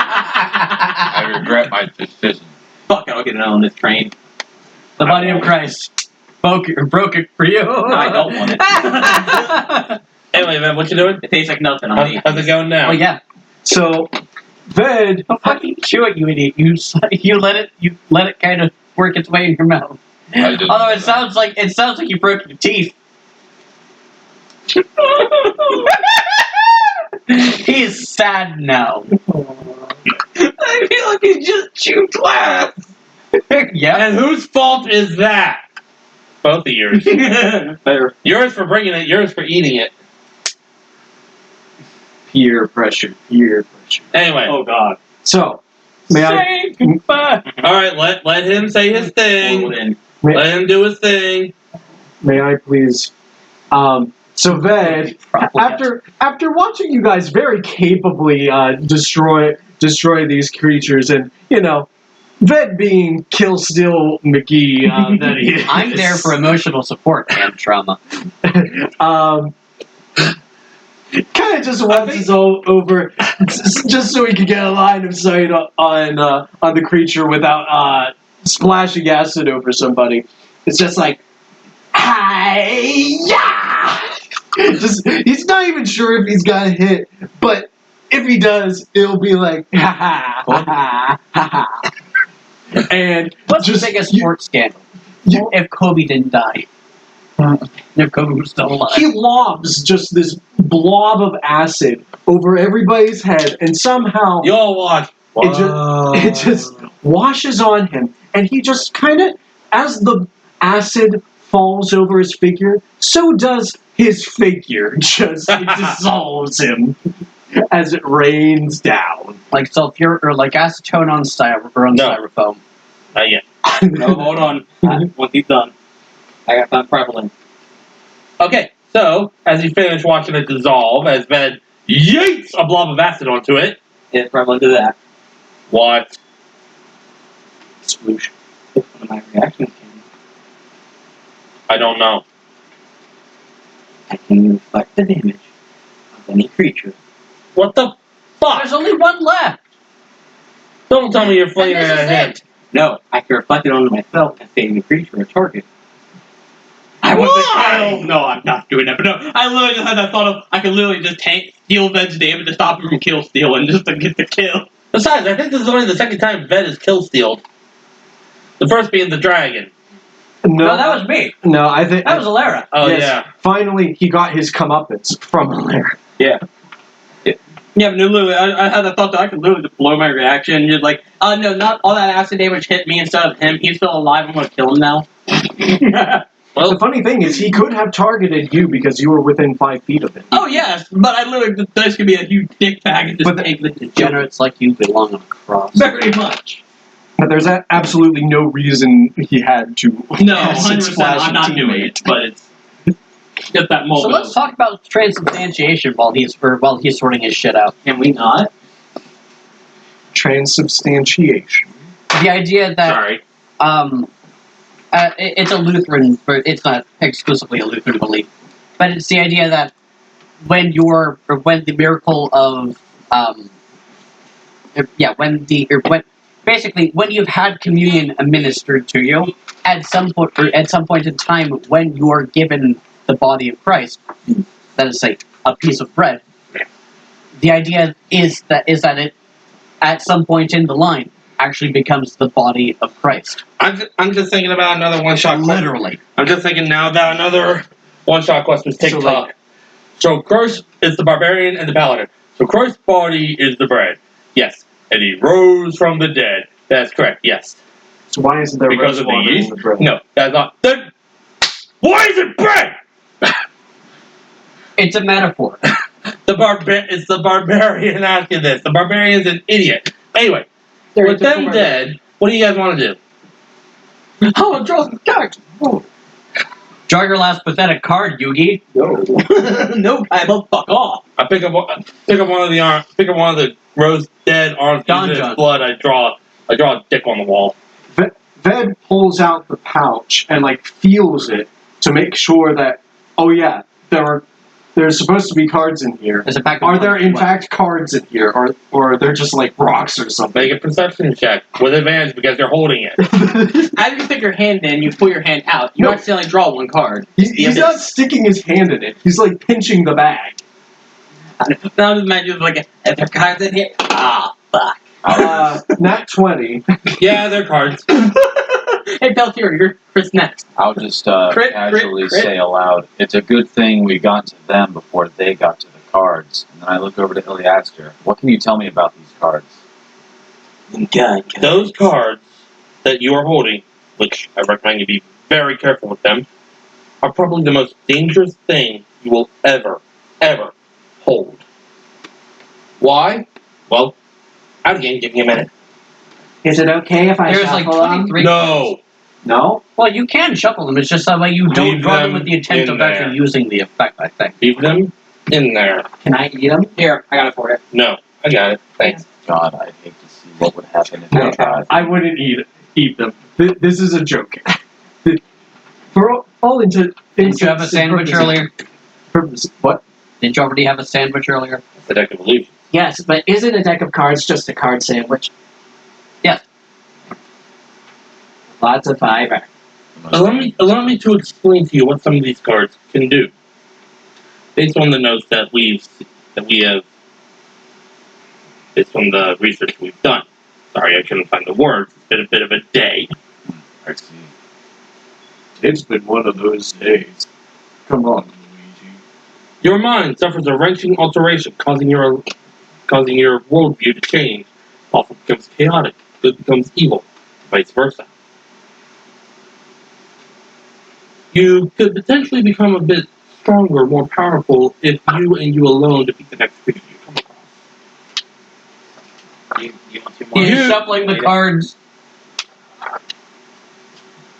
I regret my decision. Fuck, I'll get it on this train. The body of Christ broke it for you. No, I don't want it. Anyway, Ved, what you doing? It tastes like nothing on me. How's it going now? Oh yeah. so Ved, Don't fucking chew it, you idiot. You let it kind of work its way in your mouth. I didn't Although know it sounds like you broke your teeth. He's sad now. I feel like he just chewed glass. Yeah. And whose fault is that? Both of yours. Better. Yours for bringing it, yours for eating it. peer pressure. Anyway. Oh god. So, may I? Say goodbye. Alright, let him say his thing. Let him do his thing. May I please? So Ved, after watching you guys very capably destroy these creatures, and Ved being Kill Still McGee that he is. I'm there for emotional support and trauma. kind of just once it's all over, just so he can get a line of sight on the creature without splashing acid over somebody. It's just like, hi-ya! Just, he's not even sure if he's got a hit, but if he does, it'll be like, ha ha, ha ha, ha ha. And What's just, the biggest sports scandal? If Kobe didn't die. If Kobe was still alive. He lobs just this blob of acid over everybody's head, and somehow You all watch. it just washes on him, and he just kind of, as the acid falls over his figure, so does his figure. Just it dissolves him as it rains down. Like sulfur or like acetone on styrofoam. Not yet. No, hold on. Once he's done, I got time prevalent. Okay, so, as you finish watching it dissolve, as Ved yeets a blob of acid onto it, It's prevalent to that. what? Sploosh. One of my reactions can. I don't know. I can reflect the damage of any creature. What the fuck? There's only one left. Don't tell me you're flaming And this at is him. it. No, I can reflect it onto myself and fading the creature or target. I Why? wasn't. No, I'm not doing that. But no, I literally just had that thought of I could literally just steal Ved's damage to stop him from kill stealing just to get the kill. Besides, I think this is only the second time Ved is kill stealed. The first being the dragon. No, that was me. No, I think That was Alara. Oh yes, yeah. Finally, he got his comeuppance from Alara. Yeah, but literally, I had the thought that I could literally just blow my reaction. You're like, oh no, not all that acid damage hit me instead of him. He's still alive. I'm gonna kill him now. Well, the funny thing is, he could have targeted you because you were within 5 feet of him. Oh yes, but I literally this could be a huge dick bag and just take the Degenerates like you belong on a cross. very much. But there's absolutely no reason he had to. No, acid 100%. splash I'm a not doing teammate. it, but it's just that moment. So let's talk about transubstantiation while he's sorting his shit out. Can we not? Transubstantiation. The idea that Sorry. it's a Lutheran, but it's not exclusively a Lutheran belief. But it's the idea that when the miracle of when you've had communion administered to you at some point in time when you are given the body of Christ, that is like a piece of bread. The idea is that it at some point in the line actually becomes the body of Christ. I'm just thinking about another one-shot question. Literally. I'm just thinking now about another one-shot question. TikTok. So Christ is the barbarian and the paladin. So Christ's body is the bread. Yes. And he rose from the dead. That's correct. Yes. So why isn't there Because of the water in yeast? the bread? No, that's not. Then why is it bread? It's a metaphor. It's the barbarian asking this. The barbarian's an idiot. Anyway, with them dead, what do you guys want to do? Oh, draw some cards. Draw your last pathetic card, Yugi. No, I will fuck off. I pick up one of the rose dead arms Don using John. its blood. I draw a dick on the wall. Ved pulls out the pouch and feels it to make sure that there's supposed to be cards in here. There's a pack of Are there in what? fact cards in here, or are they just rocks or something? Make a perception check with advantage because you're holding it. As you stick your hand in, you pull your hand out. You No. accidentally draw one card. He's not sticking his hand in it. He's pinching the bag. Now just imagine if there are cards in here. Ah, fuck. Nat 20. Yeah, they're cards. Hey, Peltier, you're Chris next. I'll just Crit, casually crit. say aloud, it's a good thing we got to them before they got to the cards. And then I look over to Iliaster. What can you tell me about these cards? Those cards that you are holding, which I recommend you be very careful with them, are probably the most dangerous thing you will ever hold. Why? Well, out again, give me a minute. Is it okay if I There's shuffle them? 23 No! No? Well, you can shuffle them. It's just that way you don't Leave draw them them with the intent in of there. actually using the effect, I think. Leave them in there. Can I eat them? Here, I got it for you. No, I got it. Thanks. God, I'd hate to see what would happen if No, they tried. I wouldn't eat them. This is a joke. For all Didn't you have a sandwich earlier? What? Didn't you already have a sandwich earlier? The deck of illusions. Yes, but isn't a deck of cards just a card sandwich? Yes. Lots of fiber. Allow me to explain to you what some of these cards can do. Based on the notes that we have, based on the research we've done. Sorry, I couldn't find the words. It's been a bit of a day. I see. It's been one of those days. Come on, Luigi. Your mind suffers a wrenching alteration, causing your worldview to change. Awful becomes chaotic. Good becomes evil. Vice versa. You could potentially become a bit stronger, more powerful, if you and you alone defeat the next creature you come across. You want two more? He's shuffling the cards.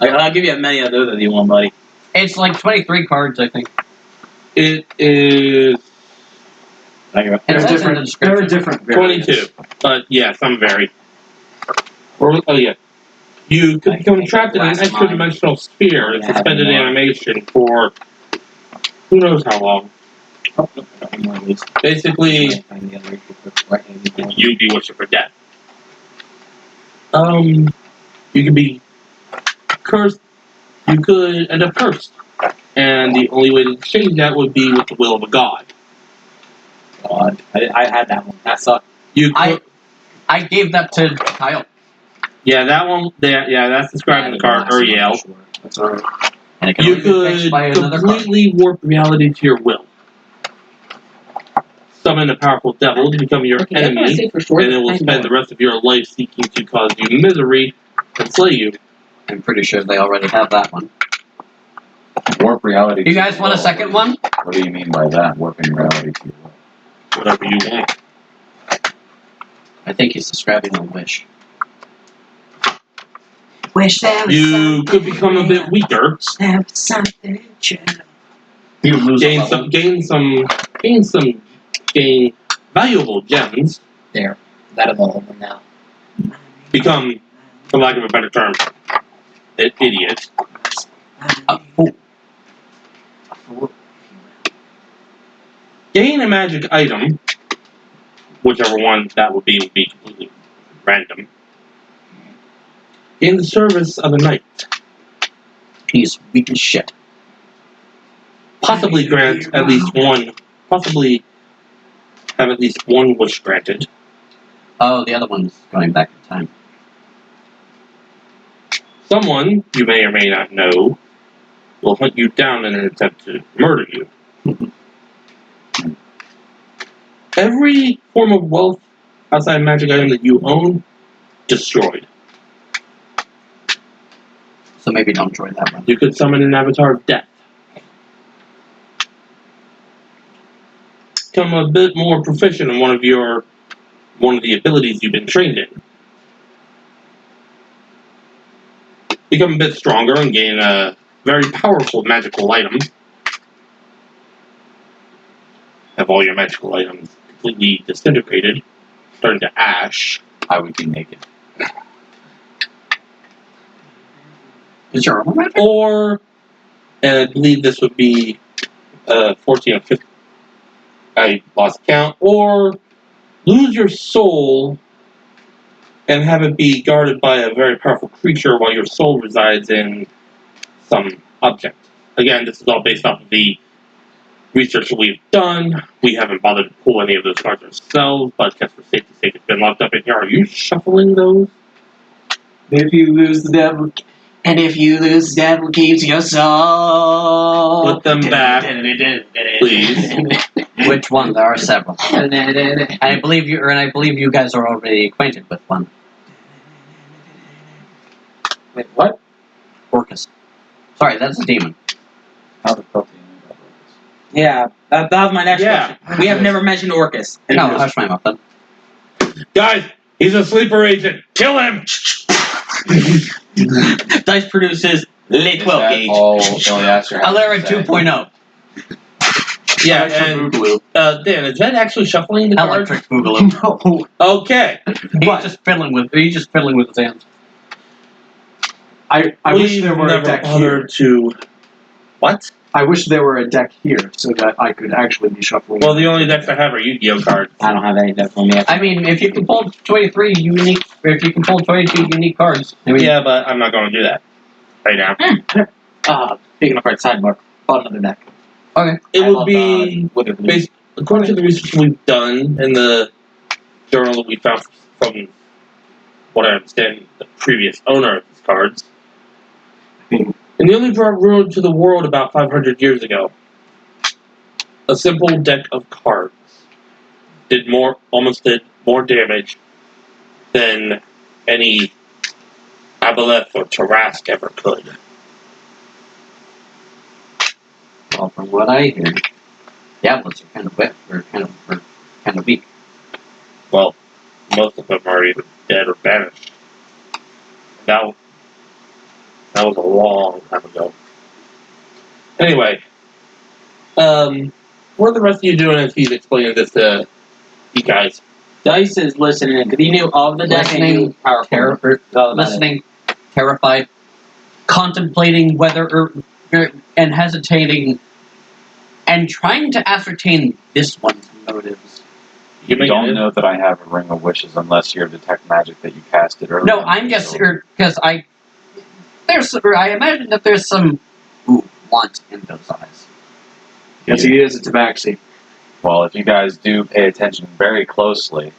I'll give you as many of those as you want, buddy. It's 23 cards, I think. It is It There says in the are description. different variants. 22. But yeah, some vary. Oh yeah. You could become trapped in an extra-dimensional sphere and suspended animation for who knows how long. Basically, you'd be wishing for death. You could be cursed. You could end up cursed. And the only way to change that would be with the will of a god. God, I had that one. That sucked. You could, I gave that to Kyle. yeah, that one. Yeah, that's described in the card. Uriel. That's alright. And it can You only be fixed could by another card. completely warp reality to your will. Summon a powerful devil to become your Okay, I'm gonna enemy, say for sure. and it will spend the rest of your life seeking to cause you misery and slay you. I'm pretty sure they already have that one. Warp reality. You guys want a second one? What do you mean by that? Warping reality to your will? Whatever you want. I think he's describing a wish. Wish there was You could become a bit weaker, there was something true. You lose a level. gain valuable gems, There. That of all of them now. become, for lack of a better term, an idiot. A fool. Gain a magic item, whichever one that would be completely random, in the service of a knight. He's weak as shit. Possibly grant at least one, possibly have at least one wish granted. Oh, the other one's going back in time. Someone you may or may not know will hunt you down in an attempt to murder you. Every form of wealth outside magic item that you own, destroyed. So maybe don't join that one. You could summon an avatar of death. Become a bit more proficient in one of the abilities you've been trained in. Become a bit stronger and gain a very powerful magical item. Have all your magical items completely disintegrated, turn to ash. I would be naked. Is your armor magic? Or, and I believe this would be 14 or 15. I lost count. Or lose your soul and have it be guarded by a very powerful creature while your soul resides in some object. Again, this is all based off of the research that we've done. We haven't bothered to pull any of those cards ourselves, but just for safety's sake, it's been locked up in here. Are you shuffling those? If you lose the devil, And if you lose, the devil keeps your soul. Put them back, please. Which one? There are several. I believe you guys are already acquainted with one. Wait, what? Orcus. Sorry, that's a demon. How the fuck do you know about this? Yeah, that was my next Yeah. question. We have never mentioned Orcus. No, hush my mouth then. Guys, he's a sleeper agent. Kill him! Dice produces late Is 12 that gauge. all Iliaster has Alera to say? 2.0. Yeah, and Dan, is that actually shuffling the cards? Electric Boogaloo. Okay. He's just fiddling with his hands. I wish We've there were a never deck here. bothered to... What? I wish there were a deck here so that I could actually be shuffling. Well, the only decks I have are Yu-Gi-Oh cards. I don't have any decks on me. I mean, if you can pull 22 unique cards, I mean, Yeah, but I'm not going to do that right now. Speaking of our sidebar, bought another deck. okay. It I would love, be... Wither Blue. based, according to the research we've done and the journal that we found from what I understand the previous owner of these cards, and they only brought ruin to the world about 500 years ago. A simple deck of cards almost did more damage than any Aboleth or Tarask ever could. Well, from what I hear, Diablos are kind of wet, or kind of weak. Well, most of them are either dead or vanished. That was a long time ago. Anyway, what are the rest of you doing as he's explaining this to you guys? Dice is listening because he knew all the decks and knew powerful. Listening, terrified, contemplating whether and hesitating, and trying to ascertain this one's motives. You don't know that I have a Ring of Wishes unless you're detect magic that you casted earlier. No, I'm just because I imagine that there's some want in those eyes. Yes, he is a tabaxi. Well, if you guys do pay attention very closely,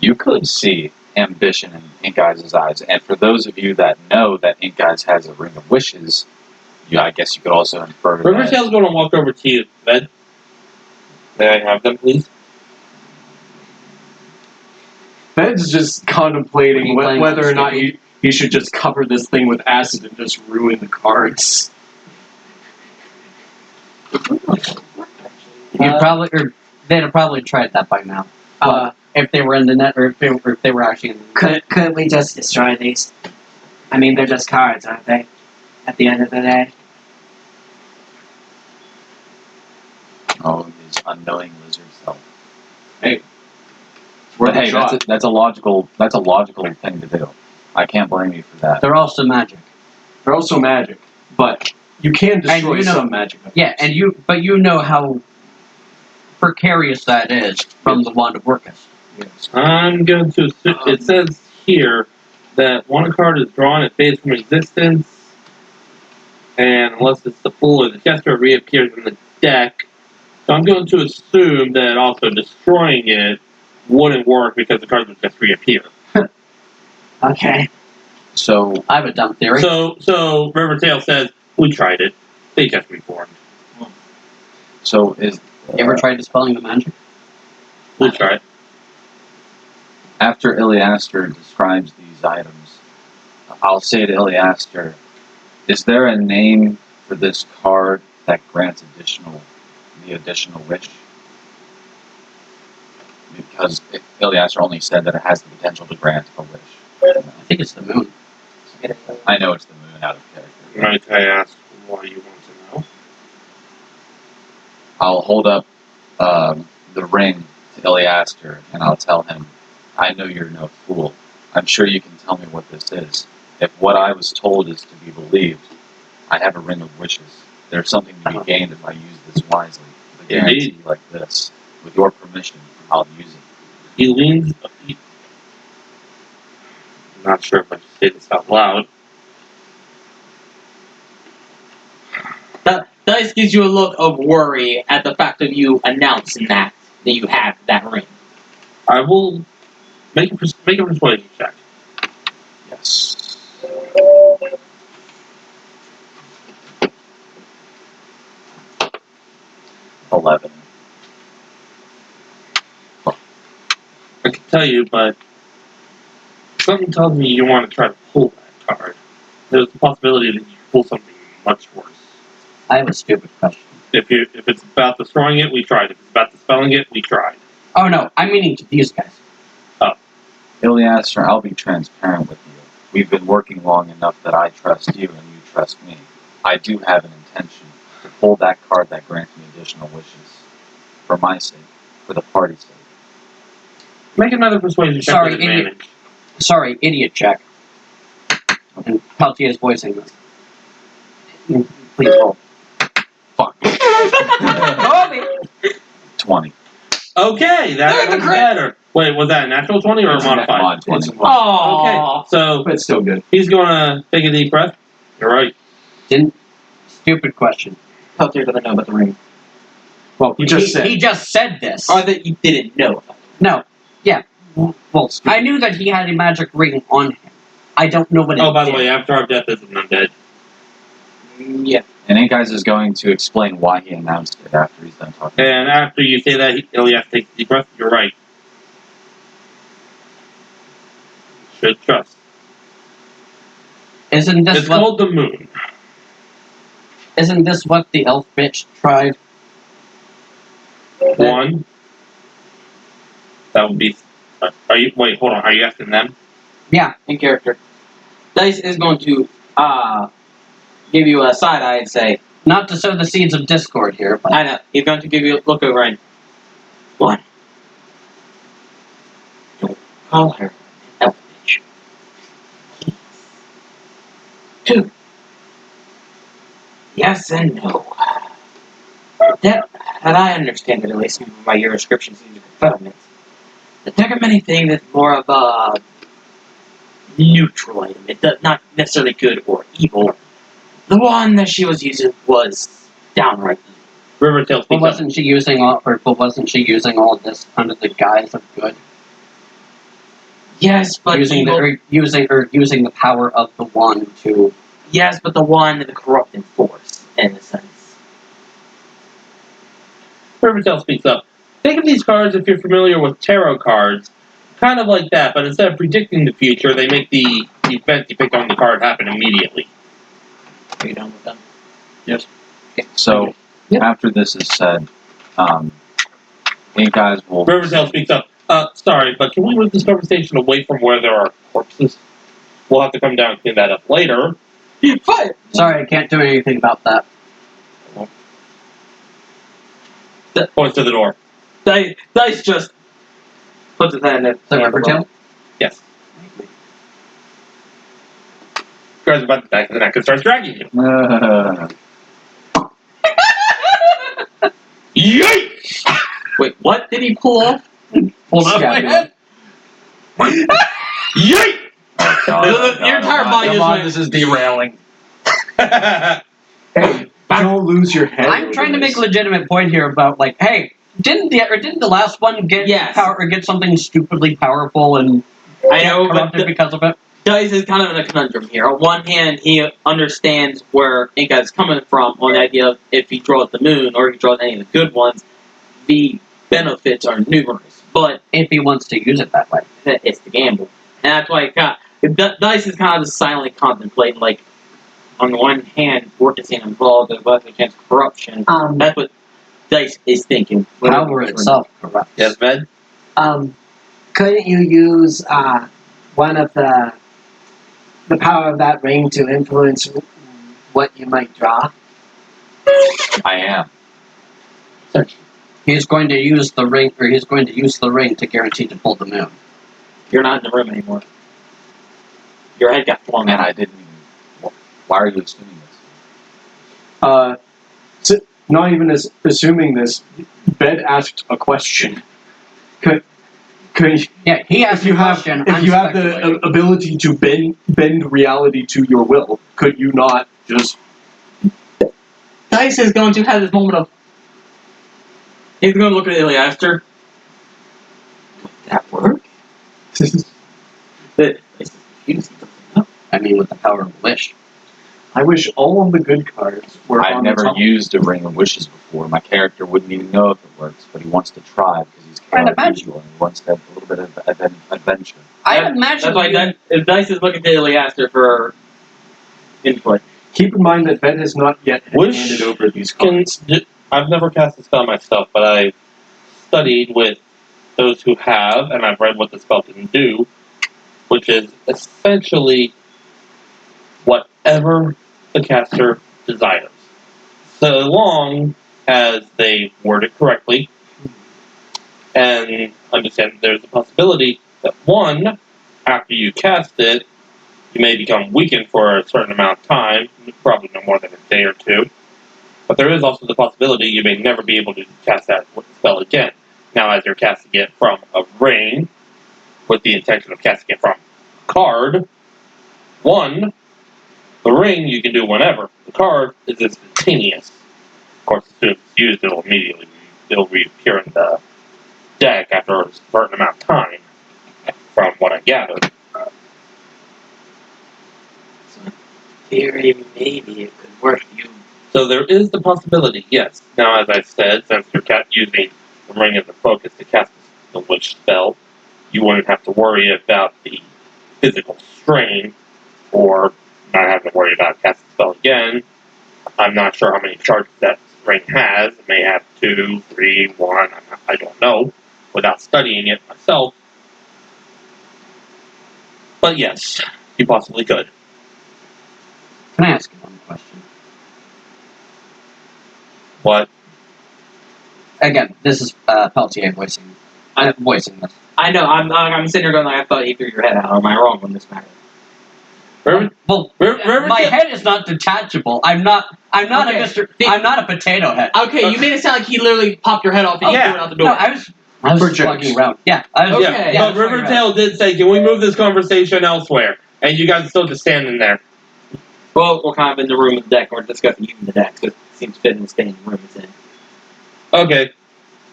you could see ambition in Ink Eyes' eyes. And for those of you that know that Ink Eyes has a Ring of Wishes, Yeah, I guess you could also infer that. Rivertail's going to walk over to you, Ved. May I have them, please? Bed's just contemplating Playing whether or not Skippy. he should just cover this thing with acid and just ruin the cards. They'd have probably tried that by now. If they were in the net, or if they were actually in the net. Could we just destroy these? I mean, they're just cards, aren't they? At the end of the day. Oh, his unknowing lizard self. Hey, But hey, that's a logical thing to do. I can't blame you for that. They're also magic. they're also magic, but you can destroy you know- some magic. Yeah, but you know how precarious that is from the Wand of Orcus. I'm going to assume, it says here that one card is drawn, it fades from existence, and unless it's the fool or the jester, it reappears in the deck. So I'm going to assume that also destroying it wouldn't work because the cards would just reappear. Okay. So I have a dumb theory. So Rivertail says, we tried it. They just reformed. is You ever tried dispelling the magic? We tried. after Iliaster describes these items, I'll say to Iliaster, is there a name for this card that grants the additional wish? Because Iliaster only said that it has the potential to grant a wish. I think it's the moon. I know it's the moon out of character. Might I ask why you want to know? I'll hold up the ring to Iliaster and I'll tell him, I know you're no fool. I'm sure you can tell me what this is. If what I was told is to be believed, I have a ring of wishes. There's something to be gained if I use this wisely. With a guarantee like this, with your permission, I'll use it. He leans. I'm not sure if I should say this out loud. Dice gives you a look of worry at the fact of you announcing that you have that ring. I will make a persuasion check. Yes. $11. I can tell you, but something tells me you want to try to pull that card. There's a possibility that you pull something much worse. I have a stupid question. If it's about destroying it, we tried. If it's about dispelling it, we tried. Oh no, I'm meaning to these guys. Iliaster, I'll be transparent with you. We've been working long enough that I trust you and you trust me. I do have an intention to pull that card that grants me additional wishes. For my sake. For the party's sake. Make another persuasion check Sorry, with idiot. advantage. Sorry, idiot check. And Peltier's voicing this. Please roll. Fuck. 20. Okay, that was better. Wait, was that a natural 20 or a modified? Mod 20. Okay, so But it's still good. he's going to take a deep breath. You're right. Stupid question. Peltier doesn't know about the ring. Well, he just said. He just said this. Or that you didn't know. No. Yeah. Well, I knew that he had a magic ring on him. I don't know what it Oh, by the did. way, After Our Death is an undead. Yeah. And Inkeyes is going to explain why he announced it after he's done talking. And after you say that, Elias takes a deep breath. You're right. Should trust. Isn't this It's called the moon. Isn't this what the elf bitch tried? One. That would be. Are you? Wait, hold on. Are you asking them? Yeah. In character. Dice is going to give you a side eye and say, Not to sow the seeds of discord here, but I know. He's going to give you a look over and one. Don't call her an elf bitch. Two. Yes and no. That I understand it, at least by your description seems to confirm it. The Decamany thing is more of a neutral item. It does not necessarily good or evil. The one that she was using was downright evil. Rivertail but speaks up. wasn't she using all of this under the guise of good? Yes, but using evil, using the power of the one to Yes, but the corrupting force, in a sense. Riverdale speaks up. Think of these cards if you're familiar with tarot cards. Kind of like that, but instead of predicting the future, they make the event you pick on the card happen immediately. Are you done with them? Yes. So, after this is said, you guys will... Riverdale speaks up. Sorry, but can we move this conversation away from where there are corpses? We'll have to come down and clean that up later. Fire! Sorry, I can't do anything about that. Points to the door. Dice just puts his hand in. The Riverdale? Yes. Grabs about the back of the neck and starts dragging you. Yikes! Wait, what did he pull off? Pulled up my head? Yikes! Your entire body Come just on, went... this is derailing. Hey, don't lose your head. I'm trying to make a legitimate point here about, like, hey, didn't the last one get power or get something stupidly powerful and I know, but corrupted because of it? Dice is kind of in a conundrum here. On one hand, he understands where Inca is coming from on the idea of if he draws the moon or if he draws any of the good ones, the benefits are numerous. But if he wants to use it that way, it's the gamble. And that's why Dice is kind of just silently contemplating, like, on the one hand, Vorticine involved as well as against corruption. That's what Dice is thinking. Power itself corrupts. Yes, Med? Couldn't you use one of the power of that ring to influence what you might draw? I am. He's going to use the ring, or he's going to use the ring to guarantee to pull the moon. You're not in the room anymore. Your head got flung And out. I didn't even... Why are you assuming this? Not even assuming this, Bed asked a question. Could you, Yeah, he asked if you a have question. if I'm you have the speculating. ability to bend reality to your will, could you not just? Dice is going to have this moment of... He's going to look at Iliaster. Would that work? I mean, with the power of wish. I wish all of the good cards were I've on never the top. used a Ring of Wishes before. My character wouldn't even know if it works, but he wants to try because he's Right, chaotic imagine. visual and he wants to have a little bit of adventure. I imagine That's like if Dice is looking to Iliaster for input. Keep in mind that Ben has not yet Wish handed over these Can, cards. I've never cast a spell myself, but I've studied with those who have, and I've read what the spell can do, which is essentially whatever the caster desires. So long as they word it correctly and understand that there's a possibility that one, after you cast it, you may become weakened for a certain amount of time, probably no more than a day or two. But there is also the possibility you may never be able to cast that spell again. Now, as you're casting it from a ring, with the intention of casting it from a card, one, the ring you can do whenever. The card is instantaneous. Of course, as soon as it's used, it'll reappear in the deck after a certain amount of time, from what I gathered. Theory, maybe it could work. So there is the possibility, yes. Now, as I said, since you're using the ring as a focus to cast the witch spell, you wouldn't have to worry about the physical strain, or not having to worry about casting the spell again. I'm not sure how many charges that ring has. It may have 2, 3, 1, I don't know, without studying it myself. But yes, you possibly could. Can I ask you one question? What? Again, this is Peltier voicing this. I know. I'm sitting here going like I thought you threw your head out. Or am I wrong on this matter? Well, my head is not detachable. I'm not Okay. I'm not a potato head. Okay, you made it sound like he literally popped your head off and you threw it out the door. No, I was just walking around. Yeah, I was. Okay. But Rivertail did say, can we move this conversation elsewhere? And you guys are still just standing there. Well, we're kind of in the room with the deck. We're discussing using the deck, so it seems fitting to stay in the room it's in. Okay.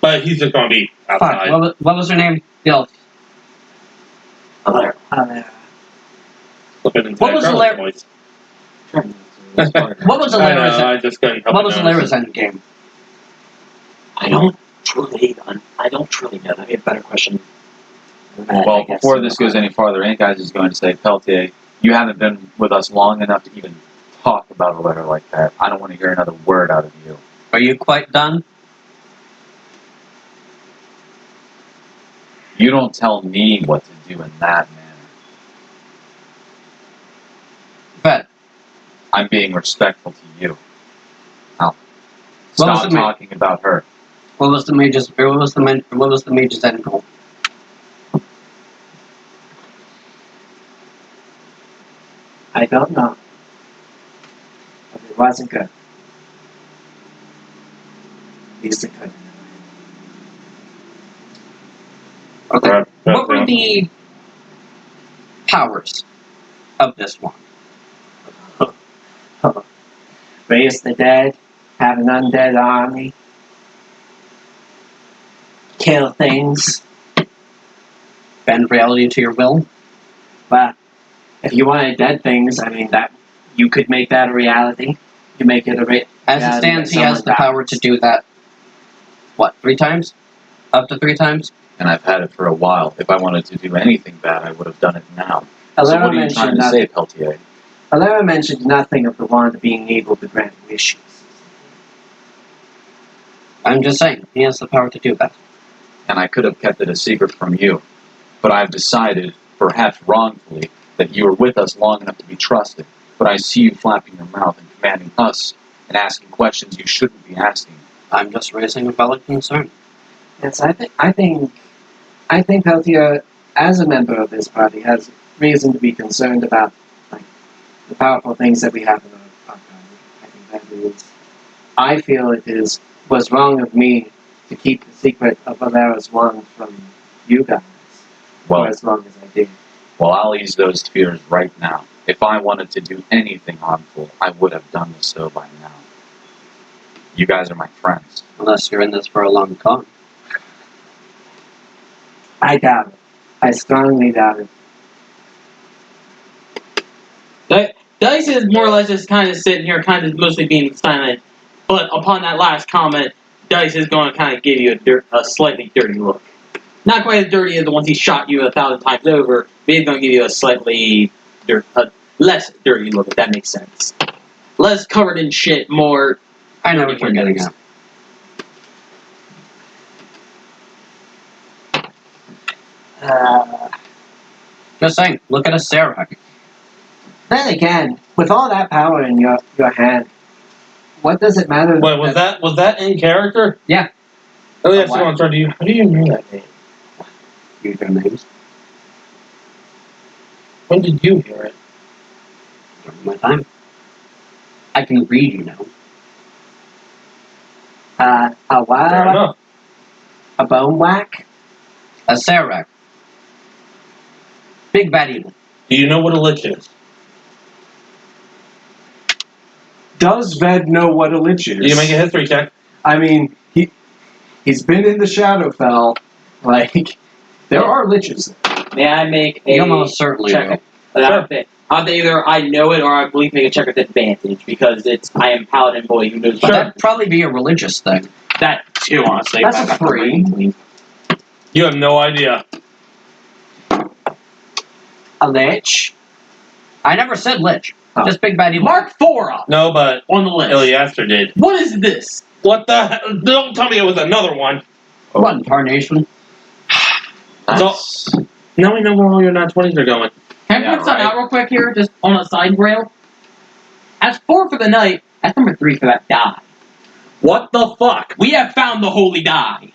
But he's just going to be outside. Fine. What was her name? Alert. Flip it into What that was girl's Alert? voice. What was I know, Alera's? I just couldn't help What but was notice. Alera's end game? I don't truly know. That'd be a better question. than that, I Well, guess. before this goes any farther, Ink Eyes is going to say, Peltier, you haven't been with us long enough to even talk about a letter like that. I don't want to hear another word out of you. Are you quite done? You don't tell me what to do in that manner. Bet. I'm being respectful to you. Now, What was stop the ma- talking about her. What was the mage's end goal? I don't know. But it wasn't good. At least it could. Okay. What were the powers of this one? Raise the dead, have an undead army, kill things. Bend reality to your will? But if you wanted dead things, I mean, that you could make that a reality. You make it a As it stands, he has the power to do that. What, 3 times? Up to 3 times? And I've had it for a while. If I wanted to do anything bad, I would have done it now. So Alera what are you trying to say, Peltier? Alera mentioned nothing of the wand being able to grant wishes. I'm just saying, he has the power to do that. And I could have kept it a secret from you. But I've decided, perhaps wrongfully, that you were with us long enough to be trusted. But I see you flapping your mouth and commanding us and asking questions you shouldn't be asking. I'm just raising a valid concern. Yes, I think Peltier, as a member of this party, has reason to be concerned about like the powerful things that we have in our party. I think that is. I feel was wrong of me to keep the secret of Alera's wand from you guys Well, for as long as I did. well, I'll ease those fears right now. If I wanted to do anything harmful, I would have done so by now. You guys are my friends. Unless you're in this for a long con. I doubt it. I strongly doubt it. Dice is more or less just kind of sitting here, kind of mostly being silent. But upon that last comment, Dice is going to kind of give you a slightly dirty look. Not quite as dirty as the ones he shot you 1,000 times over, but he's going to give you a slightly less dirty look, if that makes sense. Less covered in shit, more. I know what you're getting at. Just saying, look at a Serac. Then again, with all that power in your hand, what does it matter? Wait, was that in character? Yeah. Oh, yeah, so I'm trying to you. How do you know that name? Use their names. When did you hear it? During my time. I can read, you know. A Fair wild, enough. a bone whack? A Serac. Big bad evil. Do you know what a lich is? Does Ved know what a lich is? You can make a history check. I mean, he's been in the Shadowfell. Like, there are liches there. May I make a You almost certainly check? will. Either I know it or I believe make a check with advantage because I am Paladin Boy who knows. But that'd probably be a religious thing. That too, honestly. That's if I a got the 3. brain. You have no idea. A lich? I never said lich. Oh. Just big bad evil. Mark 4 up No, but on the list. Iliaster did. What is this? What the hell? Don't tell me it was another one. What tarnation? That's... Now we know where all your 920s are going. Can I Yeah, point something right. out real quick here, just on a side rail? That's 4 for the night. That's number 3 for that die. What the fuck? We have found the holy die.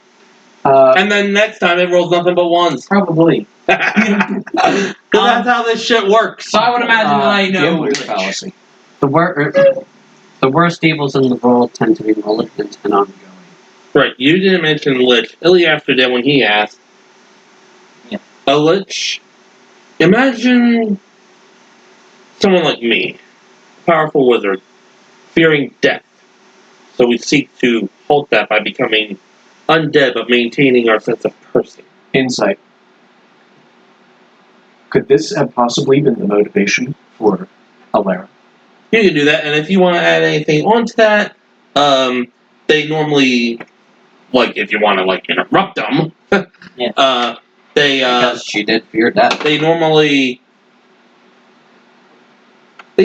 And then next time it rolls nothing but ones. Probably. Because that's how this shit works. So I would imagine that I know. Gambler's which. fallacy. The worst evils in the world tend to be malignant and ongoing. Right, you didn't mention Lich. Iliaster did when he asked. Yeah. A Lich. Imagine someone like me, powerful wizard, fearing death. So we seek to halt that by becoming undead but maintaining our sense of person. Insight. Could this have possibly been the motivation for Alera? You can do that, and if you want to add anything onto that, they normally, like, if you want to like interrupt them, Yeah. they Because she did fear death. they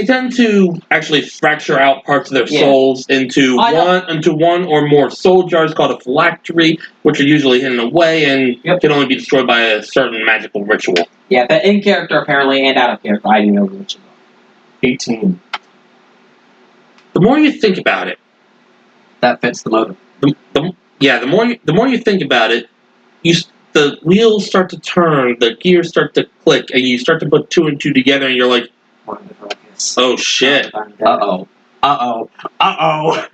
tend to actually fracture out parts of their Yeah. souls into one or more soul jars called a phylactery, which are usually hidden away and can only be destroyed by a certain magical ritual. Yeah, but in character apparently and out of character, I didn't know which of them. 18. The more you think about it, That fits the motive. the more you think about it, the wheels start to turn, the gears start to click, and you start to put two and two together, and you're like, oh shit. Uh-oh. Uh-oh. Uh-oh.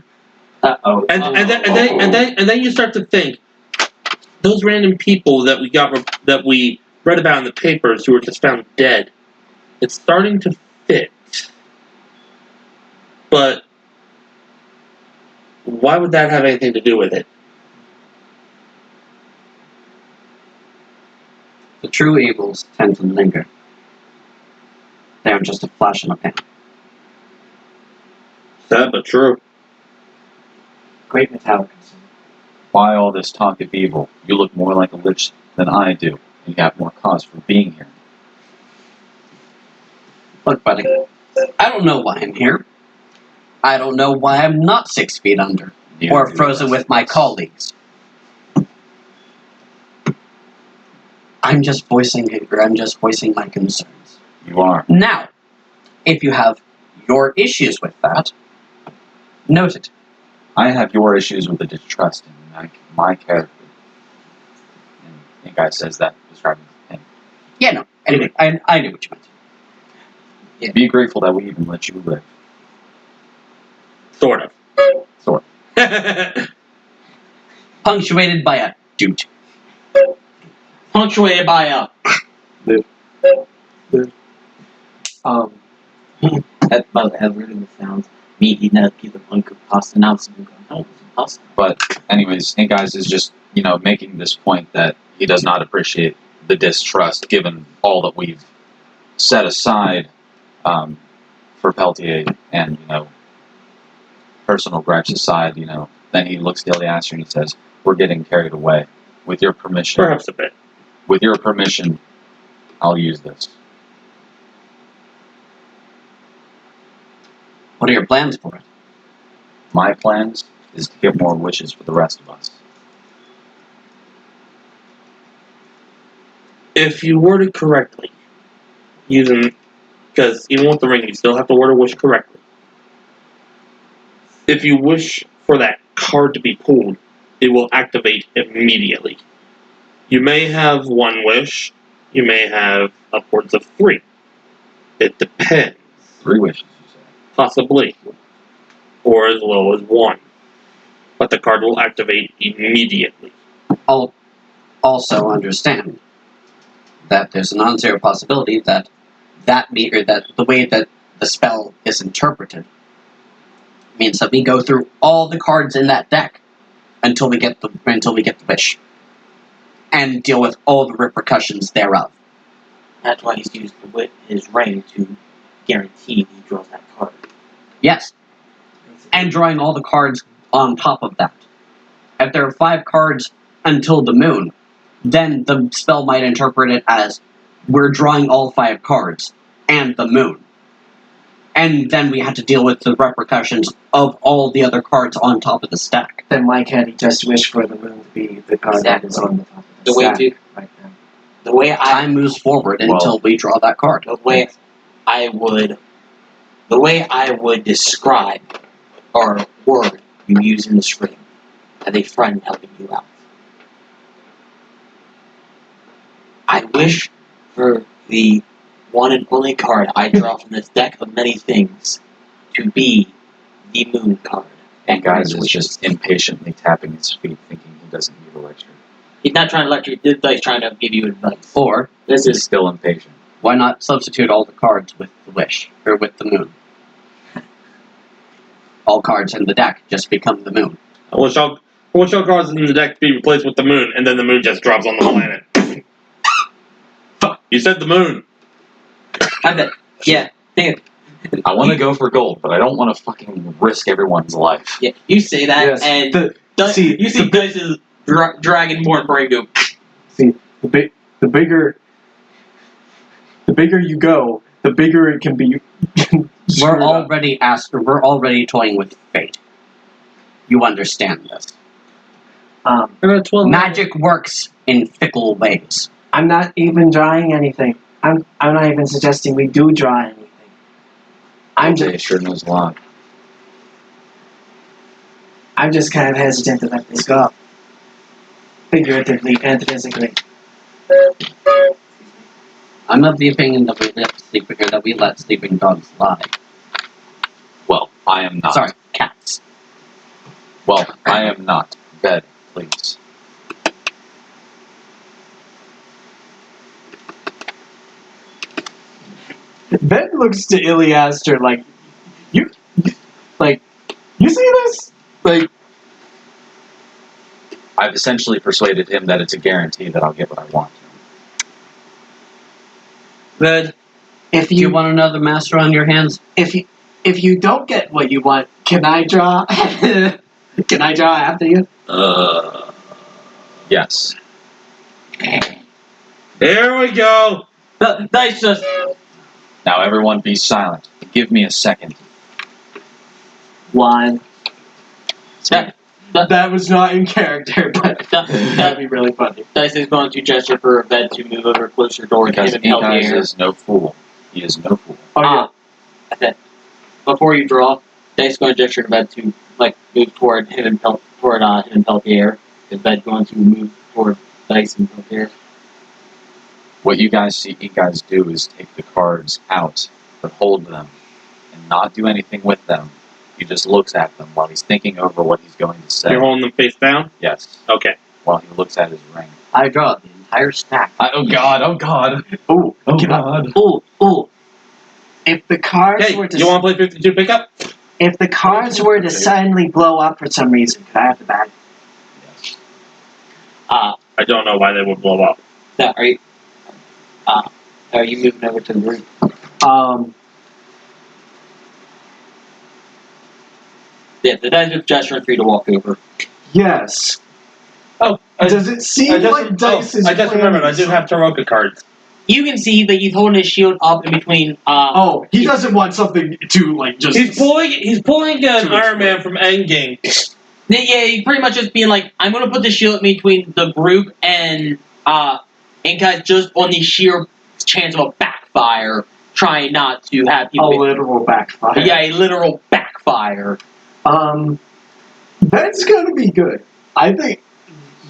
Uh-oh. And then you start to think, those random people that we read about in the papers who were just found dead, it's starting to fit. But why would that have anything to do with it? The true evils tend to linger. They are just a flash in the pan. Sad but true. Great metallic. Why all this talk of evil? You look more like a lich than I do, and you have more cause for being here. Look, buddy, I don't know why I'm here. I don't know why I'm not 6 feet under, or frozen with my colleagues. I'm just voicing my concerns. You are. Now, if you have your issues with that, note it. I have your issues with the distrust in my character. And I think I says that describing him. Yeah, no. Anyway, I knew what you meant. Yeah. Be grateful that we even let you live. Sort of. Sort of. Punctuated by a dude. Punctuated by a... That's about how weird it sounds. Me eating a piece of uncooked pasta now, so I'm going, oh, pasta. But anyways, Snake Eyes is just, making this point that he does not appreciate the distrust given all that we've set aside for Peltier and, personal gripes aside, then he looks to Iliaster and he says, we're getting carried away. With your permission. Perhaps a bit. With your permission, I'll use this. What are your plans for it? My plans is to get more wishes for the rest of us. If you word it correctly, because even with the ring, you still have to word a wish correctly. If you wish for that card to be pulled, it will activate immediately. You may have one wish, you may have upwards of 3. It depends. 3 wishes, you say? Possibly. Or as low as 1. But the card will activate immediately. I'll also understand that there's a non-zero possibility that the way that the spell is interpreted means that we go through all the cards in that deck until we get the wish, and deal with all the repercussions thereof. That's why he's used his ring to guarantee he draws that card. Yes. And drawing all the cards on top of that. If there are 5 cards until the moon, then the spell might interpret it as we're drawing all 5 cards and the moon. And then we had to deal with the repercussions of all the other cards on top of the stack. Then why can't he just wish for the moon to be the card that is on the top of the stack right now? The way Time moves forward until we draw that card. The way I would describe or word you use in this ring as a friend helping you out. I wish for the one and only card I draw from this deck of many things to be the moon card. And guys is just impatiently tapping his feet, thinking he doesn't need a lecture. He's not trying to lecture you, he's trying to give you advice. Or, He's still impatient. why not substitute all the cards with the wish, or with the moon? All cards in the deck just become the moon. I wish all cards in the deck be replaced with the moon, and then the moon just drops on the planet. Fuck, you said the moon. I bet. Yeah. Think I want to go for gold, but I don't want to fucking risk everyone's life. Yeah, you say that, Yes, and see, you see Dice's dragonborn brain go. See, the bigger you go, the bigger it can be. We're already toying with fate. You understand this. Magic works in fickle ways. I'm not even drawing anything. I'm not even suggesting we do draw anything. I'm Jay sure knows a lot. just kind of hesitant to let this go. Figuratively and physically. I'm of the opinion that we let sleeping dogs lie. Well, I am not. Sorry, cats. Well, I am not. Bed, please. Ben looks to Iliaster like, you see this? Like, I've essentially persuaded him that it's a guarantee that I'll get what I want. Then If Do you you want another master on your hands? if you don't get what you want, can I draw? Can I draw after you? Yes. here we go. Dice just. Now everyone be silent. Give me a second. One. that was not in character, but that'd be really funny. Dice is going to gesture for a bed to move over closer toward Because him and help Inkais the air. is no fool. He is no fool. Oh yeah. Before you draw, Dice is going to gesture to bed to move toward him and Peltier. The bed going to move toward Dice and Peltier. What you guys see Inkais do is take the cards out, but hold them, and not do anything with them. He just looks at them while he's thinking over what he's going to say. You're holding them face down? Yes. Okay. While he looks at his ring. I draw the entire stack. Oh god, oh god. Ooh, Oh can I- god. Ooh. If the cards Hey, were to you want to play 52 pickup? if the cards were to suddenly blow up for some reason, could I have the bag? Yes. I don't know why they would blow up. Are you moving over to the group? Yeah, the Dice is gesturing for you to walk over. Yes. Oh, Does it seem like Dice is I just remembered, I do planning have Taroka cards. You can see that he's holding his shield up in between. Oh, he doesn't want something to like just. He's pulling an Iron Man from Endgame. Yeah, he's pretty much just being like, I'm going to put the shield in between the group and guys just on the sheer chance of a backfire, trying not to have A people. literal backfire. Yeah, a literal backfire. Ben's gonna be good. I think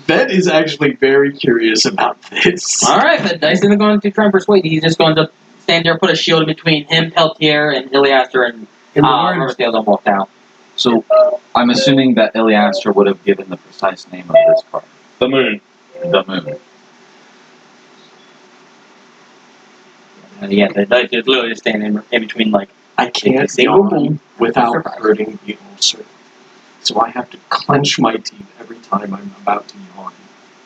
Ben is actually very curious about this. All right, but Dice isn't going to try and persuade you. He's just going to stand there, put a shield in between him, Peltier, and Iliaster, and Riversdale don't walk out. So, I'm assuming that Iliaster would have given the precise name of this card. The moon. The Moon. Yeah, the Dice is literally just standing in between, like, I can't yawn without hurting the ulcer. So I have to clench my teeth every time I'm about to yawn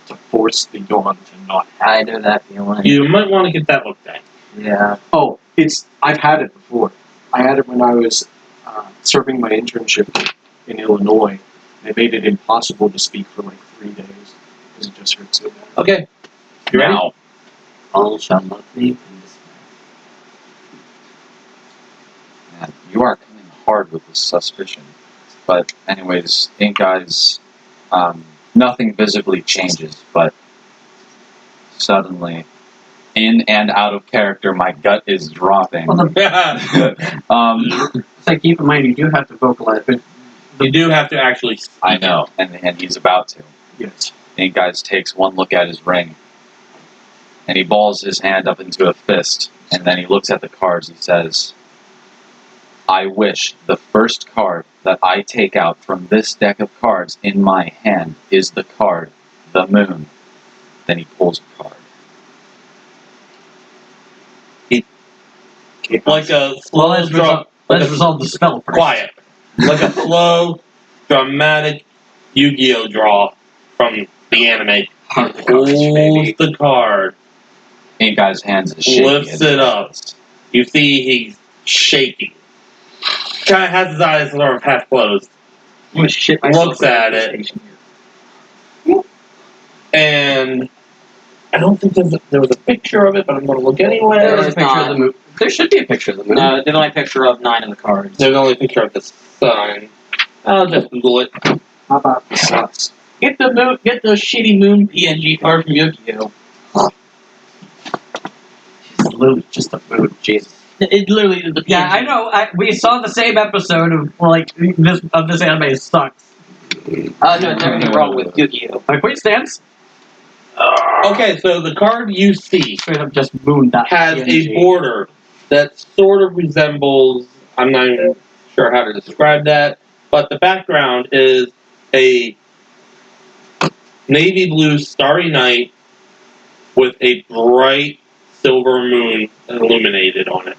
to force the yawn to not I happen. know that feeling. You might want to get that looked at. Yeah. Oh, I've had it before. I had it when I was serving my internship in Illinois. They made it impossible to speak for like 3 days because it just hurt so bad. Okay. You ready? Now, All shall not be in despair. man, you are coming hard with this suspicion. But anyways, Inkais, nothing visibly changes, but suddenly, in and out of character, my gut is dropping. It's like, keep in mind, you do have to vocalize it. You do have to actually speak. I know, and he's about to. Yes. Inkais takes one look at his ring, and he balls his hand up into a fist, and then he looks at the cards. He says, I wish the first card that I take out from this deck of cards in my hand is the card, the Moon. Then he pulls a card. Like a slow, Let's resolve the spell first. quiet. Like a slow, dramatic Yu-Gi-Oh draw from the anime. Heart the Pulls cards, baby. the card, Inkai's hands is shaking. lifts it up. You see he's shaking. Kind of has his eyes sort of half closed. I'm gonna shit myself. Looks at it. And I don't think there was a picture of it, but I'm going to look anyway. There was a There's picture of not. the moon. There should be a picture of the moon. No, there's only a picture of 9 in the cards. There's only a picture of the sun. I'll just Google it. How about the slots? Get the shitty moon PNG card from Yu-Gi-Oh. It's literally just a moon. Jesus. It literally is the PNG. Yeah, I know. We saw the same episode of like this anime sucks. No, it's everything wrong with Yu-Gi-Oh. Like, wait, stands. Okay, so the card you see Straight up just moon. has a border that sort of resembles, I'm not even sure how to describe that, but the background is a navy blue starry night with a bright silver moon illuminated on it.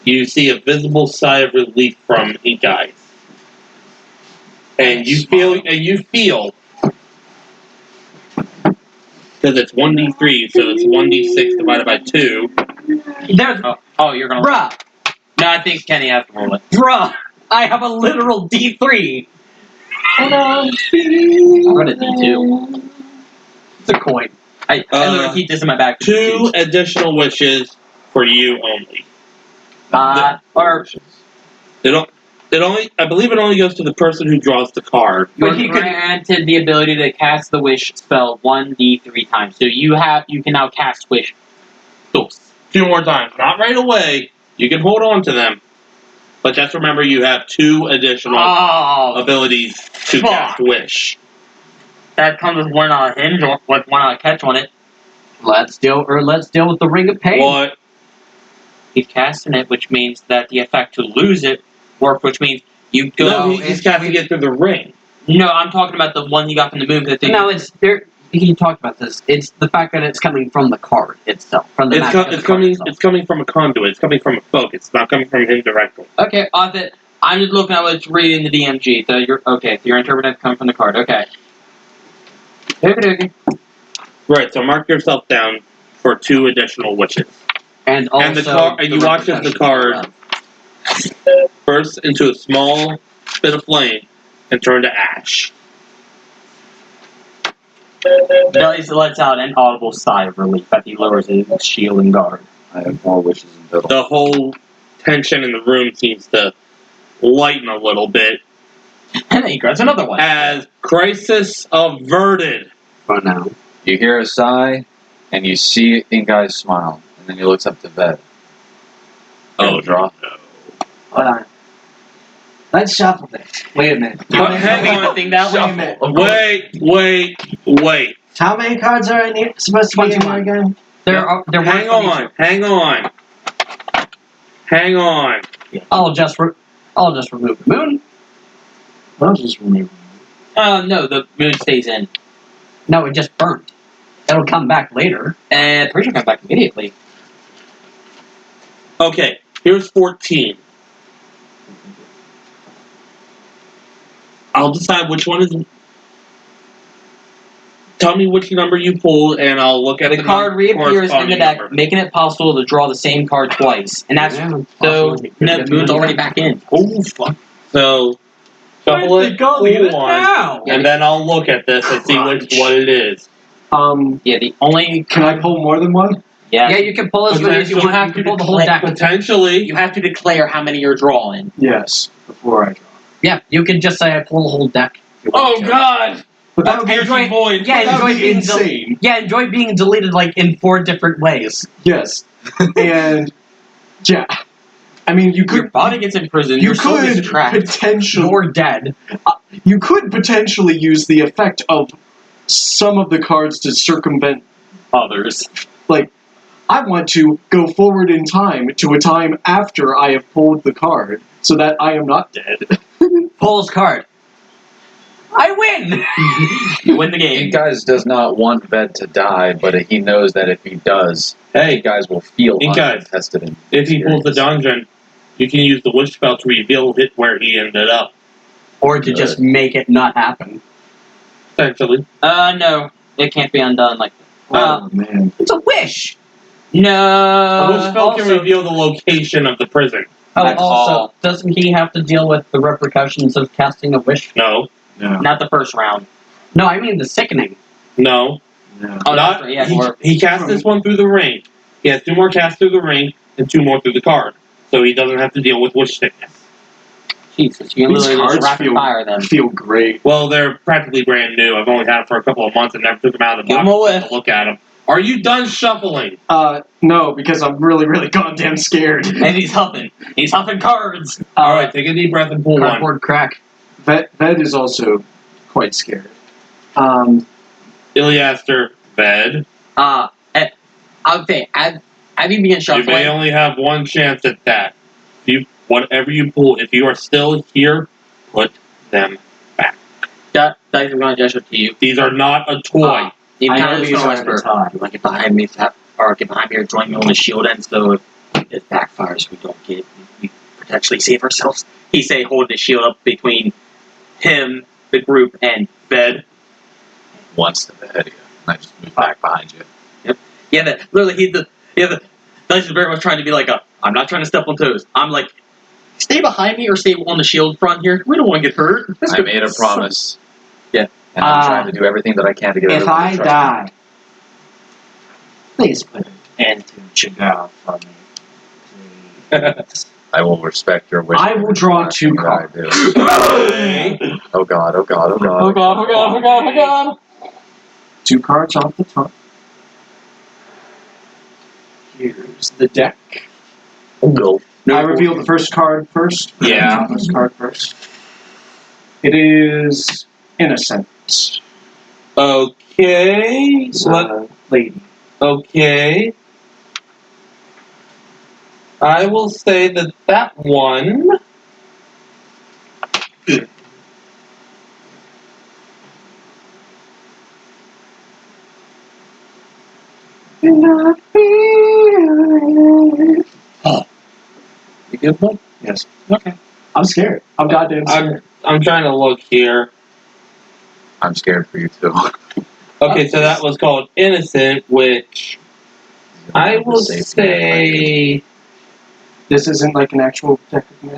You see a visible sigh of relief from Ink Eyes. And you feel because it's 1d3, so it's 1d6 divided by 2. There's, Oh, you're gonna. bruh, No, I think Kenny has to roll it. bruh. I have a literal D3. I got a D2. It's a coin. I'm gonna keep this in my back. 2 additional wishes for you only. Or I believe it only goes to the person who draws the card. you're But he could- granted the ability to cast the wish spell 1d3 times. So you can now cast wish. Tools. 2 more times. Not right away. You can hold on to them. But just remember you have 2 additional Oh, abilities to fuck. cast wish. that comes with one hinge with one catch on it. Let's deal with the ring of pain. What? He's casting it, which means that the effect to lose it work, which means you go. No, he's casting it through the ring. No, I'm talking about the one you got from the moon. That No, it's there. You talked about this. It's the fact that it's coming from the card itself, from the It's, magic of the card coming. itself. It's coming from a conduit. It's coming from a focus. It's not coming from him directly. Okay, I'm just looking at what's reading the DMG. So you're okay. So you're interpreting it coming from the card. Okay. Okay. Right. So mark yourself down for 2 additional wishes. And also, And the card. And you watch as the card bursts into a small bit of flame and turn to ash. Belly lets out an audible sigh of relief as he lowers his shield and guard. I have more wishes in Biddle. The whole tension in the room seems to lighten a little bit And then he grabs another one. as crisis averted. for now. You hear a sigh, and you see Ink Eyes smile, and then he looks up to bed. Oh, draw. no. Hold on. Let's shuffle this. Wait a minute. Hang on. Think that way. Wait. How many cards are supposed to be in there 21. again? Hang on. I'll just remove the moon. I'll just remove No, the moon stays in. No, it just burned. It'll come back later. And pretty sure come back immediately. Okay, here's 14. I'll decide which one is. Tell me which number you pulled, and I'll look at The card reappears in the deck, making it possible to draw the same card twice. And that's Yeah, so possibly. the moon's already back in. Oh, fuck. So, shuffle Where's it, it going? pull Look at it one, now. and then I'll look at this and see what it is. Yeah, the only Can I pull more than one? Yeah, you can pull as many as you want. You can pull the whole deck. Potentially. you have to declare how many you're drawing. Yes, before I draw. Yeah, you can just say I pull the whole deck. Oh, God! But that would be Enjoy- void. Yeah, that enjoy would be being insane. enjoy being deleted like in 4 different ways. Yes, and yeah, I mean you Your could body gets imprisoned. you your soul gets could trapped. potentially You're dead. you could potentially use the effect of some of the cards to circumvent Others. like. I want to go forward in time to a time after I have pulled the card, so that I am not dead. Pulls card. I win. You win the game. Ink Eyes does not want Bed to die, but he knows that if he does, Ink Eyes will feel Ink Eyes. untested. If he pulls the dungeon, you can use the wish spell to reveal it where he ended up. Or to just make it not happen. Essentially. No, it can't be undone like that. Oh man! It's a wish. The wish No. spell can also- reveal the location of the prison. Oh, That's also, all. doesn't he have to deal with the repercussions of casting a wish? No, Not the first round. No, I mean the sickening. no. Oh, Not, yeah, he cast this one through the ring. He has 2 more casts through the ring and 2 more through the card. So he doesn't have to deal with wish sickness. Jesus, you These literally just cards rapid fire them. feel great. Well, they're practically brand new. I've only had them for a couple of months and never took them out of the Give box 'em a to whiff. look at them. Are you done shuffling? No, because I'm really, really goddamn scared. And he's huffing. He's huffing cards. All right, take a deep breath and pull one. Cardboard crack. Ved is also quite scared. Iliaster, Ved. Okay, as you begin You shuffling, may only have one chance at that. Whatever you pull, if you are still here, put them back. Dice are going to gesture to you. These are not a toy. You I kind know of these just are whisper, the time. "You want to get behind me, or get behind me, or join me on the shield end, so if it backfires, we potentially save ourselves." He say, hold the shield up between him, the group, and Ved. One step ahead of you. And I just move back behind you. Yeah, literally, Dice is very much trying to be like I'm not trying to step on toes. I'm like, stay behind me or stay on the shield front here. We don't want to get hurt. I made a promise. Yeah. And I'm trying to do everything that I can to get If everyone to I trust me. die, please put an end to Chagall for me. Please. I will respect your wish. I will draw 2 cards. cards. Oh god, oh god, oh god. Oh god, oh god, oh god, oh god. 2 cards off the top. Here's the deck. No. I reveal the first card first. Yeah. First card first. It is Innocent. Okay. It's a lady. Okay. I will say that one. You good one? Yes. Okay. I'm scared. I'm goddamn scared. I'm trying to look here. I'm scared for you too. Okay, so that was called Innocent, which I will say This isn't like an actual deck of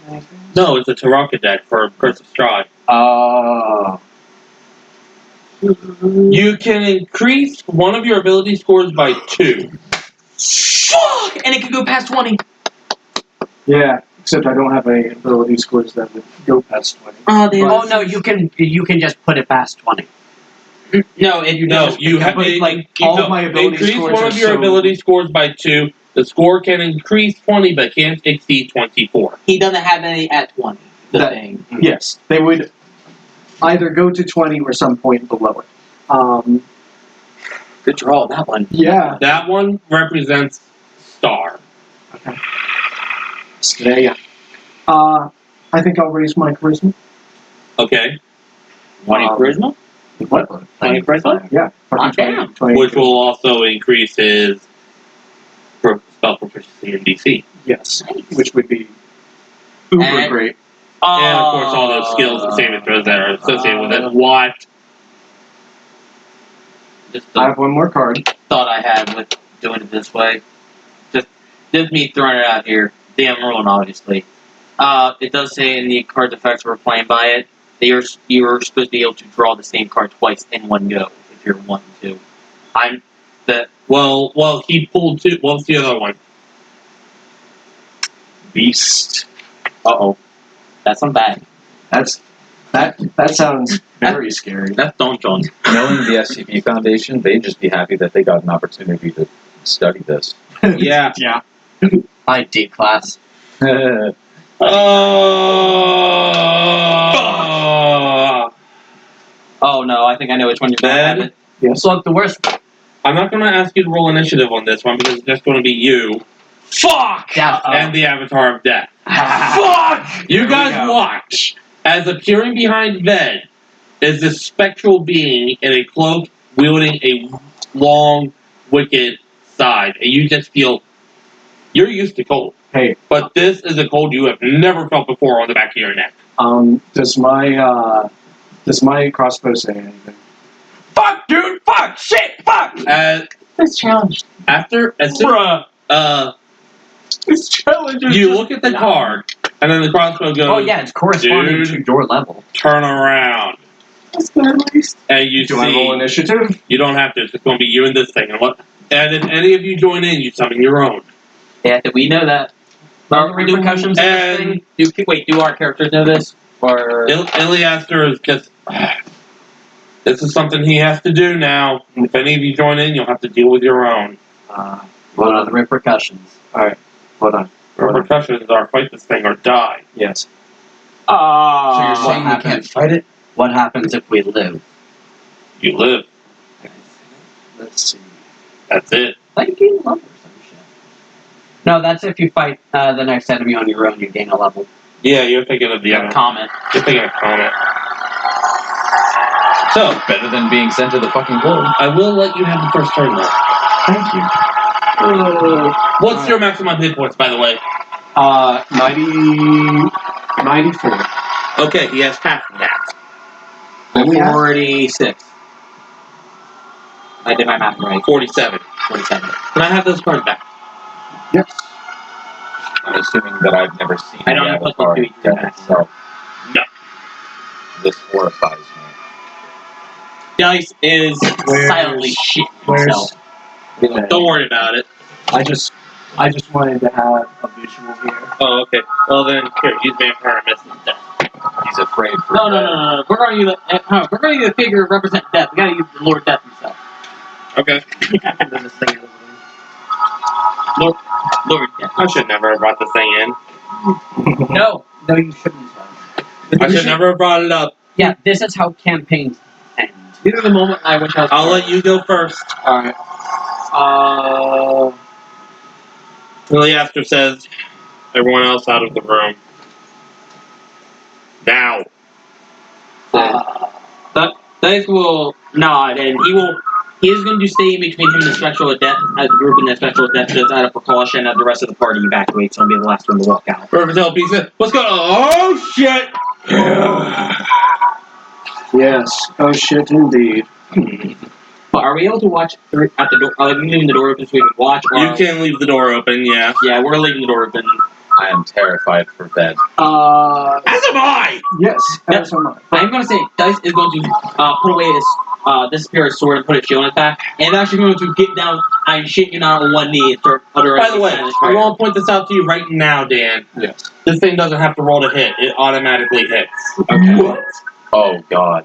anything? no. It's a Taraka deck for Curse of Strahd. Oh. You can increase one of your ability scores by 2. Fuck! And it could go past 20. Yeah, except I don't have any ability scores that would go past 20. Oh no, you can just put it past 20. No, you No, you have but, like, all of my ability increase scores one are of your so- ability scores by 2. The score can increase 20, but can't exceed 24. He doesn't have any at 20. The That- thing. Yes, they would either go to 20 or some point below it. Good draw on that one. Yeah. That one represents Star. Stay. I think I'll raise my charisma. Okay, 20 charisma? What? 20 charisma? Yeah. Ah, 20, damn. 20 which will also increase his spell proficiency in DC. Yes. Which would be uber And- great. And of course all those skills and saving throws that are associated with it. What? Just I the have one more card. thought I had with doing it this way. Just me throwing it out here. Damn ruling, obviously. It does say in the card's effects we're playing by it that you're supposed to be able to draw the same card twice in one go if you're wanting to. Well, he pulled 2. What was the other one? Beast. Uh-oh. That's not bad. That sounds very scary. That's Don John. Knowing the SCP Foundation, they'd just be happy that they got an opportunity to study this. Yeah. Yeah. I D class. Oh no, I think I know which one you're Ben? going Yes. Look, the worst. I'm not going to ask you to roll initiative on this one because it's just going to be you Fuck! Yeah. and the Avatar of Death. Fuck! You There we guys go. watch as appearing behind Ved is this spectral being in a cloak wielding a long, wicked side, and you just feel you're used to cold, Hey, but this is a cold you have never felt before on the back of your neck. does my crossbow say anything? Fuck, dude! Fuck! Shit! Fuck! This challenge. As soon This challenge is You just- look at the card, and then the crossbow goes. Oh yeah, it's corresponding Dude. to your level. Turn around, What's that at least? and you Do I roll see. initiative? You don't have to. It's going to be you and this thing. And if any of you join in, you summon your own. Yeah, do we know that? Are the repercussions of this And thing? Do our characters know this? Or Iliaster is just. This is something he has to do now. If any of you join in, you'll have to deal with your own. What are the repercussions? Alright, hold on. Repercussions are fight this thing or die. Yes. So you're saying we what can't happens? fight it? What happens if we live? You live. Let's see. That's it. Like gain a level or some shit. No, that's if you fight the next enemy on your own, you gain a level. Yeah, you're thinking of the other. comment. You're thinking of Comet. So, Better than being sent to the fucking world. I will let you have the first turn though. Thank you. What's your maximum hit points, by the way? 94. Okay, he has half of that. Only half? 46. I did my math right. 47. 47. Can I have those cards back? Yes. I'm assuming that I've never seen I don't the put the Avatar tweet death back. itself. No. This horrifies me. Dice is Where's- silently shit Where's? himself. Don't worry about it. I just wanted to have a visual here. Oh, okay. Well then, here, use Vampire Mist instead. He's afraid for No. We're going to use a figure represent death. We got to use the Lord Death himself. Okay. Lord Death. I should never have brought this thing in. No, you shouldn't have. I should never have brought it up. Yeah, this is how campaigns end. These are the moment I wish I was. I'll let you go first. Alright. Iliaster says, everyone else out of the room. Now. Dice will nod, and he is going to stay in between him and the Spectral of Death, as the group and the Spectral of Death, just out of precaution, as the rest of the party evacuates, so he'll be the last one to walk out. Perfect LP says, what's going on? Oh, shit! Yes. Oh shit, indeed. But are we able to watch at the door? Are we leaving the door open so we can watch? Or You can leave the door open, yeah. Yeah, we're leaving the door open. I am terrified for bed. As am I! Yes. As am I. I'm going to say Dice is going to put away his disappear his sword and put his shield in his back, and actually going to get down and shake you down on one knee and start uttering. By the way, I want to point this out to you right now, Dan. Yes. This thing doesn't have to roll to hit. It automatically hits. Okay. What? Oh god.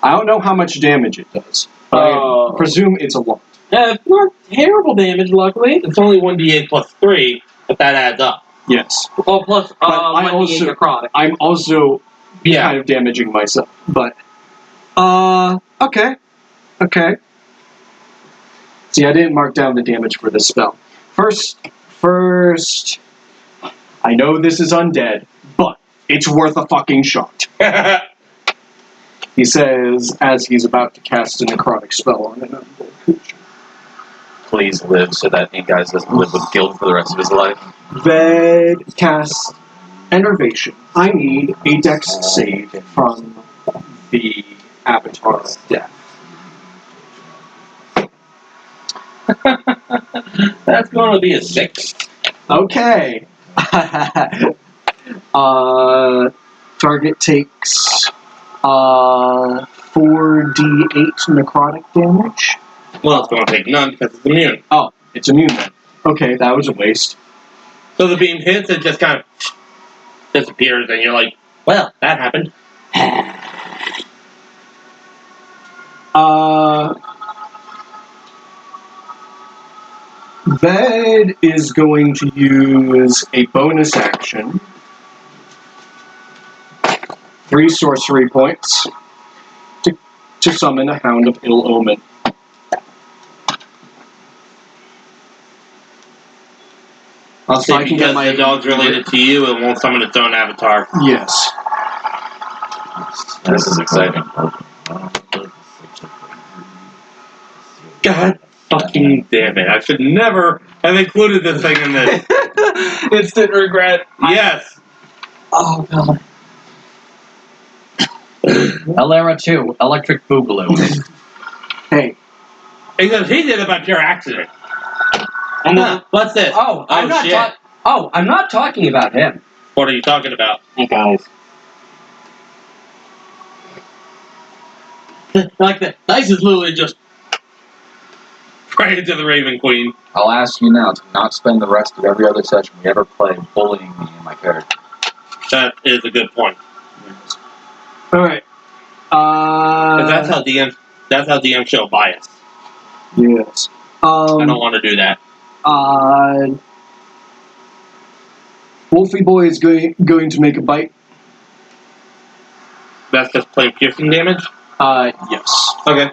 I don't know how much damage it does, but I presume it's a lot. It's not terrible damage, luckily. It's only 1d8 plus 3, but that adds up. Yes. Oh, plus But I 1d8 also- necrotic. I'm also Yeah. kind of damaging myself, but okay. See, I didn't mark down the damage for this spell. First, I know this is undead, but it's worth a fucking shot. He says as he's about to cast a necrotic spell on an undead creature. Please live so that Ink Eyes doesn't live with guilt for the rest of his life. Ved cast Enervation. I need a dex save from the Avatar of Death. That's going to be a 6. Okay. Target takes 4d8 necrotic damage. Well, it's going to take none because it's immune. Oh, it's immune then. Okay, that was a waste. So the beam hits, it just kind of disappears, and you're like, well, that happened. Ved is going to use a bonus action. 3 sorcery points to summon a Hound of Ill Omen. I'll say I can get because my the dog's related to you, it won't summon its own avatar. Yes. This is exciting. God fucking damn it. I should never have included this thing in this. Instant regret. Yes. Oh, God. Elara 2, Electric Boogaloo. Hey, Because he did it by pure accident. And then, what's this? Oh, I'm not shit. talking. Oh, I'm not talking about him. What are you talking about? Hey guys. Like the dice is literally just right into the Raven Queen. I'll ask you now to not spend the rest of every other session we ever play bullying me and my character. That is a good point. All right. 'Cause that's how DMs show bias. Yes. I don't want to do that. Wolfie Boy is going to make a bite. That's just plain piercing damage? Yes. Okay.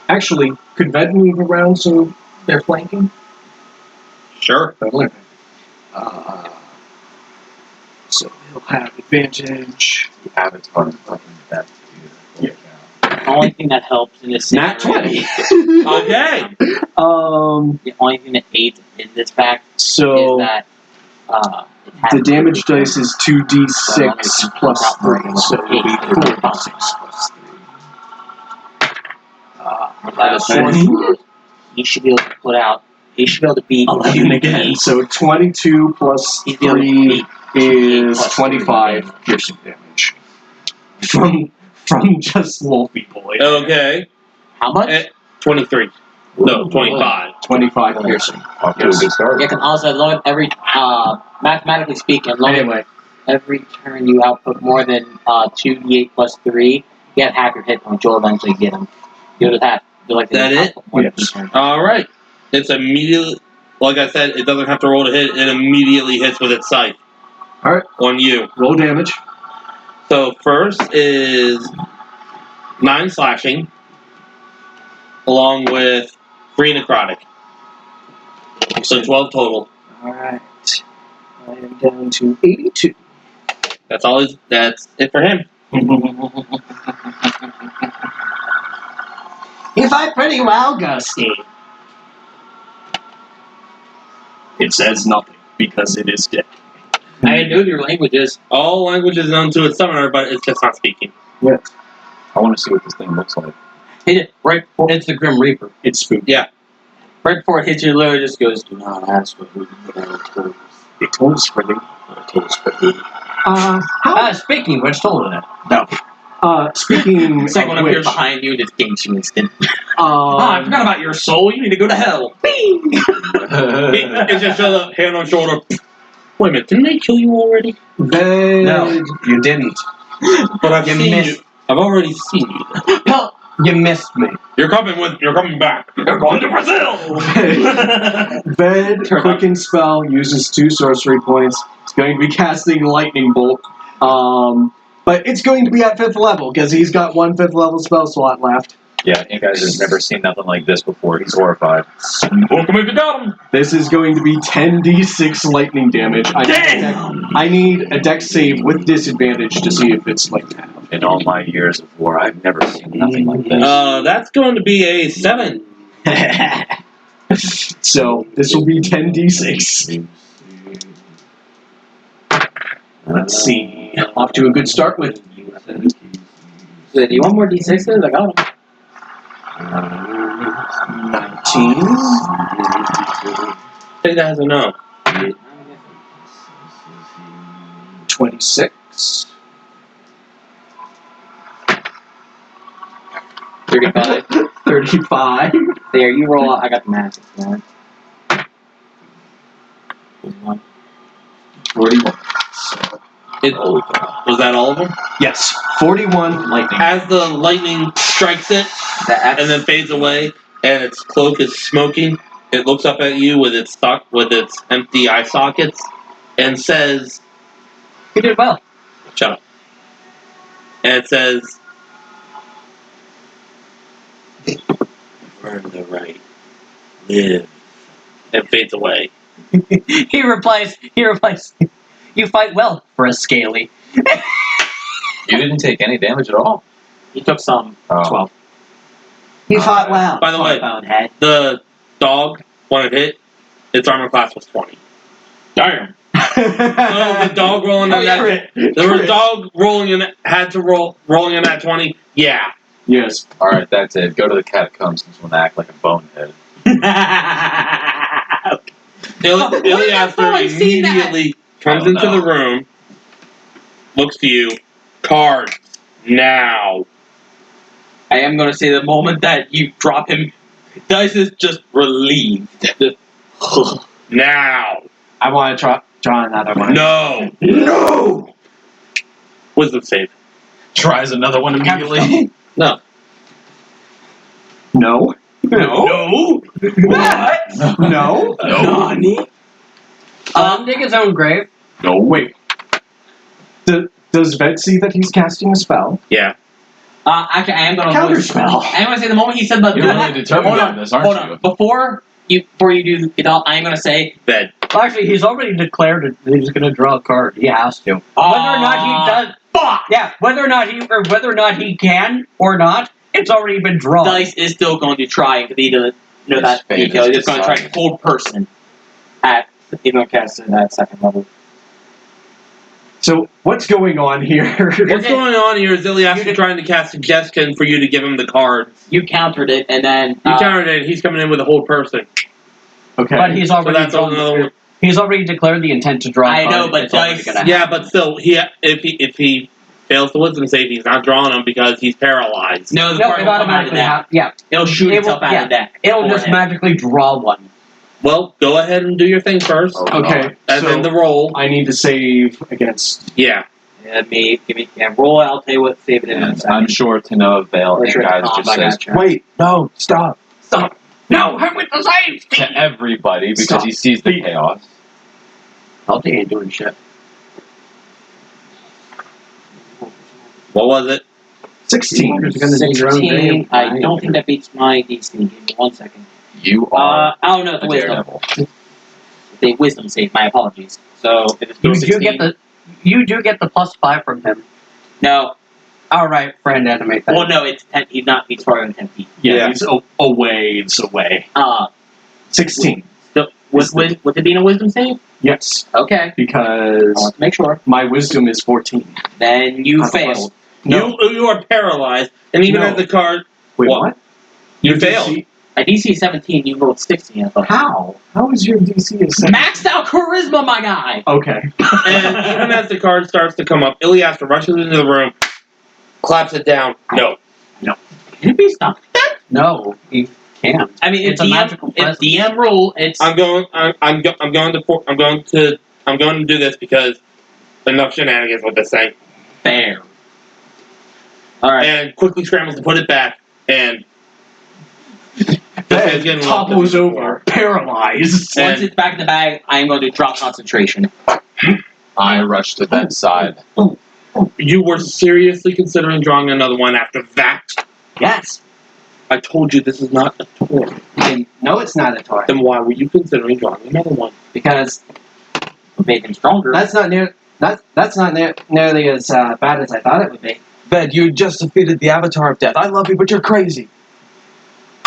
Actually, could Ved move around so they're flanking? Sure. Okay. So he'll have advantage. You have it on fucking death to do that. The only thing that helps in this Nat scenario 20. Okay. The only thing that aids in this fact So is that it has the damage to be dice is 2d6 plus 3, so it would be 4d6 plus 3. Like a sorcerer, he should be able to put out. He should be able to beat 11 again. So 22 plus He's able to 3 beat is plus 25 piercing damage. From just Wolfie Boy. Okay. How much? 23. No, 25. 25 piercing. Off to a good start. You can also load every mathematically speaking, Anyway, every turn you output more than 2d8 plus 3, you have half your hit points. You'll eventually get them. You'll just have That it? output more than Yes. each turn. Alright. It's immediately, like I said, it doesn't have to roll to hit. It immediately hits with its scythe. Alright. On you. Roll damage. So first is 9 slashing, along with 3 necrotic. So 12 total. Alright. I am down to 82. That's it for him. You fight pretty well, Ghosty. It says nothing, because it is dead. I know your languages. All languages known to its summoner, but it's just not speaking. I want to see what this thing looks like. Hit it right before it's the Grim Reaper. It's spooky. Yeah. Right before it hits you, literally just goes, "Do not ask what we told." It told for the. Speaking of which, told her that. Speaking Someone of up here which, behind you just gains you instant. I forgot about your soul. You need to go to hell. It just shows up, hand on shoulder. Wait a minute, didn't they kill you already? No, you didn't. But I've You seen missed. you. I've already seen you. No, you missed me. You're coming back. You're going to Brazil! Ved, quicken spell, uses 2 sorcery points. It's going to be casting Lightning Bolt. But it's going to be at 5th level, because he's got 1 5th level spell slot left. Yeah, you guys have never seen nothing like this before. He's horrified. Welcome if you got him! This is going to be 10d6 lightning damage. I need a dex save with disadvantage to see if it's like that. In all my years of war, I've never seen nothing like this. That's going to be a 7. So, this will be 10d6. Let's see. Off to a good start with So, do you want more d6s? I got them. 19. Take that as a no. 26. 35. 35. There, you roll out. I got the magic, man. 41. 41. Was that all of them? Yes. 41 lightning. As the lightning strikes it, and then fades away, and its cloak is smoking, it looks up at you with its empty eye sockets, and says, You did well. "Shut up." And it says, "Earn the right, live," and fades away. He replies, you fight well for a scaly. You didn't take any damage at all? He took some. Oh. 12. You fought well. By the way, Bonehead. the dog, when it hit, its armor class was 20. Damn. So the dog rolling on that. There was a dog rolling in. Had to rolling in that 20. Yeah. Yes. Alright, that's it. Go to the catacombs and act like a bonehead. Iliaster I've seen that. immediately comes into the room, looks to you, cards, now. I am going to say the moment that you drop him, Dice is just relieved. Now. I want to draw another one. No. No! Wisdom save. Tries another one immediately. No. No. No? What? No. Nani? Dig his own grave. No. Wait. Does Ved see that he's casting a spell? Yeah. Actually, I am going to Counterspell. I am going to say the moment he said the You're really determined hold on this, aren't hold you? on. Before you do it all, I am going to say Bed. Well, actually, he's already declared that he's going to draw a card. He has to. Whether or not he does, fuck. yeah. Whether or not he can or not, it's already been drawn. Dice is still going to try because he doesn't know His that fate detail. is He's going to try to decided. cold person at he's going to cast it at second level. So what's going on here? What's going on here is Iliaster trying to cast suggestion for you to give him the card. You countered it, and then You countered it, he's coming in with a whole person. Okay. But he's So already that's drawn another one. He's already declared the intent to draw. a I card. know, but It's already Dice- gonna Yeah, happen. but still, if he fails the wisdom save, he's not drawing him because he's paralyzed. no, the No, card it will come out of the automatically deck. happens. Yeah, It'll shoot It itself will- out yeah. of the deck. it'll for just him. magically draw one. Well, go ahead and do your thing first. Oh, Okay. God. And So then the roll. I need to save against. Yeah. Roll. I'll tell you what save it is. in a And second. I'm sure to no avail. Or And sure to guys calm, just I says gotcha. Wait. No. Stop. Stop. No, I'm with the save. to everybody because Stop. he sees the chaos. Healthy ain't doing shit. What was it? 16. You're gonna do your own 16. thing. I don't think that beats my DC. Give me 1 second. You are Oh no, the a wisdom. daredevil. The wisdom save. My apologies. So if it's You still do 16. you do get the +5 from him. No. All right, friend, animate that. Well, no, it's 10. He's not. He's far than 10 feet. Yeah. He's away. It's away. 16. So, would it be a wisdom save? Yes. Okay. I Because want to make sure. my wisdom is 14. Then you Not failed. No. You are paralyzed, and even No. as the card, Wait, What? what? you Your failed. DC At DC 17, you rolled 16. I thought. How? How is your DC a 7? Maxed out charisma, my guy. Okay. And even as the card starts to come up, Iliaster rushes into the room, claps it down. No. Can it be stopped? No, you can't. I mean, It's a magical It's presence. DM rule. It's I'm going to do this because enough shenanigans with this thing. fair. All right. And quickly scrambles to put it back, and Then getting topples locked. over, paralyzed. Once it's back in the bag, I am going to drop concentration. I rush to Ben's side. You were seriously considering drawing another one after that? Yes. I told you this is not a toy. No, it's not a toy. Then why were you considering drawing another one? Because Made him stronger. that's not nearly as bad as I thought it would be. Ben, you just defeated the Avatar of Death. I love you, but you're crazy.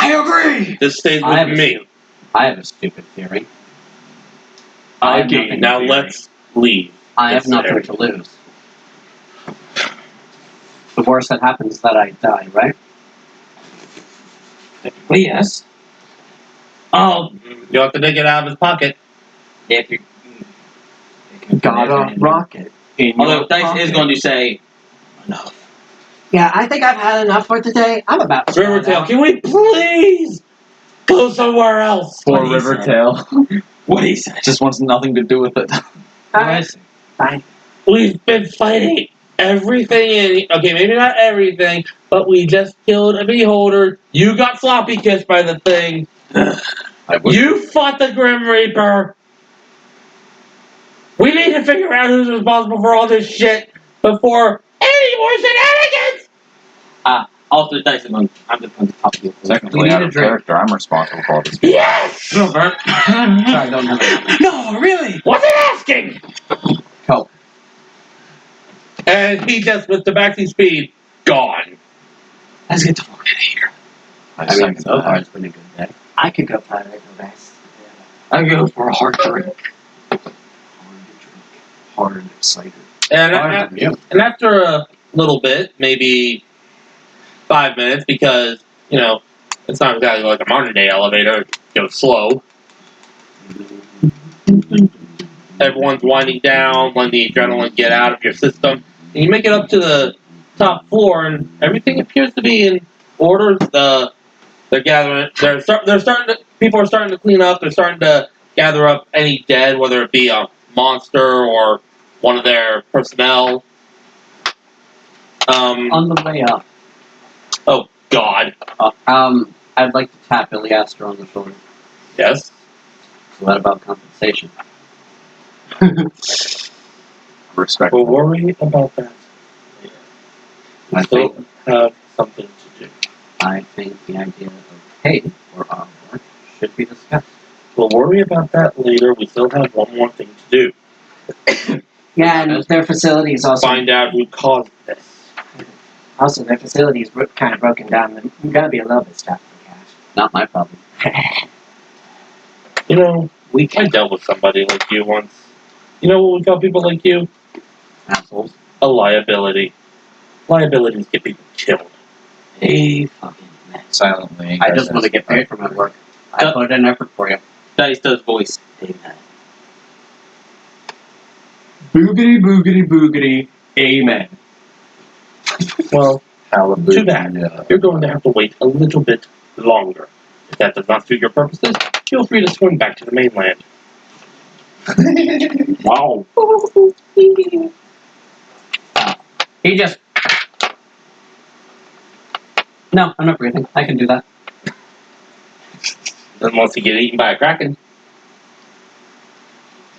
I agree. This stays I with have me. I have a stupid theory. I have agree. nothing Now to fear. let's leave. I have this nothing area. to lose. The worst that happens is that I die, right? Well, yes. Oh, You'll have to dig it out of his pocket. if you Got a rocket in Although your Dice pocket. is going to say, enough. Yeah, I think I've had enough for today. I'm about to Riverdale, can we please go somewhere else? Poor What he said. Riverdale. What he said. Just wants nothing to do with it. Alright. We've been fighting everything in. Okay, maybe not everything, but we just killed a beholder. You got sloppy kissed by the thing. I would. You fought the Grim Reaper. We need to figure out who's responsible for all this shit before any more shenanigans. Also, Dice, I'm just going to talk to you. Technically, You need out a of drink. character, I'm responsible for all this. Yes. No, Bert. Sorry, I don't have it. No, really? Wasn't asking. Cool. And he just, with the tabaxi speed, gone. Let's get the fuck out of here. I I mean, second so far that. it's been a good day. I could go play Lego Best. I go for a hard drink. Hard cider. And, Hard than you. and after a little bit, maybe 5 minutes, because, you know, it's not exactly like a modern day elevator, it goes slow. everyone's winding down, letting the adrenaline get out of your system. And you make it up to the top floor, and everything appears to be in order. They're gathering. They're starting to. People are starting to clean up. They're starting to gather up any dead, whether it be a monster or one of their personnel. On the way up, Oh God. I'd like to tap Iliaster on the shoulder. Yes. So what about compensation? Respect. We'll worry about that. I We still think, have something to do. I think the idea of pay for our work should be discussed. We'll worry about that later. We still have one more thing to do. Yeah, and their facilities also. Find out who caused this. Also, their facilities kind of broken down. You've got to be a little bit strapped for cash. Not my problem. You know, I dealt with somebody like you once. You know what we call people like you? Assholes. A liability. Liabilities get people killed. Hey, fucking man. Silently. I just want to get paid for my work. I put in effort for you. Dice does voice. Amen. Boogity, boogity, boogity. Amen. Well, Hallelujah. too bad. You're going to have to wait a little bit longer. If that does not suit your purposes, feel free to swim back to the mainland. Wow. He just... No, I'm not breathing. I can do that. Unless you get eaten by a kraken.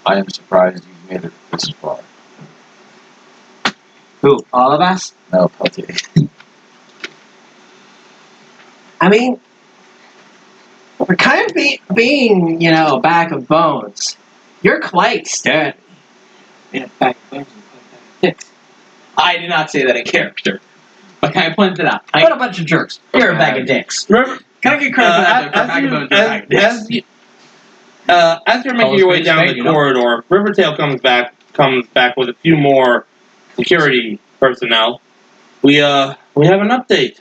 I am surprised you've made it this far. Who? All of us? No, Peltier. I mean, we're kind of being, a bag of bones. You're quite sturdy. Yeah, back bones and dicks. I did not say that in character. But can I point it out? What a bunch of jerks. You're a bag of dicks. Remember, Can I get credit for that? For bag of bones, you're a bag of dicks. as you're making your way down the corridor, Rivertail comes back with a few more security personnel. We have an update.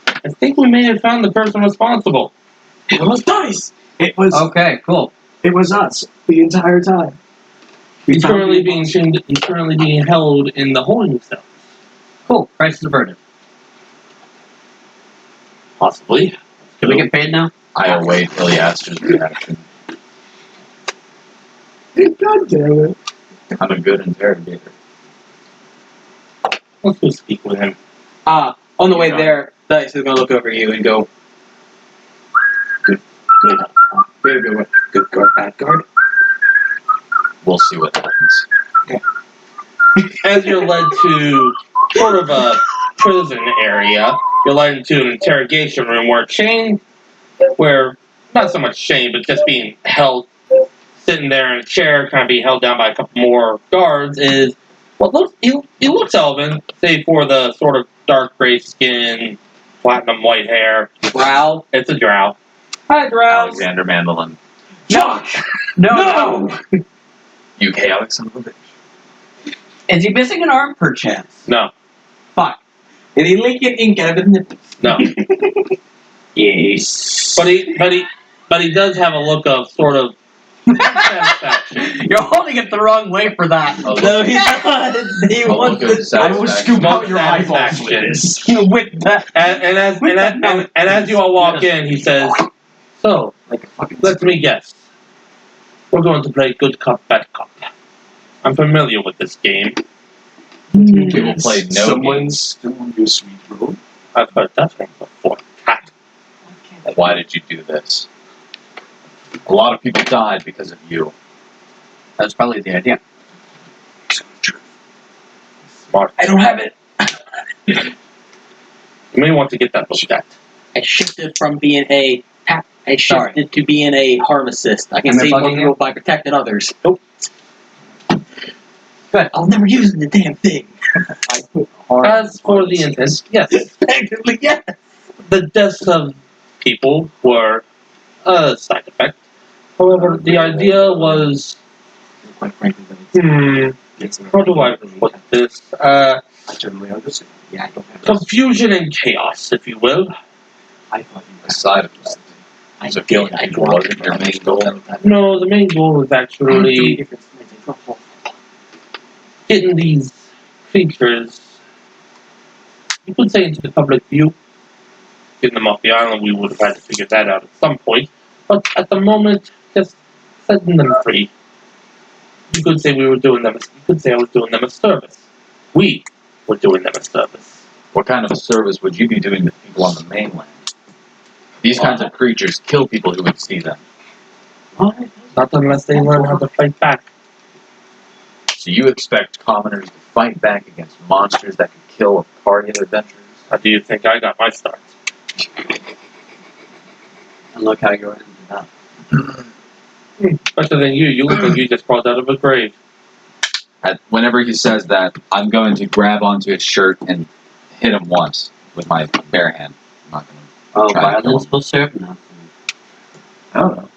I think we may have found the person responsible. It was Dice! It was Okay, cool. it was us the entire time. He's currently being held in the holding cell. Cool. Price is averted. Possibly. Can we get paid now? I await Iliaster's reaction. God damn it. I'm a good interrogator. Let's go speak with him. On the way there, Dice is going to look over you and go, Good guard, bad guard. We'll see what happens. As you're led to sort of a prison area, you're led into an interrogation room where not so much chained, but just being held, sitting there in a chair, kind of being held down by a couple more guards, is what looks he looks elven, save for the sort of dark gray skin, platinum white hair. Drow. It's a drow. Hi, Drow. Alexander Mandolin. Josh! No! You chaotic son of a bitch. Is he missing an arm, perchance? No, Fuck. Did he lick it ink out of his nipples? no. Yes. But he does have a look of sort of satisfaction. You're holding it the wrong way for that. Oh, No, he does. He A wants look of this. I will satisfaction. scoop out your eyeballs with Satisfaction. this. With that. And as you all walk in, he says, "So, Like a fucking let me guess. We're going to play good cop, bad cop. I'm familiar with this game. We will play no Someone's games. still on your sweet road. I've heard that one before. Cat. Why did you do this? A lot of people died because of you. That's probably the idea. Smart. I don't have it. You may want to get that looked at. I shifted from being a Sorry. to being a harm assist. I can Am I save bugging one you? people by protecting others. Nope. Good. I'll never use the damn thing. I put hard. As for the intent, yes, Technically, yes. the deaths of people were a side effect. However, the idea was, Quite frankly, how do I put this? I generally understand. Yeah, I don't have Confusion and chaos, if you will. I thought you A side effect. I So did. killing I people wasn't your main goal. No, the main goal was actually getting these creatures, you could say, into the public view. Getting them off the island, we would have had to figure that out at some point. But at the moment, just setting them free. You could say we were doing them. You could say I was doing them a service. We were doing them a service. What kind of a service would you be doing to people on the mainland? These kinds of creatures kill people who would see them. Why? Not unless they learn how to fight back. So you expect commoners to fight back against monsters that could kill a party of adventurers? How do you think I got my start? And look how you ended up. Better than you. You look like you just crawled out of a grave. Whenever he says that, I'm going to grab onto his shirt and hit him once with my bare hand. I'm not going to. Oh, violence will serve nothing. I don't know.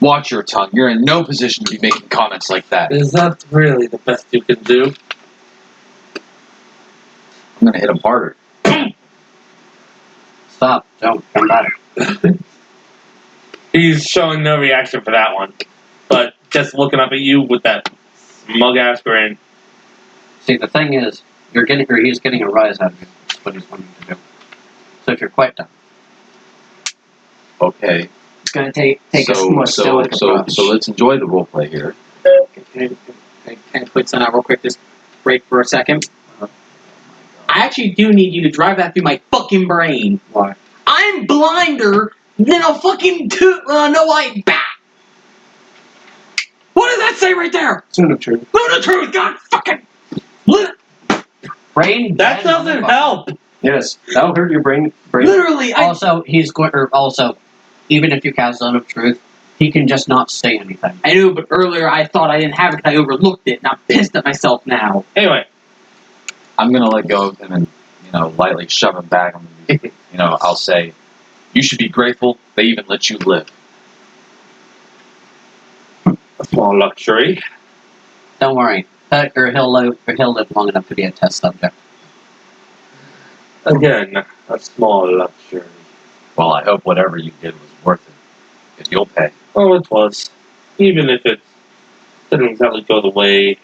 Watch your tongue. You're in no position to be making comments like that. Is that really the best you can do? I'm going to hit him harder. Stop. Don't. Come back. He's showing no reaction for that one. But just looking up at you with that smug-ass grin. See, the thing is, he's getting a rise out of you. That's what he's wanting to do. So if you're quite done. Okay. It's going to take a more stoic approach. So let's enjoy the roleplay here. Can I put something out real quick? Just break for a second. I actually do need you to drive that through my fucking brain. Why? I'm blinder than a fucking no-white bat. What does that say right there? Soon truth. Lunar truth, God fucking. Brain. That doesn't help! Yes, that'll hurt your brain. Literally, Also, he's going. Also, even if you cast Zone of Truth, he can just not say anything. I know, but earlier I thought I didn't have it because I overlooked it, and I'm pissed at myself now. Anyway. I'm going to let go of him and, lightly shove him back. I'll say, you should be grateful they even let you live. A small luxury. Don't worry. He'll live long enough to be a test subject. Again, a small luxury. Well, I hope whatever you did was worth it. Because you'll pay. Oh, it was. Even if it didn't exactly go the way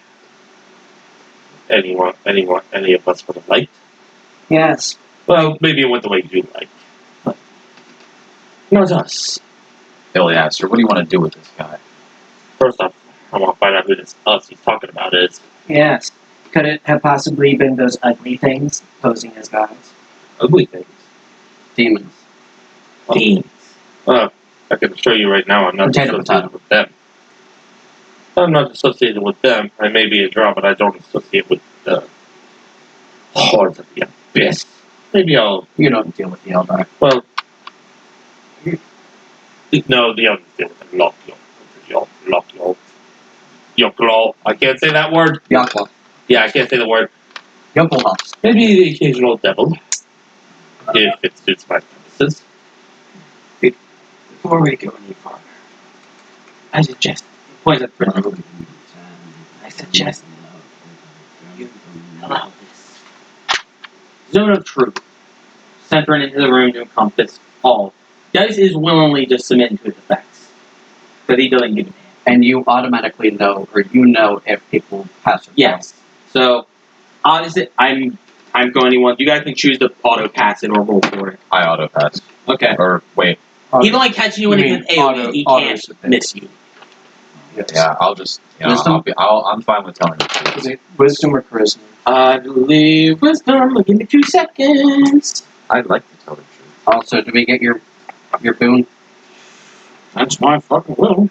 any of us would have liked. Yes. Well, maybe it went the way you liked. But not us. Billy asked her, what do you want to do with this guy? First off, I want to find out who this us he's talking about is. Yes. Could it have possibly been those ugly things posing as gods? Ugly things. Demons. Demons. I can assure you right now I'm not associated with them. I'm not associated with them. I may be a draw, but I don't associate with the hordes of the abyss. Maybe I'll... You don't deal with the Eldar. Well... No, the others deal with the Yoklo. I can't say that word. Yakla. Yeah, I can't say the word. Yokelhoffs. Maybe the occasional devil. If it suits my purposes. Before we go any farther, I suggest, point at Bruno, I suggest you allow this zone of truth centering into the room to encompass all. Dice is willingly just submitting to its effects, but he doesn't give a damn. And you automatically know, or you know if people pass or fail. Yes. So, honestly, I'm going to want. You guys can choose to auto pass it or roll for it. I auto pass. Okay. Or wait. Even like catching you when it's an AoE, he can't miss you. Yes. Yeah, I'll just. I'm fine with telling you. Is it wisdom or charisma? I believe wisdom. Give me 2 seconds. I'd like to tell the truth. Also, do we get your boon? That's my fucking will.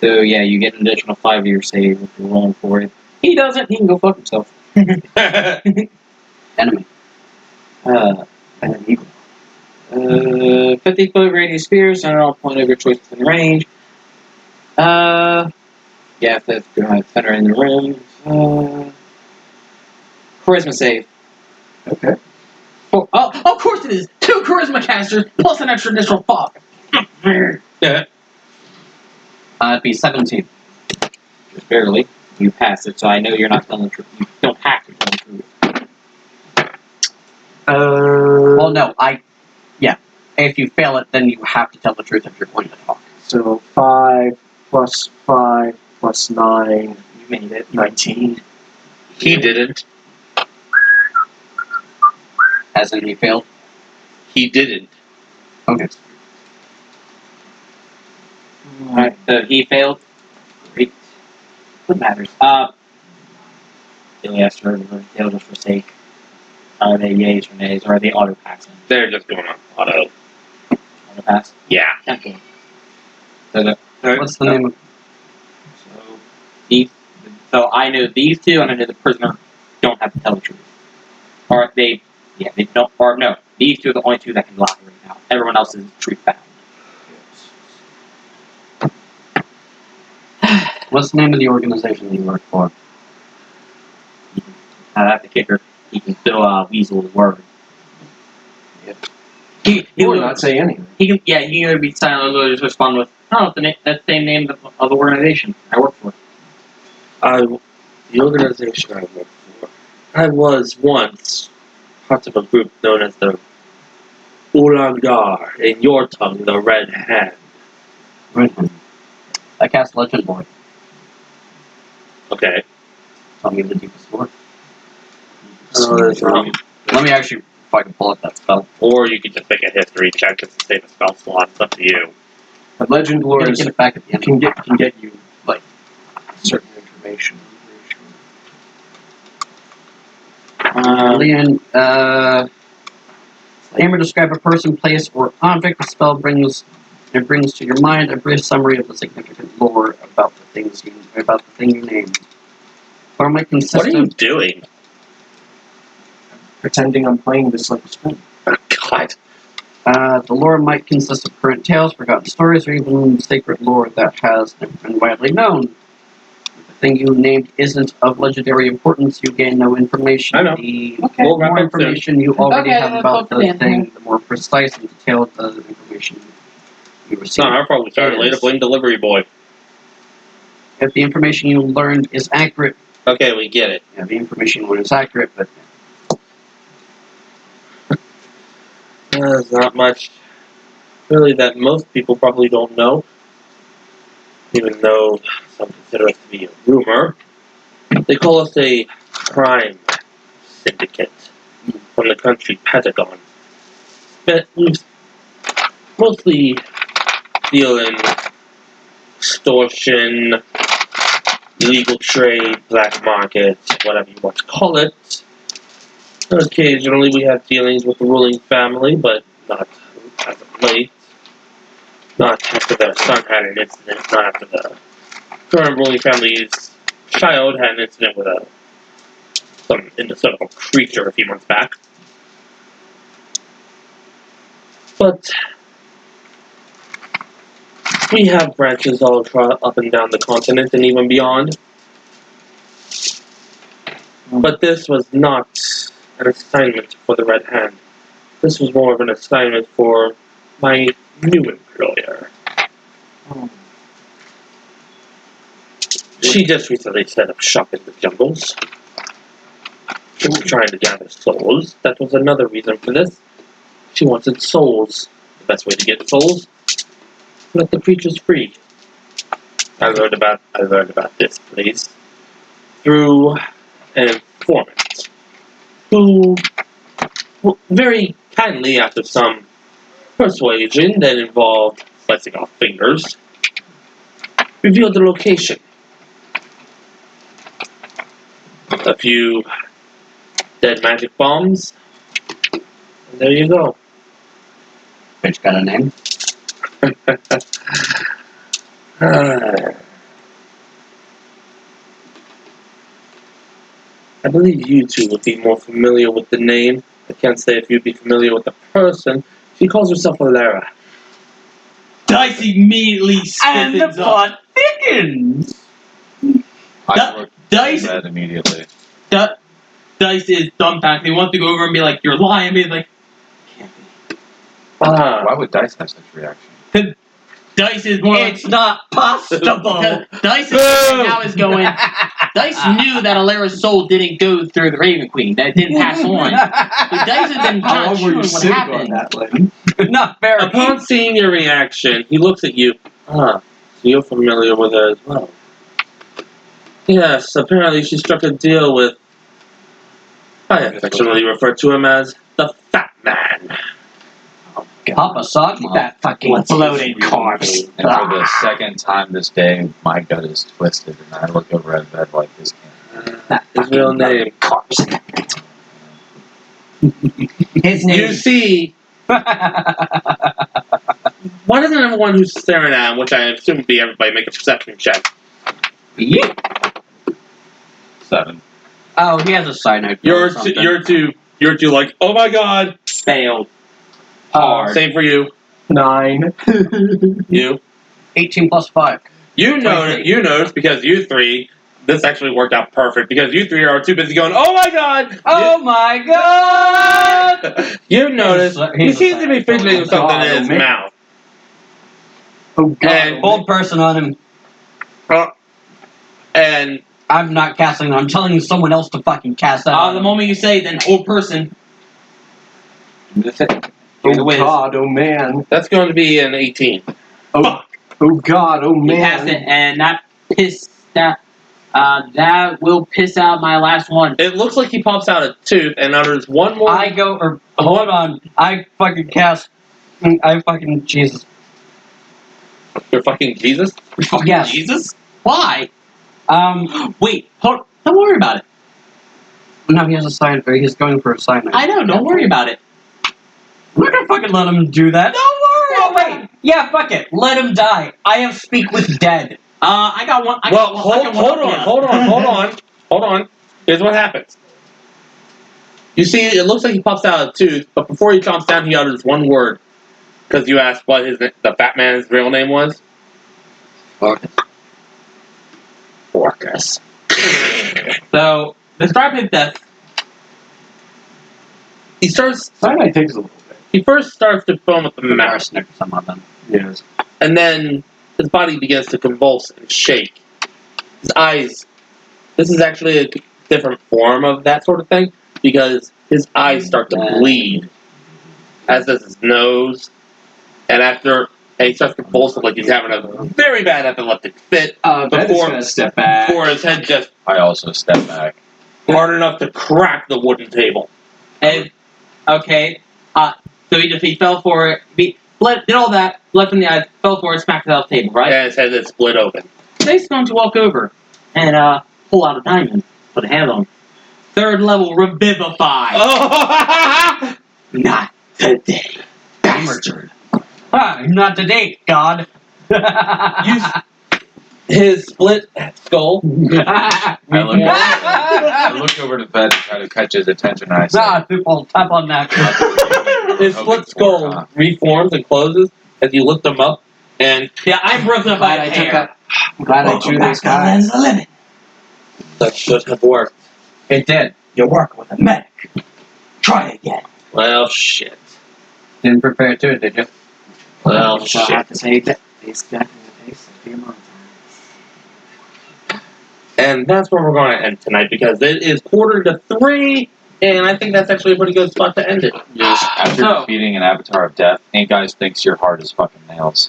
So yeah, you get an additional 5 year save if you're rolling for it. He doesn't. He can go fuck himself. Enemy. And an eagle. 50 foot radius spear, center all point of your choice within range. Yeah, if that's center in the room. Charisma save. Okay. Oh, of course it is! 2 charisma casters plus an extra additional 5. Yeah. It'd be 17. Just barely. You pass it, so I know you're not telling the truth. You don't have to tell the truth. Well, no, yeah. If you fail it, then you have to tell the truth if you're going to talk. So 5 plus 5 plus 9, You made it. 19. He didn't. As in, he failed. He didn't. Okay. Alright, so he failed. Great. What matters? Yes, or they'll just forsake. Are they yays or nays, or are they auto passing? They're just going on auto. Auto pass? Yeah. Okay. So, What's the name of... so, so I know these two, and I know the prisoner don't have to tell the truth. Or they don't, or no, these two are the only two that can lie right now. Everyone else is truth bound. What's the name of the organization that you work for? That's the kicker. He can still weasel the word. He Or will not say anything. He can, yeah, he can either be silent or just respond with, "Oh, that's the same name of the organization I work for." The organization I work for. I was once part of a group known as the Ulangar, in your tongue, the Red Hand. Right. I cast Legend Boy. Okay. Tell me the deepest lore. Let me actually, if I can pull up that spell. Or you could just make a history check just to save a spell slot. It's up to you. But Legend I'm Lore gonna get it back at the end. can get you like certain information. Leon, name or describe a person, place, or object the spell brings to your mind a brief summary of the significant lore about the thing you named. Or might consist What are you of doing? Pretending I'm playing this like a spoon. Oh, God. the lore might consist of current tales, forgotten stories, or even sacred lore that has never been widely known. If the thing you named isn't of legendary importance, you gain no information. I know. The Okay. We'll wrap more up information you already Okay, have that's about all the for the thing, the more precise and detailed the information you It's receive. not our fault we started late. Yes. Blame delivery boy. If the information you learned is accurate, Okay, we get it. yeah, the information you learned is accurate, but There's not much really that most people probably don't know. Even though some consider us to be a rumor. They call us a crime syndicate from the country Pentagon. But we mostly deal in extortion, illegal trade, black market, whatever you want to call it. Occasionally we have dealings with the ruling family, but not as of late. Not after their son had an incident, not after the current ruling family's child had an incident with some indescribable creature a few months back. But we have branches all up and down the continent and even beyond. But this was not an assignment for the Red Hand. This was more of an assignment for my new employer. She just recently set up shop in the jungles. She was trying to gather souls. That was another reason for this. She wanted souls. The best way to get souls? Let the creatures free. I learned about this place through an informant who very kindly, after some persuasion that involved slicing off fingers, revealed the location. A few dead magic bombs, and there you go. bitch got a name. I believe you two would be more familiar with the name. I can't say if you'd be familiar with the person. She calls herself Alara. Dice immediately And the stiffens up. plot thickens! I look Dice, at immediately. Dice is dumbfounded. He wants to go over and be like, "You're lying." Be like, Why would Dice have such a reaction? Dice is more It's not possible! Dice is going. Dice knew that Alara's soul didn't go through the Raven Queen. That didn't pass on. But Dice has been not sure what happened. that, Lynn? Not very. Upon seeing your reaction, he looks at you. Ah, so you're familiar with her as well. Yes, apparently she struck a deal with... I affectionately refer to him as the Fat Man. Papa saw that fucking floating corpse. And for the second time this day, my gut is twisted, and I look over at bed like this can't. His real name. Corpse. His name. You see... Why doesn't everyone who's staring at him, which I assume would be everybody, make a perception check? Yeah. 7. Oh, he has a cyanide. You're two like, oh my god! Failed. hard. Same for you. 9. You. 18 plus 5. You notice because you three, this actually worked out perfect because you three are too busy going, oh my god! Oh my god! You notice he He's a seems to be fidgeting with something in his man. mouth. Oh god. And, Old person on him. and I'm not casting it. I'm telling someone else to fucking cast that. The moment you say, then old person. Oh god, oh man. that's going to be an 18. Oh god, oh You pass it, man. and that will piss out my last one. It looks like he pops out a tooth and utters one more. I go, or hold on. I fucking cast. I fucking Jesus. You're fucking Jesus? Yes. Jesus? Why? Wait. Don't worry about it. No, he has a sign. He's going for a sign. I know. Don't worry about it. I'm not gonna fucking let him do that. Don't worry. Oh wait. Yeah, fuck it. Let him die. I have speak with dead. I got one. Hold on. Here's what happens. You see, it looks like he pops out a tooth, but before he chomps down, he utters one word. Because you asked what the Fat Man's real name was. Orcus. So describe his death. He starts. Cyanide takes a little bit. He first starts to foam at the mouth, Arsenic or some of them. Yes. and then his body begins to convulse and shake. His eyes. This is actually a different form of that sort of thing because his eyes start to bleed, as does his nose, and he starts convulsing like he's having a very bad epileptic fit. Ben is Before- gonna step back. Before his head just I also step back. hard enough to crack the wooden table. And okay. So he fell for it. Did all that. Left in the eyes. Fell for it. Smacked it off the table. Right. And his head is split open. So he's going to walk over and pull out a diamond. Put a hand on. 3rd level revivify. Oh! Not today, bastard. Not today, God. Use his split skull. I look over to bed to try to catch his attention, and I say, People tap on that. His split skull reforms and closes as you lift him up, and Yeah, I'm broken up by Glad a I took hair. that. I'm glad I drew those cards. that should have worked. It did. You work with a medic. Try again. Well, shit. Didn't prepare to it, did you? Well, So I shit. have to say that he's definitely takes a few months. And that's where we're going to end tonight because it is 2:45, and I think that's actually a pretty good spot to end it. yes, after So- defeating an avatar of death, Ink Guys thinks you're hard as fucking nails.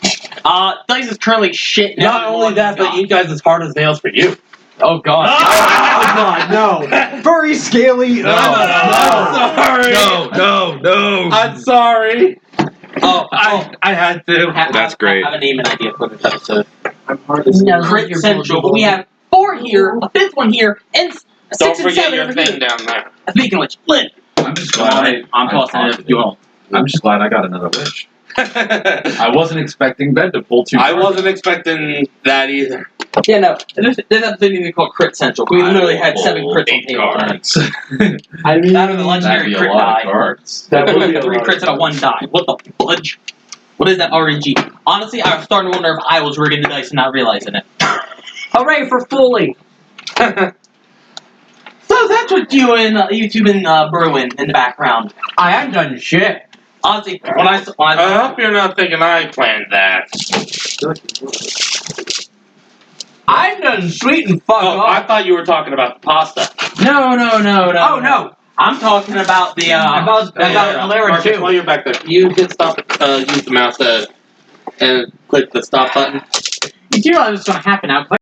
Dice is currently shit. Not only that, but you guys as hard as nails for you. Oh God. Oh god, no. Furry, scaly. I'm sorry. No. I'm sorry. I had to. That's great. I have a name and idea for this episode. I'm hard as No. Crit Central. But we have 4 here, a 5th one here, and 6 Don't and forget 7 your over thing here. down there. Speaking of which, Lynn. I'm just glad I'm tossing it if you want. I'm just glad I got another wish. I wasn't expecting Ben to pull 2 I cards. wasn't expecting that either. Yeah, no. This episode even called Crit Central. We literally had 7 pulled crits on 8 table. cards. I mean, That or the That'd legendary be a crit lot die. of cards. that would be a 3 lot crits of and a 1 die. What the fudge? What is that RNG? Honestly, I was starting to wonder if I was rigging the dice and not realizing it. Hooray for Foley. So that's what you and YouTube and brewing in the background. I haven't done shit. Honestly, when I I hope you're not thinking I planned that. I've done sweet and fuck Oh, I off. thought you were talking about the pasta. no. Oh no. I'm talking about the about Larry Marcus, too. while you're back there, you can stop use the mouse and click the stop button. You do realize what's going to happen now.